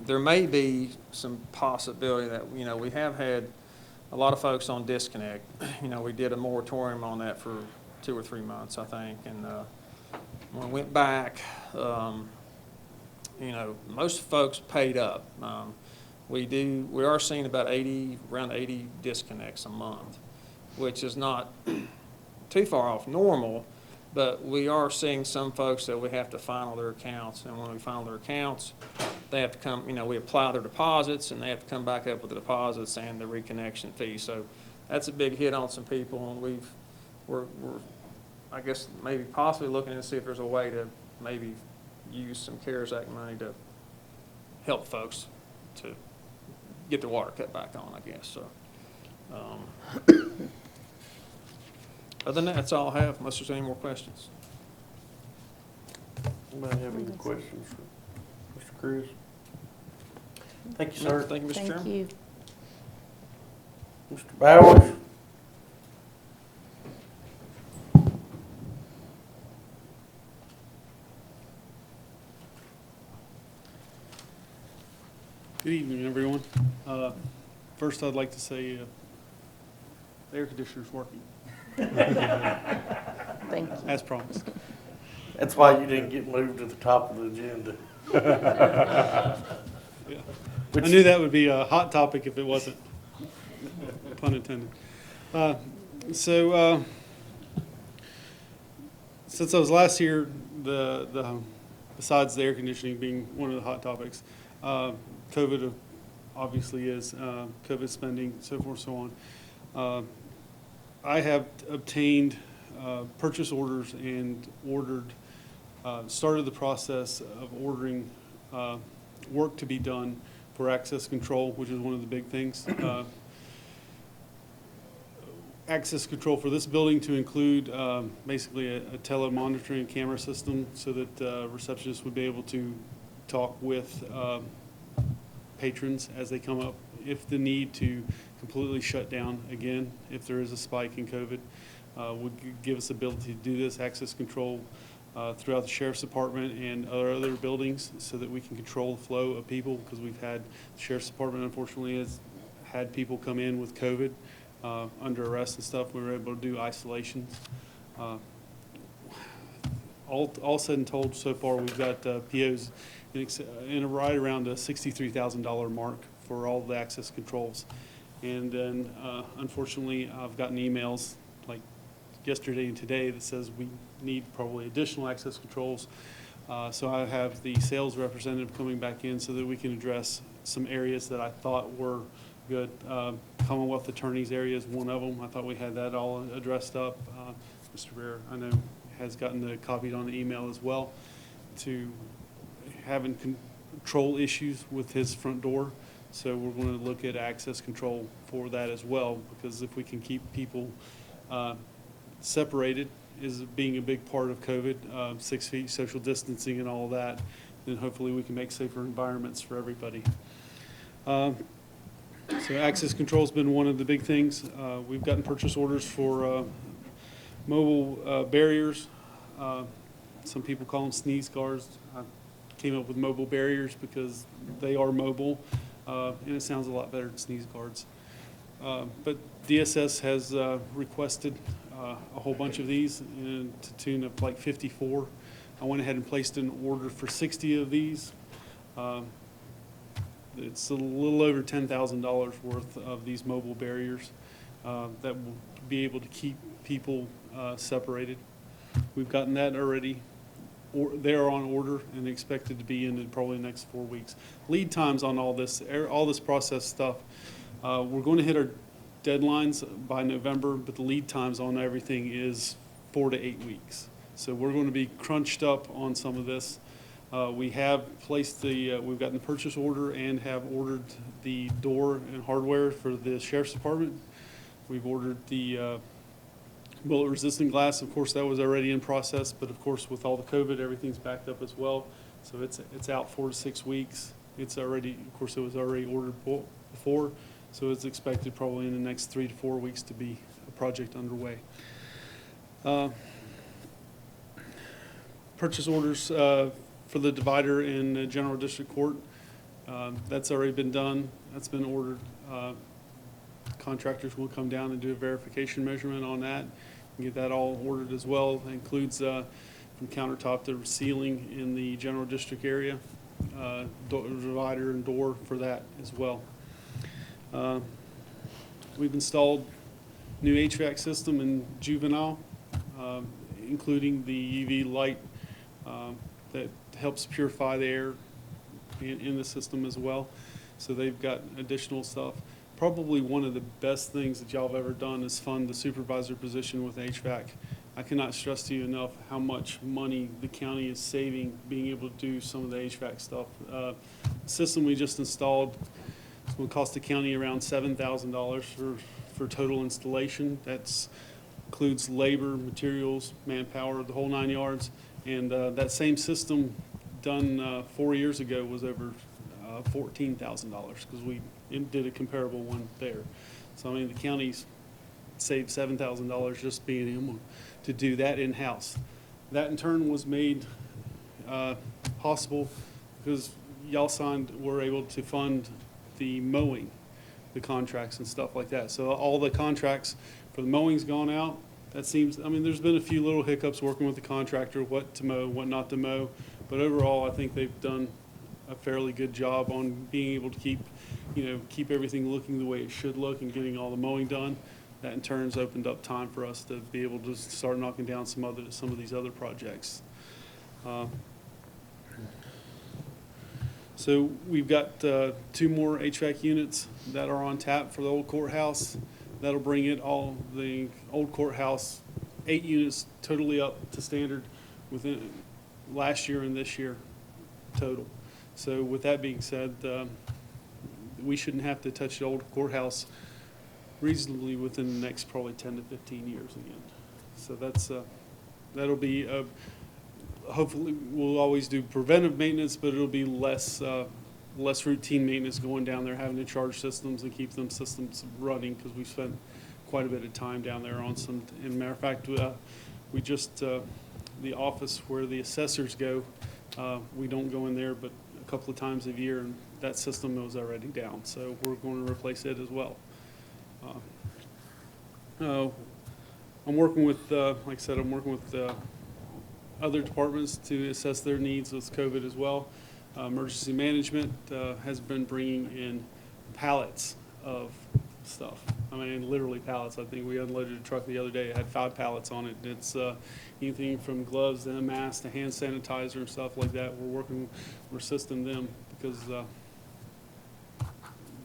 there may be some possibility that, you know, we have had a lot of folks on disconnect. You know, we did a moratorium on that for 2 or 3 months, I think. And when we went back, you know, most folks paid up. We are seeing about around 80 disconnects a month, which is not too far off normal, but we are seeing some folks that we have to final their accounts. And when we final their accounts, they have to come, you know, we apply their deposits, and they have to come back up with the deposits and the reconnection fee. So that's a big hit on some people, and we're I guess maybe possibly looking to see if there's a way to maybe use some CARES Act money to help folks to get their water cut back on, I guess. So other than that, that's all I have, unless there's any more questions. Anybody have any questions for Mr. Cruz? Thank you, sir. Thank you, Mr. Chairman. Thank you. Mr. Bowers? Good evening, everyone. First, I'd like to say the air conditioner's working. Thank you. As promised. That's why you didn't get moved to the top of the agenda. Yeah. I knew that would be a hot topic if it wasn't, pun intended. Since I was last here, besides the air conditioning being one of the hot topics, COVID obviously is, COVID spending, so forth, so on. I have obtained purchase orders and started the process of ordering work to be done for access control, which is one of the big things. Access control for this building to include basically a telemonitoring camera system so that receptionists would be able to talk with patrons as they come up, if the need to completely shut down again, if there is a spike in COVID, would give us the ability to do this access control throughout the Sheriff's Department and other buildings so that we can control the flow of people, because we've had, the Sheriff's Department unfortunately has had people come in with COVID under arrest and stuff. We were able to do isolations. All said and told, so far we've got POs in right around a $63,000 mark for all the access controls. And then unfortunately I've gotten emails like yesterday and today that says we need probably additional access controls. So I have the sales representative coming back in so that we can address some areas that I thought were good. Commonwealth Attorney's area is one of them. I thought we had that all addressed up. Mr. Bear, I know, has gotten copied on the email as well, to having control issues with his front door. So we're going to look at access control for that as well, because if we can keep people separated, is being a big part of COVID, 6 feet, social distancing and all of that, then hopefully we can make safer environments for everybody. So access control has been one of the big things. We've gotten purchase orders for mobile barriers. Some people call them sneeze guards. I came up with mobile barriers because they are mobile, and it sounds a lot better than sneeze guards. But DSS has requested a whole bunch of these to the tune of like 54. I went ahead and placed an order for 60 of these. It's a little over $10,000 worth of these mobile barriers that will be able to keep people separated. We've gotten that already they're on order and expected to be in probably the next 4 weeks. Lead times on all this process stuff, we're going to hit our deadlines by November, but the lead times on everything is 4 to 8 weeks. So we're going to be crunched up on some of this. We have placed we've gotten the purchase order and have ordered the door and hardware for the sheriff's department. We've ordered the bullet-resistant glass. Of course, that was already in process, but of course, with all the COVID, everything's backed up as well. So it's out 4 to 6 weeks. It's already, of course, it was already ordered before, so it's expected probably in the next 3 to 4 weeks to be a project underway. Purchase orders for the divider in the General District Court, that's already been done. That's been ordered. Contractors will come down and do a verification measurement on that and get that all ordered as well. That includes from countertop to ceiling in the General District area, divider and door for that as well. We've installed new HVAC system in Juvenile, including the UV light that helps purify the air in the system as well. So they've got additional stuff. Probably one of the best things that y'all have ever done is fund the supervisor position with HVAC. I cannot stress to you enough how much money the county is saving being able to do some of the HVAC stuff. The system we just installed is going to cost the county around $7,000 for total installation. That includes labor, materials, manpower, the whole 9 yards. And that same system done 4 years ago was over $14,000 because we did a comparable one there. So I mean the county's saved $7,000 just being able to do that in-house. That in turn was made possible because y'all were able to fund the mowing, the contracts and stuff like that. So all the contracts for the mowing's gone out. That seems, I mean, there's been a few little hiccups working with the contractor, what to mow, what not to mow, but overall, I think they've done a fairly good job on being able to keep everything looking the way it should look and getting all the mowing done. That in turn has opened up time for us to be able to start knocking down some of these other projects. So we've got 2 more HVAC units that are on tap for the old courthouse. That'll bring the old courthouse 8 units totally up to standard within last year and this year total. So with that being said, we shouldn't have to touch the old courthouse reasonably within the next probably 10 to 15 years again. So that'll be hopefully we'll always do preventive maintenance, but it'll be less routine maintenance going down there, having to charge systems and keep them systems running because we spent quite a bit of time down there on some. And matter of fact, we just the office where the assessors go, we don't go in there, but a couple of times a year, and that system was already down, so we're going to replace it as well. I'm working with, like I said, I'm working with other departments to assess their needs with COVID as well. Emergency management has been bringing in pallets of stuff. I mean, literally pallets. I think we unloaded a truck the other day. It had 5 pallets on it. It's anything from gloves to a mask to hand sanitizer and stuff like that. We're assisting them because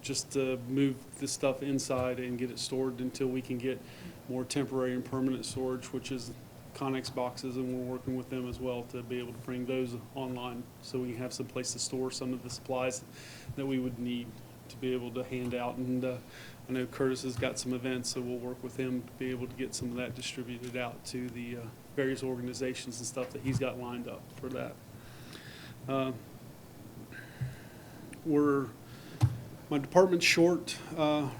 just to move this stuff inside and get it stored until we can get more temporary and permanent storage, which is Connex boxes, and we're working with them as well to be able to bring those online so we can have some place to store some of the supplies that we would need to be able to hand out. And I know Curtis has got some events, so we'll work with him to be able to get some of that distributed out to the various organizations and stuff that he's got lined up for that. My department's short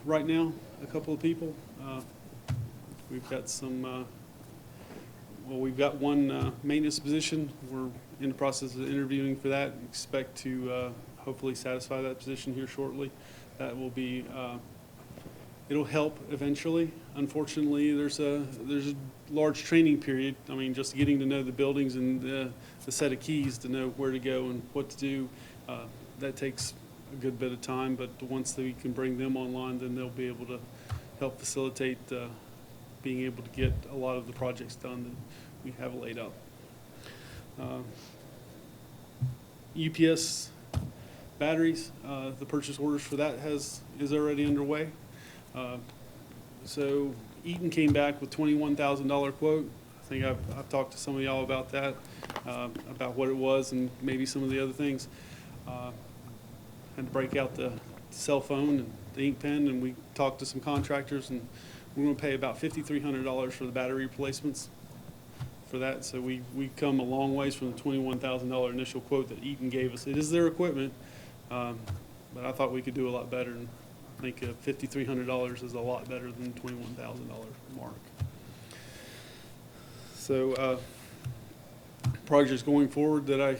right now, a couple of people. We've got some we've got one maintenance position. We're in the process of interviewing for that. Expect to hopefully satisfy that position here shortly. That will be, it'll help eventually. Unfortunately, there's a large training period. I mean, just getting to know the buildings and the set of keys to know where to go and what to do, that takes a good bit of time. But once we can bring them online, then they'll be able to help facilitate being able to get a lot of the projects done that we have laid out. UPS batteries, the purchase orders for that is already underway. So Eaton came back with $21,000 quote. I think I've talked to some of y'all about that, about what it was and maybe some of the other things. Had to break out the cell phone and the ink pen, and we talked to some contractors, and we're going to pay about $5,300 for the battery replacements for that. So we come a long ways from the $21,000 initial quote that Eaton gave us. It is their equipment, but I thought we could do a lot better, and I think $5,300 is a lot better than the $21,000 mark. So projects going forward that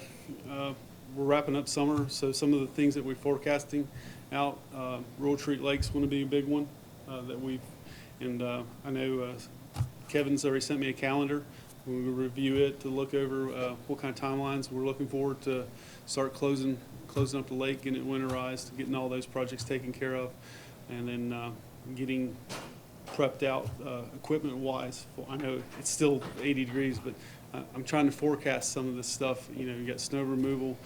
we're wrapping up summer, so some of the things that we're forecasting out, Rural Treat Lake's going to be a big one that we've, and I know Kevin's already sent me a calendar. We will review it to look over what kind of timelines we're looking forward to start closing up the lake, getting it winterized, getting all those projects taken care of, and then getting prepped out equipment-wise. I know it's still 80 degrees, but I'm trying to forecast some of this stuff. You know, you got snow removal,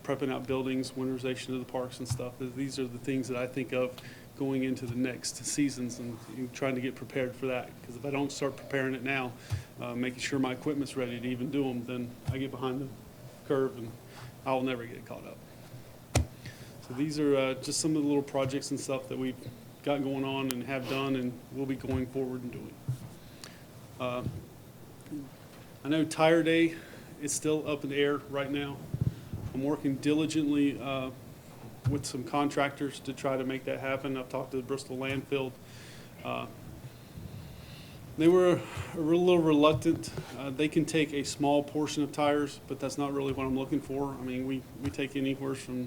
prepping out buildings, winterization of the parks and stuff. These are the things that I think of going into the next seasons, and trying to get prepared for that. Because if I don't start preparing it now, making sure my equipment's ready to even do them, then I get behind the curve and I'll never get caught up. So these are just some of the little projects and stuff that we've got going on and have done and will be going forward and doing. I know Tire Day is still up in the air right now. I'm working diligently with some contractors to try to make that happen. I've talked to the Bristol landfill. They were a little reluctant. They can take a small portion of tires, but that's not really what I'm looking for. I mean, we take anywhere from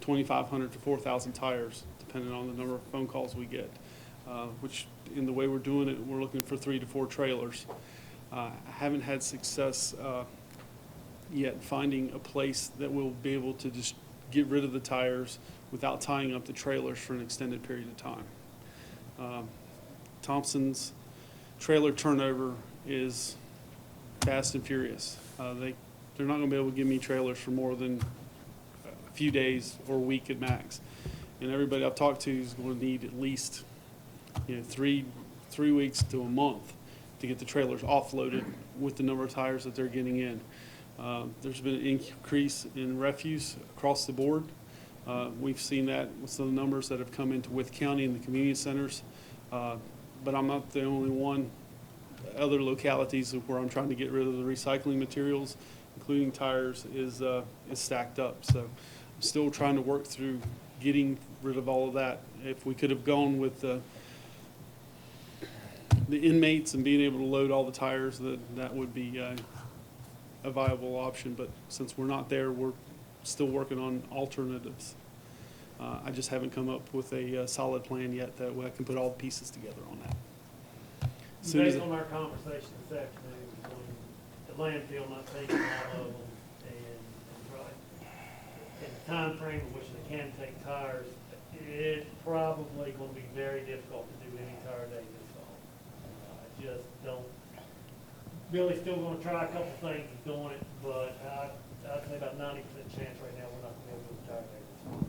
2,500 to 4,000 tires, depending on the number of phone calls we get, which in the way we're doing it, we're looking for 3 to 4 trailers. I haven't had success yet finding a place that will be able to just get rid of the tires without tying up the trailers for an extended period of time. Thompson's trailer turnover is fast and furious. They're not going to be able to give me trailers for more than a few days or a week at max. And everybody I've talked to is going to need at least 3 weeks to a month to get the trailers offloaded with the number of tires that they're getting in. There's been an increase in refuse across the board. We've seen that with some of the numbers that have come into Wythe County and the community centers. But I'm not the only one. Other localities where I'm trying to get rid of the recycling materials, including tires, is stacked up. So I'm still trying to work through getting rid of all of that. If we could have gone with the inmates and being able to load all the tires, that would be a viable option. But since we're not there, we're still working on alternatives. I just haven't come up with a solid plan yet that way I can put all the pieces together on that. Based on our conversation this afternoon, the landfill not taking all of them and the time frame in which they can take tires, it's probably going to be very difficult to do any tire day this fall. I just don't. Billy's still going to try a couple things of doing it, but I'd say about 90% chance right now we're not going to be able to do a tire day this fall.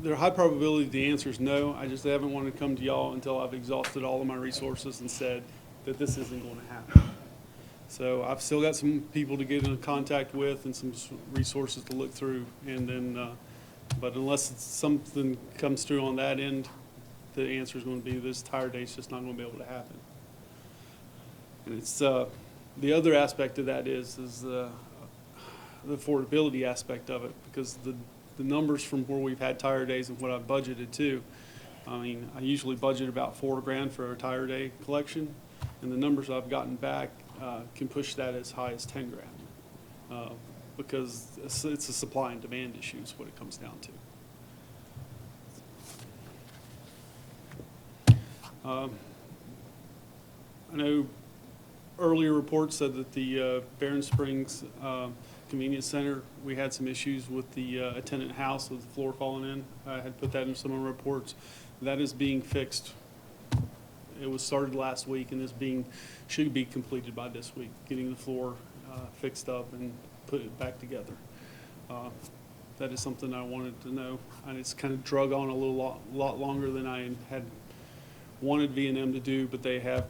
There's a high probability the answer is no. I just haven't wanted to come to y'all until I've exhausted all of my resources and said that this isn't going to happen. So I've still got some people to get in contact with and some resources to look through. And then, but unless something comes through on that end, the answer is going to be this tire day is just not going to be able to happen. And it's the other aspect of that is the affordability aspect of it, because the numbers from where we've had tire days and what I've budgeted to, I mean, I usually budget about $4,000 for a tire day collection, and the numbers I've gotten back can push that as high as $10,000 because it's a supply and demand issue is what it comes down to. I know earlier reports said that the Barron Springs Convenience Center, we had some issues with the attendant house with the floor falling in. I had put that in some of the reports. That is being fixed It was started last week and should be completed by this week, getting the floor fixed up and put it back together. That is something I wanted to know, and it's kind of drug on a lot longer than I had wanted V&M to do, but they have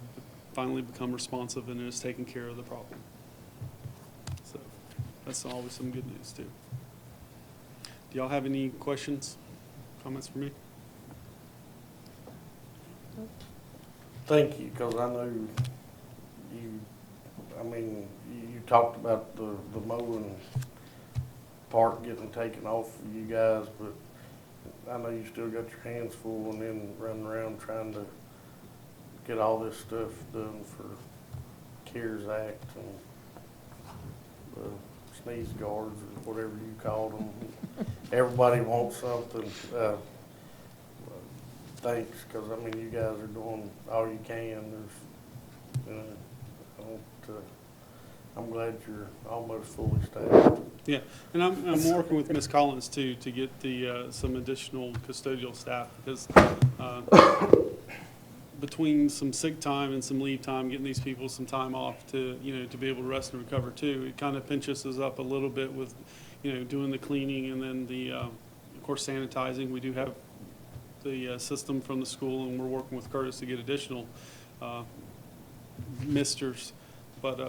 finally become responsive and is taking care of the problem. So that's always some good news too. Do y'all have any questions, comments for me? Thank you, because I know you talked about the mowing part getting taken off of you guys, but I know you still got your hands full and then running around trying to get all this stuff done for CARES Act and the sneeze guards or whatever you called them. Everybody wants something. Thanks, because you guys are doing all you can. I'm glad you're almost fully staffed. Yeah, and I'm working with Ms. Collins too to get some additional custodial staff, because between some sick time and some leave time, getting these people some time off to be able to rest and recover too, it kind of pinches us up a little bit with doing the cleaning and then the of course sanitizing. We do have the system from the school, and we're working with Curtis to get additional misters, but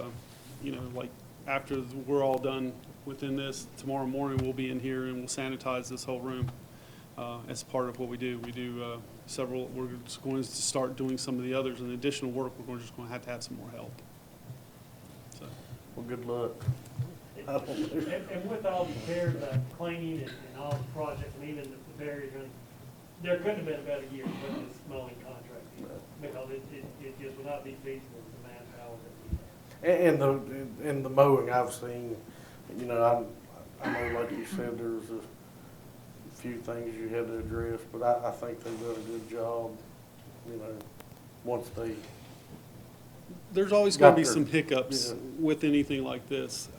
like after we're all done within this, tomorrow morning we'll be in here and we'll sanitize this whole room as part of what we do. We do several, we're just going to start doing some of the others, and additional work, we're just going to have some more help. So. Well, good luck. And with all the CARES cleaning and all the projects, and even the barriers, there couldn't have been a better year to put this mowing contract in, because it just would not be feasible with the manpower that we have. And the mowing I've seen, I know, like you said, there's a few things you had to address, but I think they've done a good job, once they. There's always going to be some hiccups with anything like this.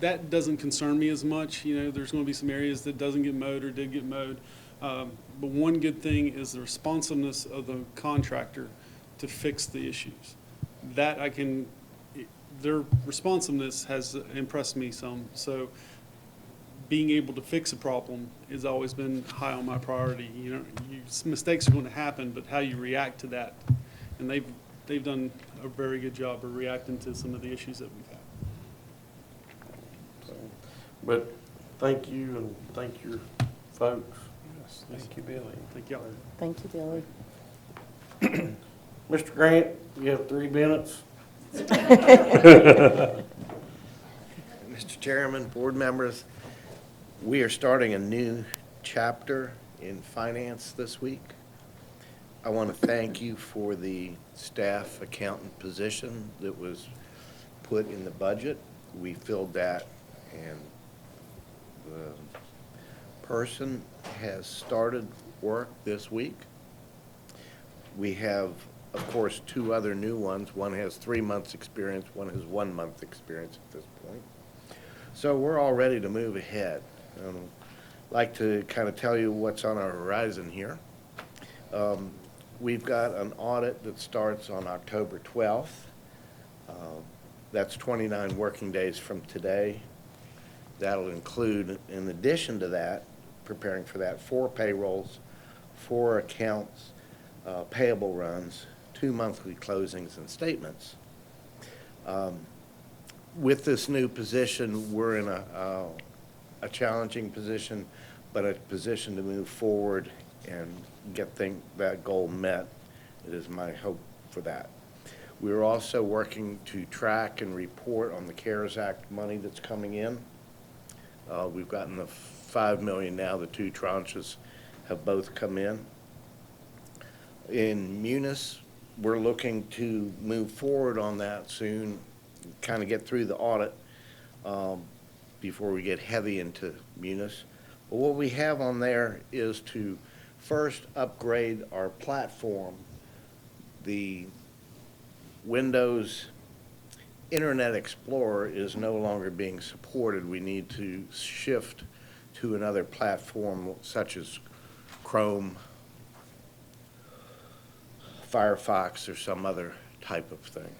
That doesn't concern me as much. There's going to be some areas that doesn't get mowed or did get mowed. But one good thing is the responsiveness of the contractor to fix the issues. Their responsiveness has impressed me some. So being able to fix a problem has always been high on my priority. Mistakes are going to happen, but how you react to that. And they've done a very good job of reacting to some of the issues that we've had. But thank you, and thank your folks. Yes, thank you, Billy. Thank y'all. Thank you, Billy. Mr. Grant, you have 3 minutes. Mr. Chairman, board members, we are starting a new chapter in finance this week. I want to thank you for the staff accountant position that was put in the budget. We filled that, and the person has started work this week. We have, of course, 2 other new ones. One has 3 months experience, one has 1 month experience at this point. So we're all ready to move ahead. I'd like to kind of tell you what's on our horizon here. We've got an audit that starts on October 12th. That's 29 working days from today. That'll include, in addition to that, preparing for that, 4 payrolls, 4 accounts, payable runs, 2 monthly closings and statements. With this new position, we're in a challenging position, but a position to move forward and get that goal met. It is my hope for that. We're also working to track and report on the CARES Act money that's coming in. We've gotten the $5 million now. The 2 tranches have both come in. In Munis, we're looking to move forward on that soon, kind of get through the audit before we get heavy into Munis. But what we have on there is to first upgrade our platform. The Windows Internet Explorer is no longer being supported. We need to shift to another platform such as Chrome, Firefox or some other type of thing.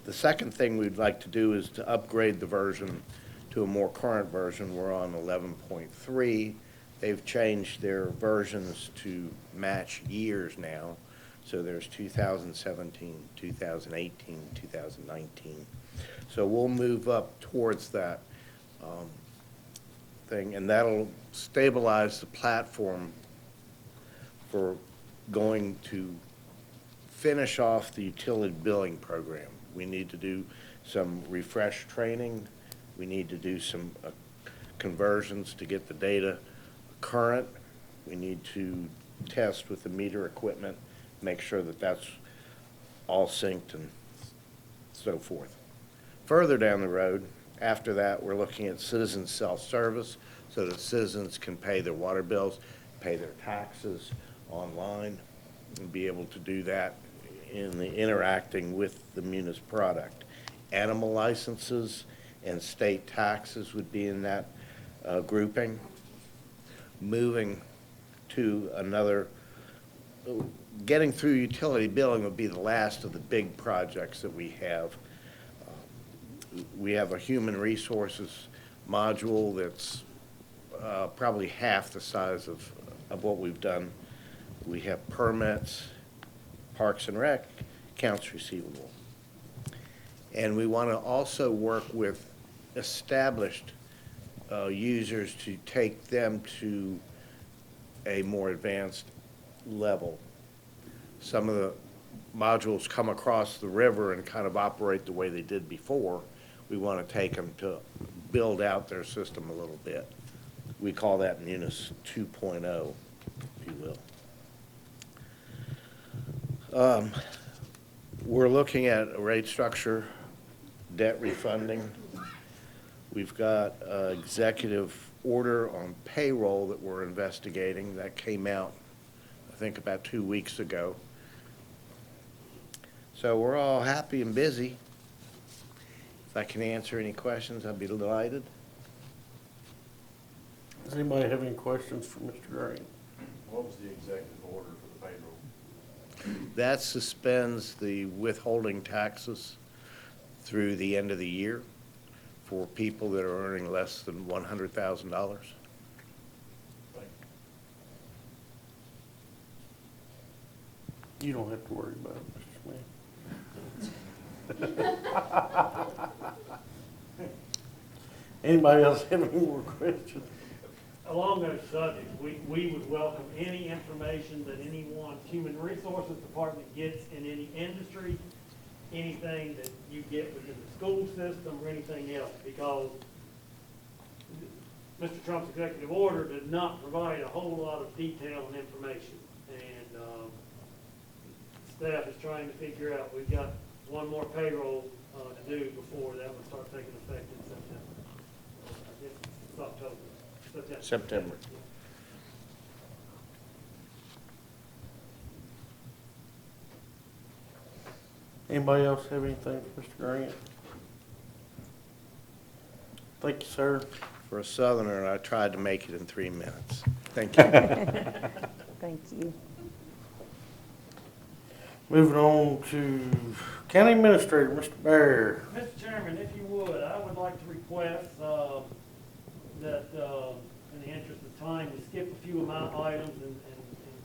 The second thing we'd like to do is to upgrade the version to a more current version. We're on 11.3. They've changed their versions to match years now. So there's 2017, 2018, 2019. So we'll move up towards that thing, and that'll stabilize the platform for going to finish off the utility billing program. We need to do some refresh training. We need to do some conversions to get the data current. We need to test with the meter equipment, make sure that that's all synced and so forth. Further down the road, after that, we're looking at citizen self-service so that citizens can pay their water bills, pay their taxes online, and be able to do that in the interacting with the Munis product. Animal licenses and state taxes would be in that grouping. Moving to another, getting through utility billing would be the last of the big projects that we have. We have a human resources module that's probably half the size of what we've done. We have permits, Parks and Rec, accounts receivable. And we want to also work with established users to take them to a more advanced level. Some of the modules come across the river and kind of operate the way they did before. We want to take them to build out their system a little bit. We call that Munis 2.0, if you will. We're looking at a rate structure, debt refunding. We've got an executive order on payroll that we're investigating. That came out, I think, about 2 weeks ago. So we're all happy and busy. If I can answer any questions, I'd be delighted. Does anybody have any questions for Mr. Green? What was the executive order for the payroll? That suspends the withholding taxes through the end of the year for people that are earning less than $100,000. You don't have to worry about it, Mr. Smith. Anybody else have any more questions? Along those subjects, we would welcome any information that anyone, Human Resources Department gets in any industry, anything that you get within the school system or anything else, because Mr. Trump's executive order did not provide a whole lot of detail and information. And staff is trying to figure out, we've got one more payroll to do before that would start taking effect in September. I guess it's October. September. Anybody else have anything for Mr. Grant? Thank you, sir. For a Southerner, I tried to make it in 3 minutes. Thank you. Thank you. Moving on to County Administrator, Mr. Bear. Mr. Chairman, if you would, I would like to request that, in the interest of time, we skip a few of my items and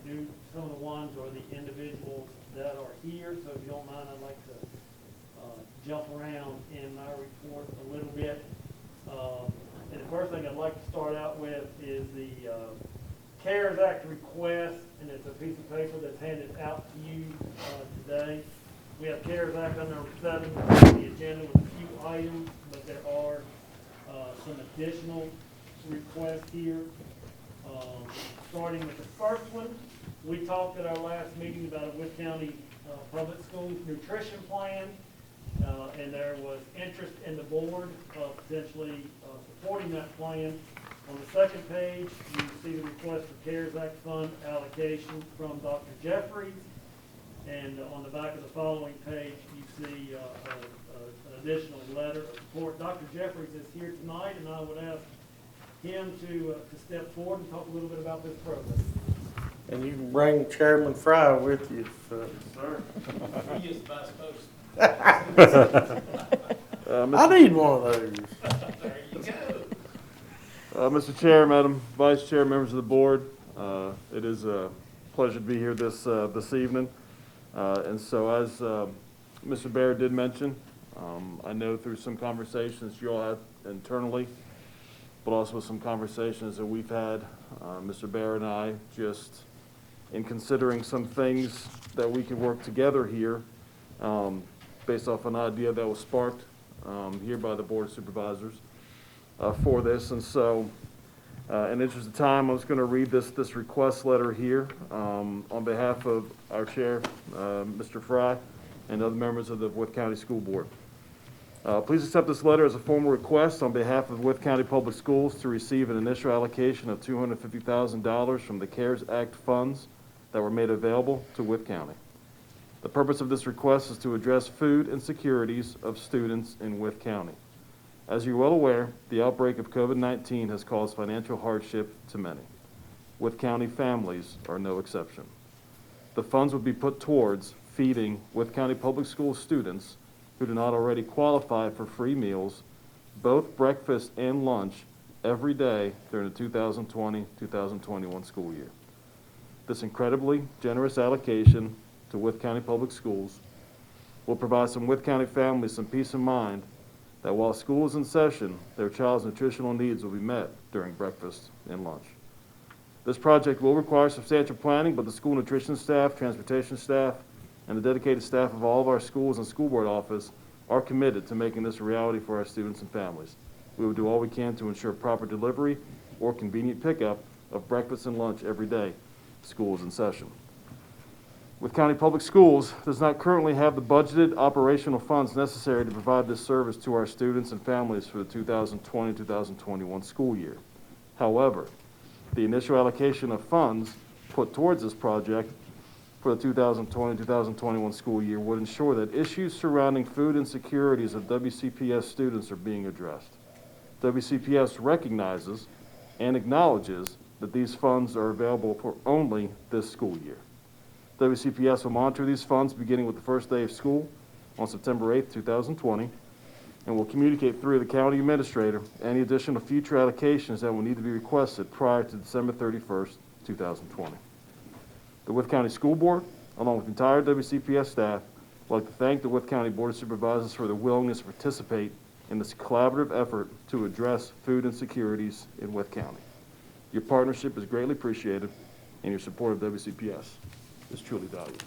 do some of the ones or the individuals that are here. So if you don't mind, I'd like to jump around in my report a little bit. And the first thing I'd like to start out with is the CARES Act request, and it's a piece of paper that's handed out to you today. We have CARES Act under 7 on the agenda with a few items, but there are some additional requests here. Starting with the first one, we talked at our last meeting about a Wythe County Public Schools nutrition plan, and there was interest in the board of potentially supporting that plan. On the second page, you see the request for CARES Act fund allocation from Dr. Jeffries. And on the back of the following page, you see an additional letter of support. Dr. Jeffries is here tonight, and I would ask him to step forward and talk a little bit about this program. And you can bring Chairman Fry with you, so. Sir, he is the vice I need one of those. There you go. Mr. Chair, Madam Vice Chair, members of the board, it is a pleasure to be here this evening. And so as Mr. Baird did mention, I know through some conversations you all had internally, but also some conversations that we've had, Mr. Baird and I, just in considering some things that we could work together here, based off an idea that was sparked here by the Board of Supervisors for this. And so, in the interest of time, I was going to read this request letter here on behalf of our chair, Mr. Fry, and other members of the Wythe County School Board. Please accept this letter as a formal request on behalf of Wythe County Public Schools to receive an initial allocation of $250,000 from the CARES Act funds that were made available to Wythe County. The purpose of this request is to address food insecurities of students in Wythe County. As you're well aware, the outbreak of COVID-19 has caused financial hardship to many. Wythe County families are no exception. The funds would be put towards feeding Wythe County Public Schools students who do not already qualify for free meals, both breakfast and lunch, every day during the 2020-2021 school year. This incredibly generous allocation to Wythe County Public Schools will provide some Wythe County families some peace of mind that while school is in session, their child's nutritional needs will be met during breakfast and lunch. This project will require substantial planning, but the school nutrition staff, transportation staff, and the dedicated staff of all of our schools and school board office are committed to making this a reality for our students and families. We will do all we can to ensure proper delivery or convenient pickup of breakfast and lunch every day school is in session. Wythe County Public Schools does not currently have the budgeted operational funds necessary to provide this service to our students and families for the 2020-2021 school year. However, the initial allocation of funds put towards this project for the 2020-2021 school year would ensure that issues surrounding food insecurities of WCPS students are being addressed. WCPS recognizes and acknowledges that these funds are available for only this school year. WCPS will monitor these funds beginning with the first day of school on September 8th, 2020, and will communicate through the county administrator any additional future allocations that will need to be requested prior to December 31st, 2020. The Wythe County School Board, along with the entire WCPS staff, would like to thank the Wythe County Board of Supervisors for their willingness to participate in this collaborative effort to address food insecurities in Wythe County. Your partnership is greatly appreciated, and your support of WCPS is truly valued.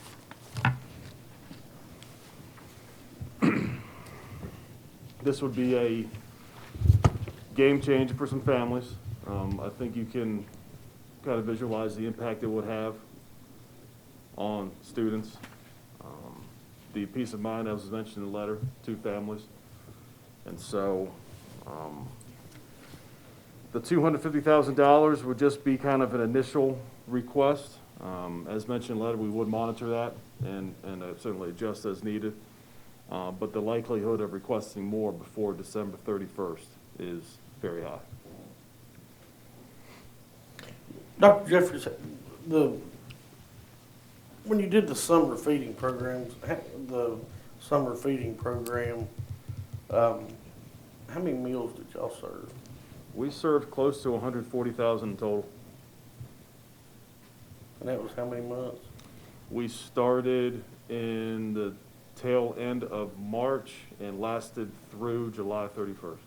This would be a game changer for some families. I think you can kind of visualize the impact it would have on students. The peace of mind, as was mentioned in the letter, to families. And so the $250,000 would just be kind of an initial request. As mentioned in the letter, we would monitor that and certainly adjust as needed. But the likelihood of requesting more before December 31st is very high. Dr. Jeffries, when you did the summer feeding programs, how many meals did y'all serve? We served close to 140,000 in total. And that was how many months? We started in the tail end of March and lasted through July 31st.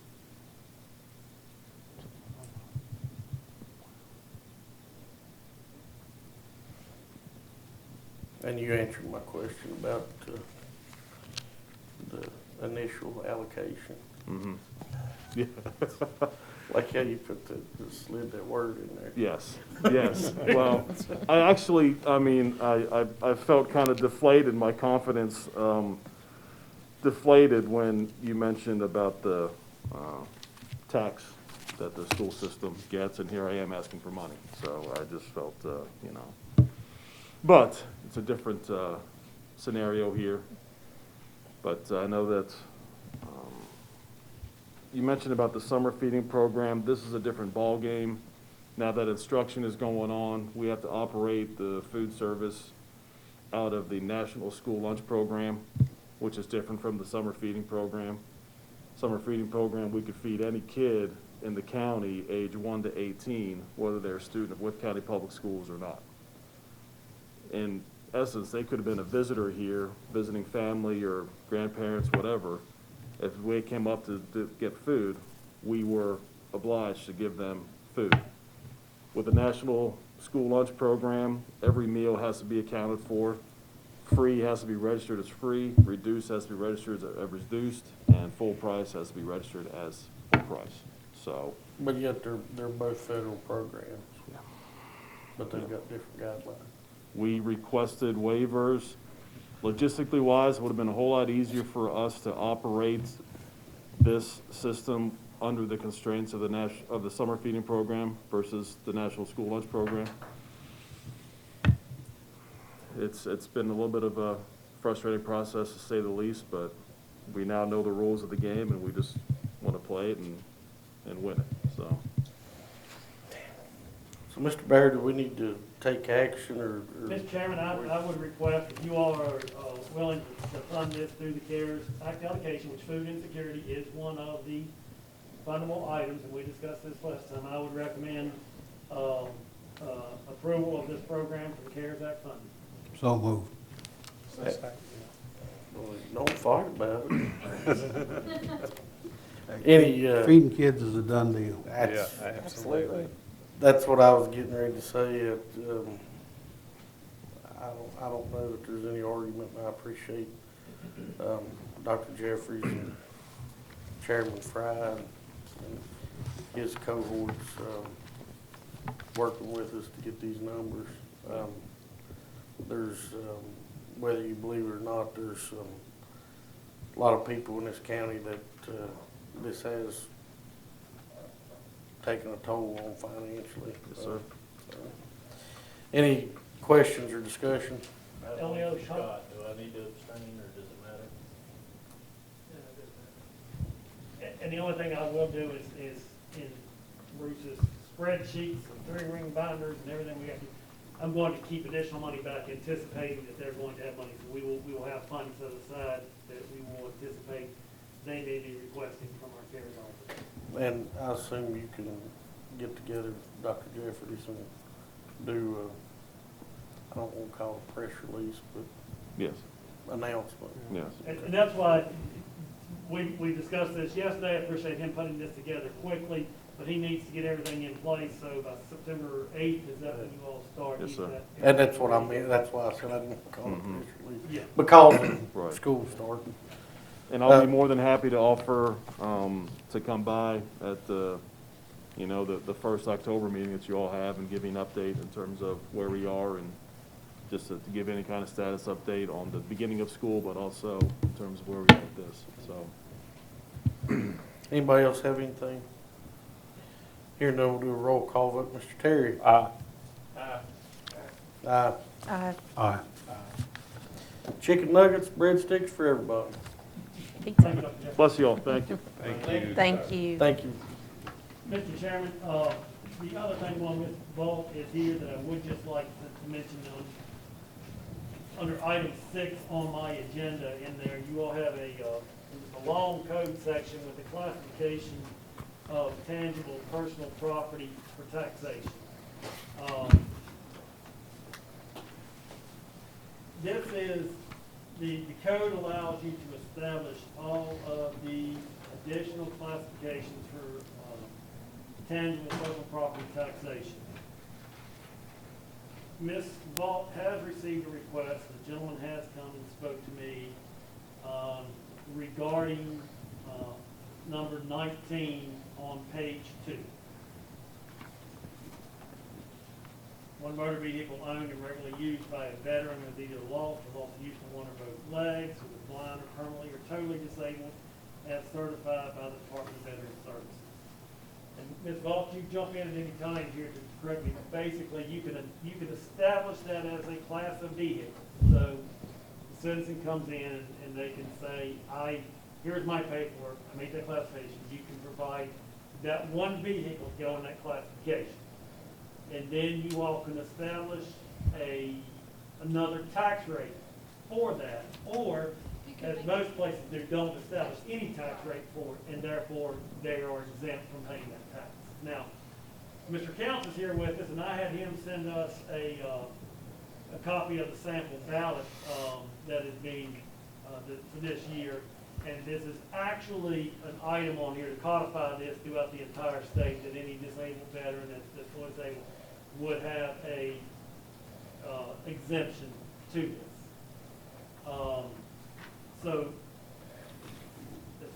And you answered my question about the initial allocation. Mm-hmm. Yeah. Like how you slid that word in there. Yes, yes. Well, I felt kind of deflated, my confidence deflated when you mentioned about the tax that the school system gets, and here I am asking for money. So I just felt, but it's a different scenario here. But I know that you mentioned about the summer feeding program. This is a different ball game. Now that instruction is going on, we have to operate the food service out of the National School Lunch Program, which is different from the summer feeding program. Summer feeding program, we could feed any kid in the county age 1 to 18, whether they're a student of Wythe County Public Schools or not. In essence, they could have been a visitor here, visiting family or grandparents, whatever. If we came up to get food, we were obliged to give them food. With the National School Lunch Program, every meal has to be accounted for. Free has to be registered as free, reduced has to be registered as reduced, and full price has to be registered as full price. So. But yet they're both federal programs. Yeah. But they've got different guidelines. We requested waivers. Logistically wise, it would have been a whole lot easier for us to operate this system under the constraints of the summer feeding program versus the National School Lunch Program. It's been a little bit of a frustrating process to say the least, but we now know the rules of the game and we just want to play it and win it, so. So, Mr. Baird, do we need to take action or? Mr. Chairman, I would request if you all are willing to fund this through the CARES Act allocation, which food insecurity is one of the fundamental items, and we discussed this last time, I would recommend approval of this program for the CARES Act funding. So moved. Well, don't fight about it. Any, Feeding kids is a done deal. Yeah, absolutely. That's what I was getting ready to say. I don't know that there's any argument, and I appreciate Dr. Jeffries and Chairman Fry and his cohorts working with us to get these numbers. There's, whether you believe it or not, there's a lot of people in this county that this has taken a toll on financially. Yes, sir. Any questions or discussion? Only other Scott, do I need to abstain or does it matter? And the only thing I will do is in Bruce's spreadsheets and 3-ring binders and everything we got, I'm going to keep additional money back, anticipating that they're going to have money. So we will have funds set aside that we will anticipate they may be requesting from our CARES office. And I assume you can get together, Dr. Jeffries, and do, I don't want to call it a press release, but Yes. announcement. Yes. And that's why we discussed this yesterday. I appreciate him putting this together quickly, but he needs to get everything in place. So by September 8th, is that when you all start? Yes, sir. And that's what I meant, that's why I said I didn't want to call it a press release. Yeah. Because Right. of school starting. And I'll be more than happy to offer to come by at the first October meeting that you all have and give you an update in terms of where we are and just to give any kind of status update on the beginning of school, but also in terms of where we are with this. So, Anybody else have anything? Here, no, we'll do a roll call vote. Mr. Terry? Aye. Aye. Aye. Aye. Chicken nuggets, breadsticks for everybody. Pizza. bless you all. Thank you. Thank you. Thank you. Mr. Chairman, the other thing while Ms. Vault is here that I would just like to mention under item 6 on my agenda in there, you all have a long code section with the classification of tangible personal property for taxation. This is, the code allows you to establish all of the additional classifications for tangible personal property taxation. Ms. Vault has received a request, the gentleman has come and spoke to me regarding number 19 on page 2. One motor vehicle owned and regularly used by a veteran with either lost use of one or both legs, who is blind or permanently or totally disabled, as certified by the Department of Veterans Services. And Ms. Vault, you jump in at any time here to correct me, but basically you can establish that as a class of vehicle. So the citizen comes in and they can say, here's my paperwork, I made that classification. You can provide that one vehicle to go in that classification. And then you all can establish another tax rate for that. Or, as most places do, don't establish any tax rate for it, and therefore they are exempt from paying that tax. Now, Mr. Counts is here with us, and I had him send us a copy of the sample ballot that is being, for this year. And this is actually an item on here to codify this throughout the entire state, that any disabled veteran that's fully disabled would have a exemption to this. So,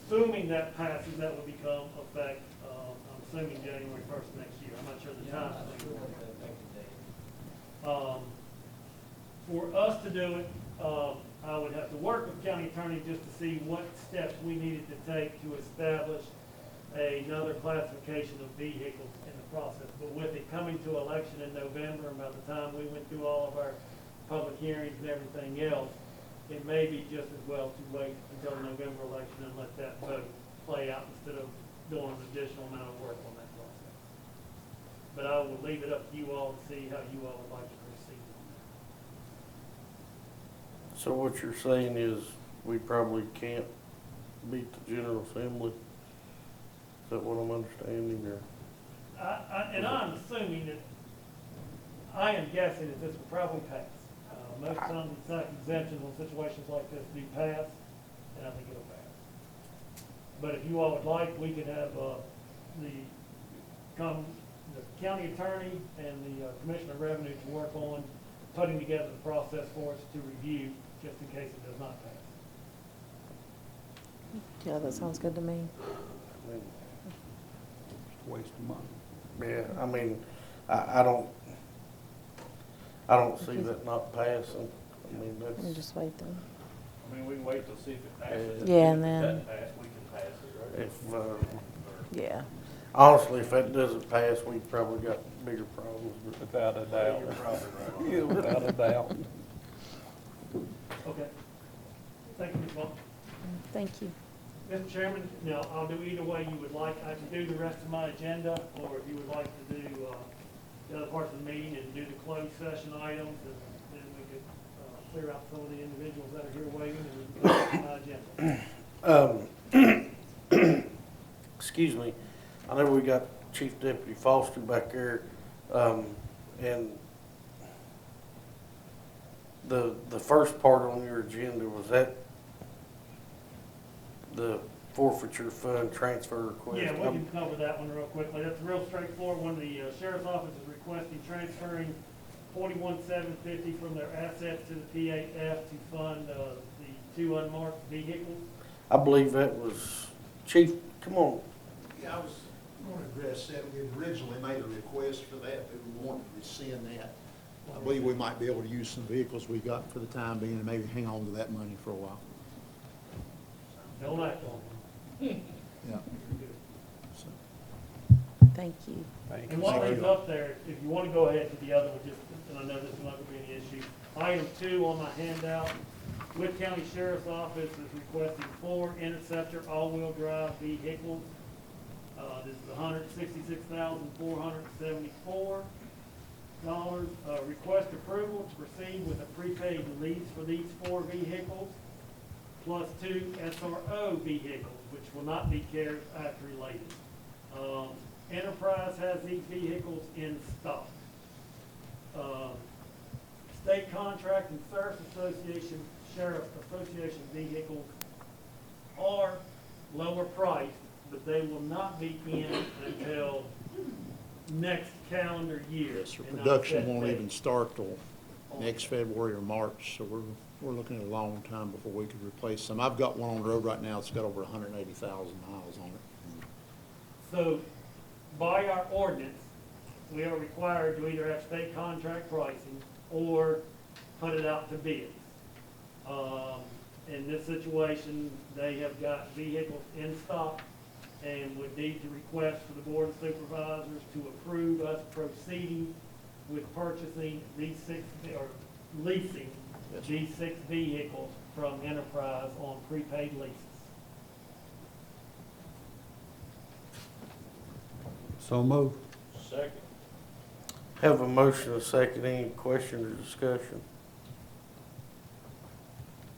assuming that passes, that would become effect, I'm assuming January 1st next year. I'm not sure the time. For us to do it, I would have to work with county attorney just to see what steps we needed to take to establish another classification of vehicles in the process. But with it coming to election in November, and by the time we went through all of our public hearings and everything else, it may be just as well to wait until the November election and let that vote play out instead of doing an additional amount of work on that process. But I will leave it up to you all to see how you all would like to proceed on that. So what you're saying is we probably can't beat the General Assembly? Is that what I'm understanding, or? And I'm assuming that, I am guessing that this will probably pass. Most times the tax exemptions on situations like this do pass, and I think it'll pass. But if you all would like, we could have the county attorney and the Commissioner of Revenue to work on putting together the process for us to review, just in case it does not pass. Yeah, that sounds good to me. Waste of money. Yeah, I mean, I don't see that not passing. I mean, Let me that's, just wait then. I mean, we can wait till see if it passes. Yeah, If and it then- doesn't pass, we can pass it, right? if, Yeah. honestly, if that doesn't pass, we've probably got bigger problems. But Without a doubt. You're probably right. Yeah, without a doubt. Okay. Thank you, Ms. Vaughn. Thank you. Mr. Chairman, now, I'll do either way you would like. I can do the rest of my agenda, or if you would like to do the other parts of the meeting and do the closed session items, and then we could clear out some of the individuals that are here waiting, and we can go to my agenda. excuse me, I know we got Chief Deputy Foster back there, and the first part on your agenda, was that the forfeiture fund transfer request? Yeah, we can cover that one real quickly. That's real straightforward. When the sheriff's office is requesting transferring $41,750 from their assets to the PAF to fund the 2 unmarked vehicles. I believe that was, Chief, come on. Yeah, I was going to address that. We had originally made a request for that, but we wanted to rescind that. I believe we might be able to use some vehicles we got for the time being and maybe hang on to that money for a while. Don't act on it. Yeah. Thank you. Thank And you. while he's up there, if you want to go ahead to the other one, just, and I know this is not going to be any issue. Item 2 on my handout, Wythe County Sheriff's Office is requesting 4 Interceptor all-wheel drive vehicles. This is $166,474. Request approval to proceed with a prepaid lease for these 4 vehicles, plus 2 SRO vehicles, which will not be CARES Act related. Enterprise has these vehicles in stock. State Contract and Service Association, Sheriff Association vehicles are lower priced, but they will not be in until next calendar year. Yes, sir. and not Production set won't date. even start till next February or March, so we're looking at a long time before we could replace them. I've got one on the road right now that's got over 180,000 miles on it. So, by our ordinance, we are required to either have state contract pricing or put it out to bids. In this situation, they have got vehicles in stock and would need to request for the Board of Supervisors to approve us proceeding with purchasing these 6, or leasing these 6 vehicles from Enterprise on prepaid leases. So moved. Second. Have a motion and a second. Any question or discussion?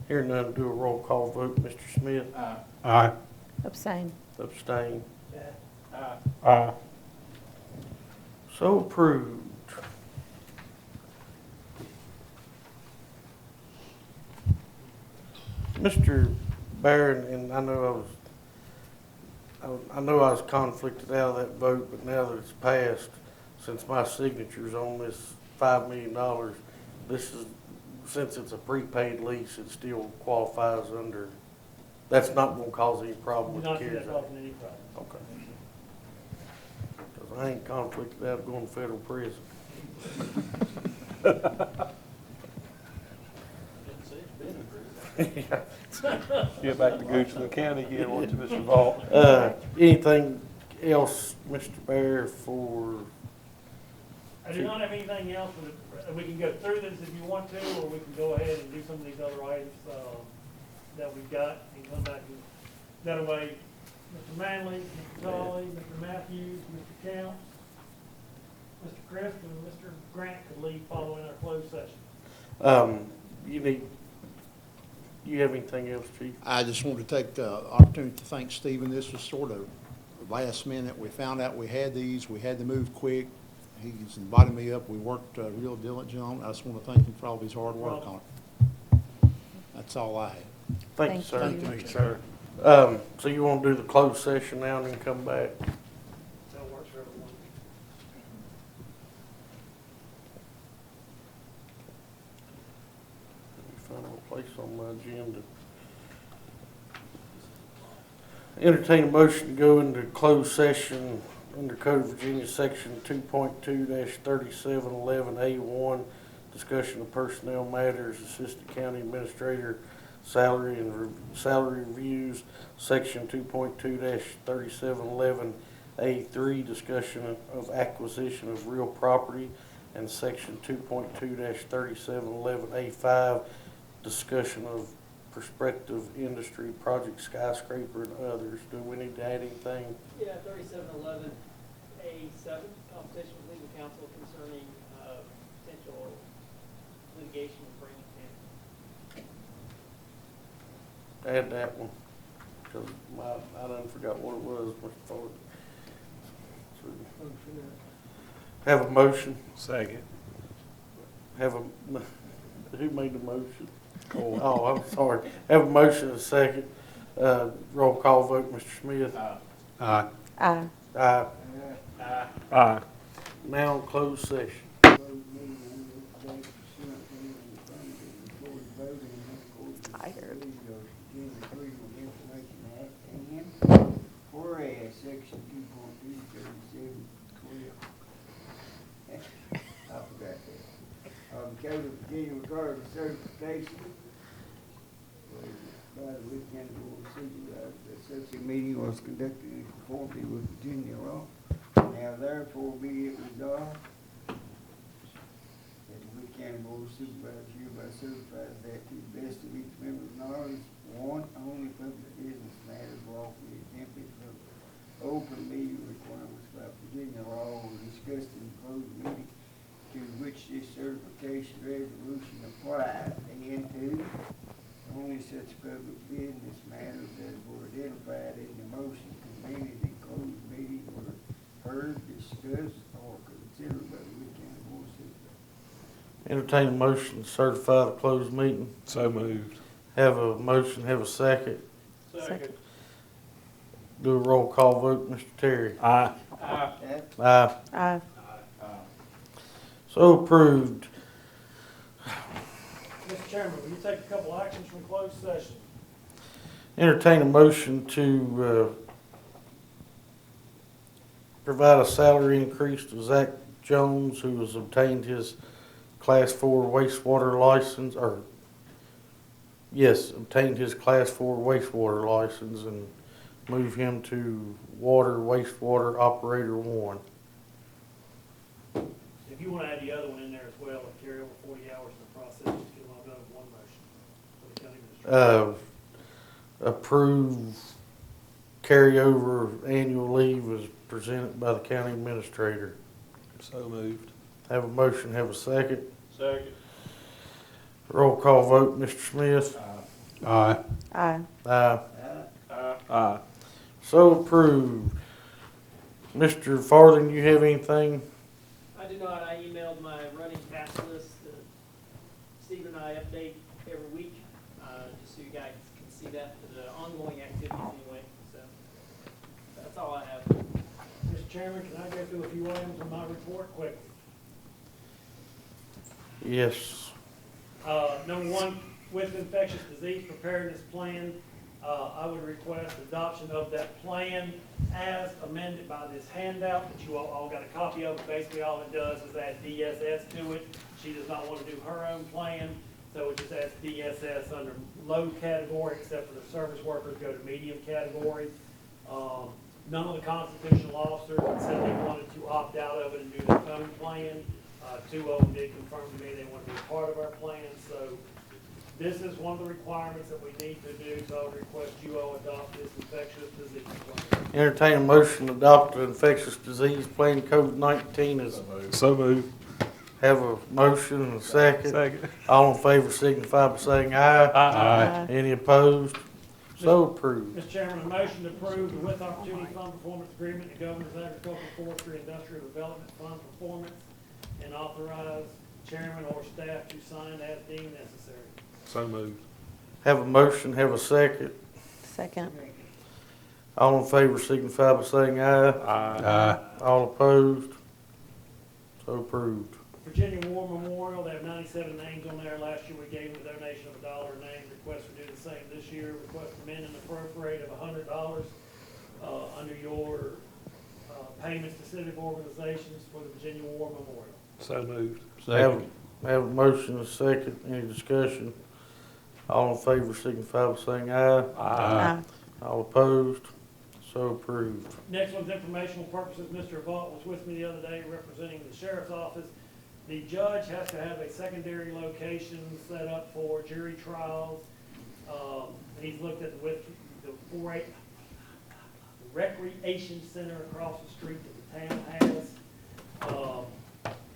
Hearing none, do a roll call vote. Mr. Smith? Aye. Abstain. Abstain. Aye. So approved. Mr. Barron, and I know I was conflicted out of that vote, but now that it's passed, since my signature's on this $5 million, this is, since it's a prepaid lease, it still qualifies under, that's not gonna cause any problem with the Not see CARES that Act. causing any problem. Okay. Because I ain't conflicted out of going to federal prison. Get back to Goochland County again, won't you, Mr. Vaught? Anything else, Mr. Bear, for? I do not have anything else, but we can go through this if you want to, or we can go ahead and do some of these other items, that we've got and come back and, that way, Mr. Manley, Mr. Tolley, Mr. Matthews, Mr. Counts, Mr. Crisp, and Mr. Grant could leave following our closed session. You have anything else, Chief? I just wanted to take the opportunity to thank Stephen. This was sort of last minute. We found out we had these. We had to move quick. He's invited me up. We worked real diligent on it. I just want to thank him for all of his hard work on it. That's all I have. Thank you, sir. Thank you, sir. So you want to do the closed session now and then come back? That works for everyone. Let me find a place on my agenda. Entertain a motion to go into closed session under Code of Virginia, Section 2.2-3711A1, discussion of personnel matters, Assistant County Administrator salary and salary reviews, Section 2.2-3711A3, discussion of acquisition of real property, and Section 2.2-3711A5, discussion of prospective industry project skyscraper and others. Do we need to add anything? Yeah, 3711A7, consultation with legal counsel concerning potential litigation with Brandon County. Add that one, because I done forgot what it was before. So, have a motion. Second. Who made the motion? Oh, I'm sorry. Have a motion and a second. Roll call vote, Mr. Smith. Aye. Aye. Aye. Aye. Now in closed session. Tired. Whereas section 2.23712. I forgot that. The Code of Virginia regarding certification by the Wythe County Board of Supervisors. The associate meeting was conducted in conformity with Virginia law. Now therefore be it resolved that the Wythe County Board of Supervisors hereby certifies that to the best of each member's knowledge, one, only public business matters lawfully exempted from open meeting requirements by Virginia law were discussed in closed meeting to which this certification resolution applies, and two, only such public business matters as were identified in the motion convened in closed meeting were heard, discussed, or considered by the Wythe County Board of Supervisors. Entertain a motion to certify the closed meeting. So moved. Have a motion, have a second. Second. Do a roll call vote, Mr. Terry. Aye. Aye. Aye. So approved. Mr. Chairman, will you take a couple actions from closed session? Entertain a motion to provide a salary increase to Zach Jones, who has obtained his Class 4 wastewater license, obtained his Class 4 wastewater license, and move him to wastewater operator 1. If you want to add the other one in there as well, and carry over 40 hours in the process, just get them all done in one motion for the county administrator. Approve carryover annual leave as presented by the county administrator. So moved. Have a motion, have a second. Second. Roll call vote, Mr. Smith. Aye. Aye. Aye. Aye. So approved. Mr. Farthing, you have anything? I do not. I emailed my running task list. Steve and I update every week, just so you guys can see that for the ongoing activities anyway. So that's all I have. Mr. Chairman, can I go through a few items on my report quickly? Yes. Number one, with infectious disease preparedness plan, I would request adoption of that plan as amended by this handout that you all got a copy of. Basically, all it does is add DSS to it. She does not want to do her own plan, so it just adds DSS under low category, except for the service workers go to medium category. None of the constitutional officers said they wanted to opt out of it and do their own plan. Two of them did confirm to me they want to be a part of our plan, so this is one of the requirements that we need to do, so I would request you all adopt this infectious disease plan. Entertain a motion to adopt the infectious disease plan COVID-19 as. So moved. Have a motion and a second. Second. All in favor signify by saying aye. Aye. Any opposed? So approved. Mr. Chairman, a motion to approve the With Opportunity Fund Performance Agreement and Governor's Agricultural, Forestry, Industrial Development Fund Performance, and authorize chairman or staff to sign as deemed necessary. So moved. Have a motion, have a second. Second. All in favor signify by saying aye. Aye. All opposed? So approved. Virginia War Memorial, they have 97 names on there. Last year, we gave them a donation of $1 a name. Request to do the same this year. Request amend and appropriate of $100 under your payments to civic organizations for the Virginia War Memorial. So moved. Have a motion, a second. Any discussion? All in favor signify by saying aye. Aye. All opposed? So approved. Next one's informational purposes. Mr. Vaught was with me the other day representing the sheriff's office. The judge has to have a secondary location set up for jury trials. He's looked at the 4-8 recreation center across the street that the town has.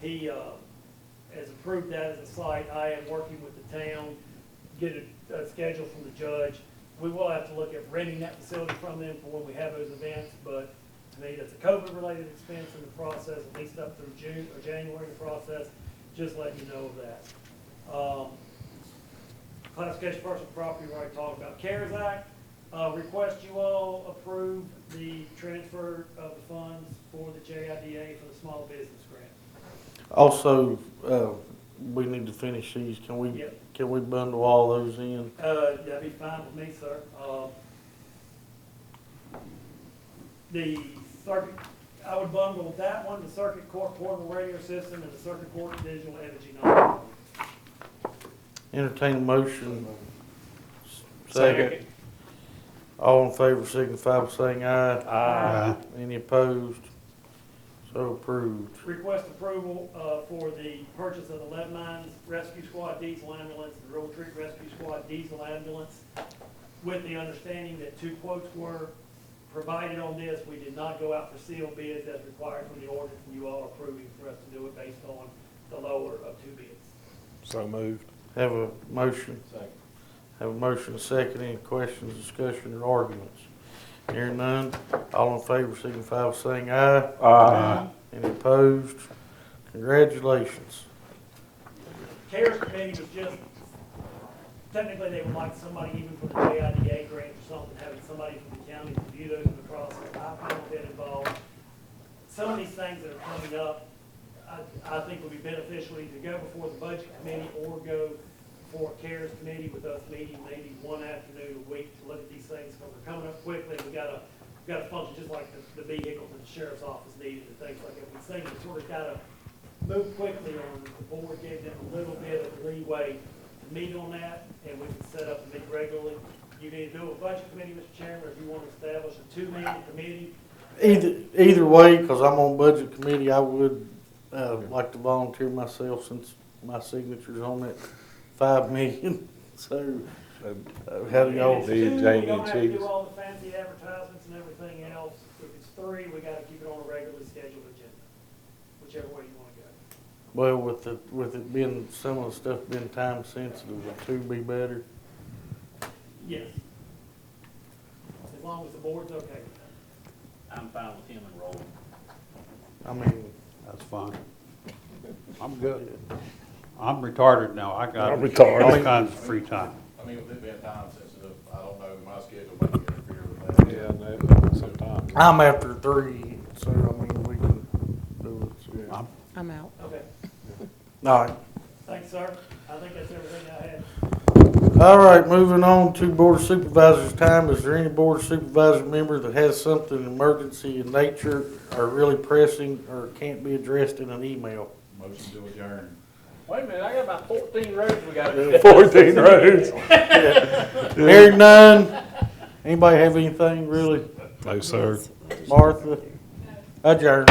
He has approved that as a site. I am working with the town, get a schedule from the judge. We will have to look at renting that facility from them for when we have those events, but to me, that's a COVID-related expense in the process, at least up through June or January in the process. Just letting you know of that. Classification of personal property, we already talked about. CARES Act, request you all approve the transfer of the funds for the JIDA for the small business grant. Also, we need to finish these. Can we, Yep. can we bundle all those in? That'd be fine with me, sir. The circuit, I would bundle that one, the circuit court portable radio system, and the circuit court digital imaging. Entertain a motion. Second. All in favor signify by saying aye. Aye. Any opposed? So approved. Request approval for the purchase of the Lead Mines Rescue Squad diesel ambulance and the Rural Retreat Rescue Squad diesel ambulance, with the understanding that 2 quotes were provided on this. We did not go out for sealed bids as required from the ordinance, and you all are approving for us to do it based on the lower of 2 bids. So moved. Have a motion. Second. Have a motion, a second. Any questions, discussion, or arguments? Hearing none. All in favor signify by saying aye. Aye. Any opposed? Congratulations. CARES committee was just, technically they would like somebody even from the JIDA grant or something, having somebody from the county to view those in the process. I've kind of been involved. Some of these things that are coming up, I think would be beneficial either to go before the budget committee or go before CARES committee with us meeting maybe one afternoon a week to look at these things, because they're coming up quickly. We've got to function just like the vehicles that the sheriff's office needed and things like that. These things have sort of got to move quickly on. The board gave them a little bit of leeway to meet on that, and we can set up and meet regularly. You need to do a budget committee, Mr. Chairman, or if you want to establish a 2-man committee. Either way, because I'm on budget committee, I would like to volunteer myself since my signature's on that 5 million. So, how do y'all? We don't have to do all the fancy advertisements and everything else. If it's 3, we got to keep it on a regularly scheduled agenda, whichever way you want to go. Well, with it being, some of the stuff being time sensitive, would 2 be better? Yes. As long as the board's okay with that. I'm fine with him enrolling. I mean, That's fine. I'm good. I'm retarded now. I got I'm retarded. all kinds of free time. I mean, with it being time sensitive, I don't know, my schedule might interfere with that. Yeah, sometimes. I'm after 3, so I mean, we can do it. So. I'm I'm out. Okay. All right. Thanks, sir. I think that's everything I had. All right, moving on to Board of Supervisors time. Is there any Board of Supervisor member that has something emergency in nature or really pressing or can't be addressed in an email? Motion to adjourn. Wait a minute, I got about 14 roads we got to. 14 roads. Hearing none. Anybody have anything really? No, sir. Martha? Adjourn.